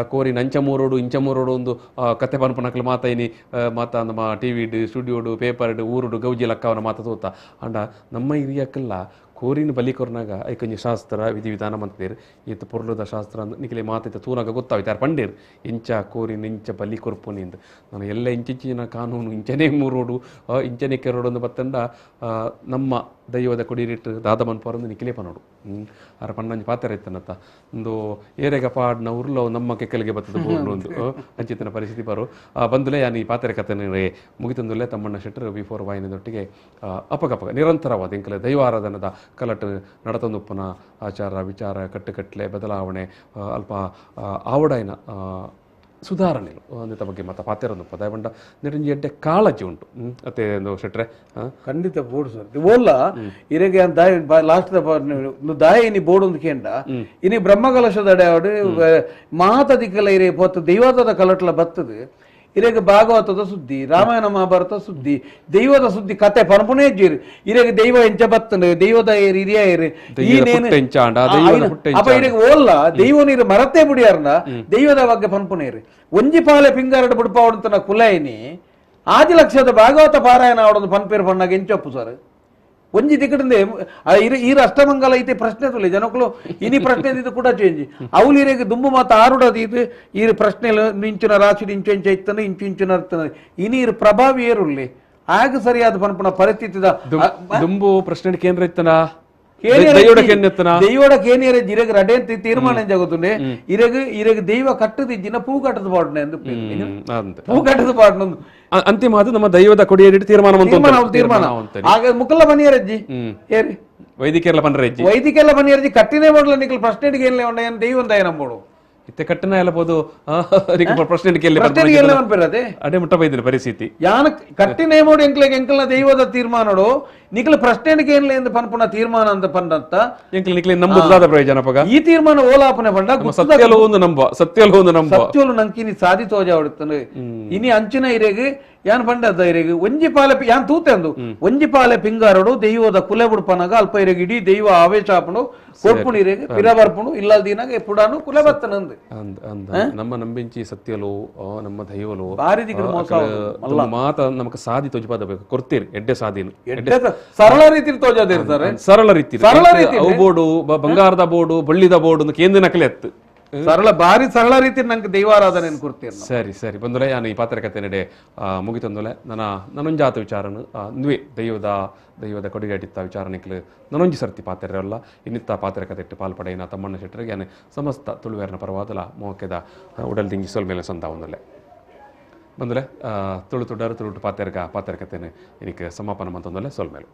ಕೋರಿ ನಂಚಮೂರೋಡು ಇಂಚಮೂರೋಡು ಒಂದು ಕತೆ ಪನ್ಪನಕ್ಲು ಮಾತ ಇನಿ ಮಾತ ನಮ್ಮ ಟಿವಿಡ್ ಸ್ಟುಡಿಯೋಡು ಪೇಪರ್ಡ್ ಊರುಡು ಗೌಜಿ ಲಕ್ಕವನ ಮಾತ ತೋತ ಅಂಡ ನಮ್ಮ ಹಿರಿಯಕ್ಕಲ್ಲ ಕೋರಿನ ಬಲಿ ಕೊರ್ನಾಗ ಐಕೊಂಜಿ ಶಾಸ್ತ್ರ ವಿಧಿವಿಧಾನ ಮಂತೇರು ಈತ ಪೊರ್ಲುದ ಶಾಸ್ತ್ರ ನಿಖಿಲೆ ಮಾತೈತ ತೂನಾಗ ಗೊತ್ತಾಯ್ತು ಯಾರು ಪಂಡೇರು ಇಂಚ ಕೋರಿನ ಇಂಚ ಬಲಿ ಕೊರ್ಪುನಿಂದ ನಾನು ಎಲ್ಲ ಇಂಚಿನ ಕಾನೂನು ಇಂಚನೇ ಮೂರೋಡು ಇಂಚನೆ ಕೆರೋಡು ಒಂದು ಬತ್ತಂಡ ನಮ್ಮ ದೈವದ ಕೊಡಿರಿಟ್ಟು ದಾದ ಮನ್ಪರೊಂದು ನಿಖಿಲೆ ಪನೋಡು ಅರ ಪಣ್ಣಂಜಿ ಪಾತ್ರ ಇತ್ತನತ್ತ ಒಂದು ಏರೆಗ ಪಾಡ್ನ ಉರ್ಲೋ ನಮ್ಮ ಕೆಕ್ಕಲಿಗೆ ಬತ್ತದ ಬೋರ್ಲು ಒಂದು ಅಂಚಿತ್ತಿನ ಪರಿಸ್ಥಿತಿ ಬರು ಬಂದುಲೆ ಯಾನು ಈ ಪಾತ್ರ ಕಥೆ ಮುಗಿತಂದುಲೆ ತಮ್ಮಣ್ಣ ಶೆಟ್ಟರ್ ಬಿಫೋರ್ ವಾಯಿನದೊಟ್ಟಿಗೆ ಅಪಗಪಗ ನಿರಂತರವಾದ ಇಂಕಲೆ ದೈವಾರಾಧನದ ಕಲಟ್ ನಡತಂದುಪ್ಪನ ಆಚಾರ ವಿಚಾರ ಕಟ್ಟುಕಟ್ಲೆ ಬದಲಾವಣೆ ಅಲ್ಪ ಆವಡಾಯಿನ ಸುಧಾರಣೆಗಳು ಅಂದಿತ ಬಗ್ಗೆ ಮತ್ತೆ ಪಾತೆರೊಂದು ದಯಬಂಡ ನೆರಂಜಿ ಎಡ್ಡೆ ಕಾಳಜಿ ಉಂಟು ಅತ್ತೆ ಒಂದು ಶೆಟ್ರೆ ಖಂಡಿತ ಬೋರ್ಡ್ ಸರ್ ಓಲ್ಲ ಇರೆಗೆ ಲಾಸ್ಟ್ ದಾಯ ಇನಿ ಬೋರ್ಡ್ ಒಂದು ಕೇಂಡ ಇನಿ ಬ್ರಹ್ಮಕಲಶದ ಅಡೆ ಮಾತದಿಕ್ಕಲ ಇರೆ ಪೊತ್ತು ದೈವದ ಕಲಟ್ಲ ಬತ್ತದು ಇರೆಗೆ ಭಾಗವತದ ಸುದ್ದಿ ರಾಮಾಯಣ ಮಹಾಭಾರತ ಸುದ್ದಿ ದೈವದ ಸುದ್ದಿ ಕತೆ ಪನ್ಪುನೇ ಜೀರು ಇರೆಗೆ ದೈವ ಎಂಚ ಬತ್ತಂಡು ದೈವದ ಏರು ಹಿರಿಯ ಏರು ಅಪ್ಪ ಇರೆಗೆ ಓಲ್ಲ ದೈವ ನೀರು ಮರತ್ತೇ ಬಿಡಿಯಾರ್ನ ದೈವದ ಬಗ್ಗೆ ಪನ್ಪುನೇರು ಒಂಜಿ ಪಾಲೆ ಪಿಂಗಾರಡು ಬಿಡ್ಪ ಅವಡಂತನ ಕುಲೈನಿ 6 ಲಕ್ಷದ ಭಾಗವತ ಪಾರಾಯಣ ಅವಡೊಂದು ಪನ್ಪೇರು ಪಣ್ಣಾಗ ಎಂಚೊಪ್ಪು ಸರ್ ಒಂಜಿ ದಿಕ್ಕಡಿಂದೆ ಈ ಅಷ್ಟಮಂಗಲ ಐತೆ ಪ್ರಶ್ನೆ ತುಲೆ ಜನಕ್ಕಳು ಇನಿ ಪ್ರಶ್ನೆ ಇದು ಕೂಡ ಚೇಂಜ್ ಅವಳು ಇರೆಗೆ ದುಂಬು ಮಾತ ಆರುಡದು ಇದು ಈ ಪ್ರಶ್ನೆ ಇಂಚಿನ ರಾಶಿ ಇಂಚು ಇತ್ತಂದ್ರೆ ಇಂಚಿನ ಇನಿ ಇರು ಪ್ರಭಾವಿ ಏರುಳ್ಳಿ ಆಗ ಸರಿಯಾದ ಪನ್ಪನ ಪರಿಸ್ಥಿತಿದ ದುಂಬು ಪ್ರಶ್ನೆ ಕೇಂದ್ರ ಇತ್ತನ ದೈವಡ ಕೇನಿಯರ ಇರೆಗೆ ರಡೆ ತೀರ್ಮಾನ ಜಗತ್ತುಂಡೆ ಇರೆಗೆ ದೈವ ಕಟ್ಟದಿಜ್ಜಿನ ಪೂ ಕಟ್ಟದ ಪಾಡ್ನೆ ಪೂ ಕಟ್ಟದ ಪಾಡ್ನ ಅಂತಿಮ ಅದು ನಮ್ಮ ದೈವದ ಕೊಡಿಯಡಿ ತೀರ್ಮಾನ ಆಗ ಮುಕ್ಕಲ್ಲ ಬನ್ನಿಯರಜ್ಜಿ ಏರಿ ವೈದಿಕೆಲ್ಲ ಪನ್ರಜ್ಜಿ ವೈದಿಕೆಲ್ಲ ಬನ್ನಿಯರಜ್ಜಿ ಕಟ್ಟಿನೇ ಮಾಡಲ ನಿಖಲ್ ಪ್ರಶ್ನೆಗೆ ಏನ್ ಉಂಡ ದೈವ ದಯ ನಂಬೋಡು ಇತ್ತೆ ಕಟ್ಟನ ಎಲ್ಲ ಬೋದು ಪ್ರಶ್ನೆ ಅಡೆ ಮುಟ್ಟ ಬೈದಿನ ಪರಿಸ್ಥಿತಿ ಯಾನ ಕಟ್ಟಿನೇ ಮೋಡು ಎಂಕ್ಲ ದೈವದ ತೀರ್ಮಾನಡು ನಿಖಲ್ ಪ್ರಶ್ನೆಗೆ ಏನ್ಲ ಎಂದು ಪನ್ಪುನ ತೀರ್ಮಾನ ಅಂತ ಪಂಡಂತ ಎಂಕ್ಲ ನಿಖಲೆ ನಂಬುದಾದ ಪ್ರಯೋಜನ ಪಗ ಈ ತೀರ್ಮಾನ ಓಲಾಪನೆ ಪಂಡ ಸತ್ಯಲು ಒಂದು ಸತ್ಯಲು ನಂಕಿನಿ ಸಾಧಿತೋಜ ಹೊಡುತ್ತಾನೆ ಇನಿ ಅಂಚಿನ ಇರೆಗೆ ಯಾನ್ ಪಂಡದ ಇರೆಗೆ ಒಂಜಿ ಪಾಲೆ ಯಾನ್ ತೂತೆ ಅಂದು ಒಂಜಿ ಪಾಲೆ ಪಿಂಗಾರಡು ದೈವದ ಕುಲೆ ಬುಡ್ಪನಾಗ ಅಲ್ಪ ಇರೆಗೆ ಇಡೀ ದೈವ ಆವೇಶ ಆಪಣು ಕೊಡ್ಪುಣು ಇರೆಗೆ ಪಿರಬರ್ಪುಣು ಇಲ್ಲದಿನಾಗ ಎಪ್ಪುಡಾನು ಕುಲೆ ಬತ್ತನಂದು ನಮ್ಮ ನಂಬಿಂಚಿ ಸತ್ಯಲು ನಮ್ಮ ದೈವಲು ಬಾರಿ ದಿಕ್ಕಡ ಮೋಸ ಮಾತ ನಮಕ ಸಾಧಿ ತೋಜಪಾದ ಬೇಕು ಕೊಡ್ತೀರಿ ಎಡ್ಡೆ ಸಾಧಿನು ಸರಳ ರೀತಿ ತೋಜದೇರು ಸರ್ ಸರಳ ರೀತಿ ಅವು ಬೋರ್ಡು ಬಂಗಾರದ ಬೋರ್ಡು ಬಳ್ಳಿದ ಬೋರ್ಡು ಕೇಂದ್ರ ನಕಲೆ ಎತ್ತು ಬಾರಿ ಸರಳ ರೀತಿ ನಂಗೆ ದೈವಾರಾಧನೆ ಕೊಡ್ತೀನಿ ಸರಿ ಬಂದ್ರೆ ನಾನು ಈ ಪಾತ್ರಕತೆ ನಡೆ ಮುಗಿತಂದಲೆ ನನೊಂಜಾತ ವಿಚಾರನು ನುವೆ ದೈವದ ಕೊಡುಗೆಟಿತ್ತ ವಿಚಾರನಿಕ್ಲು ನನೊಂಜಿ ಸರ್ತಿ ಪಾತ್ರರಲ್ಲ ಇನ್ನಿತ್ತ ಪಾತ್ರಕತೆ ಇಟ್ಟು ಪಾಲ್ಪಡೆಯಿನ ತಮ್ಮಣ್ಣ ಶೆಟ್ಟರಿಗೆ ಯಾನೆ ಸಮಸ್ತ ತುಳುವೇರನ ಪರವಾದಲ ಮೋಕೆದ ಉಡಲ್ ದಿಂಗಿ ಸೊಲ್ ಮೇಲೆ ಸಂತ ಒಂದಲೆ ಬಂದರೆ ತುಳು ಪಾತ್ರಕತೆನೆ ಇದಕ್ಕೆ ಸಮಾಪನ ಮಂತಂದಲೆ ಸೊಲ್ ಮೇಲೆ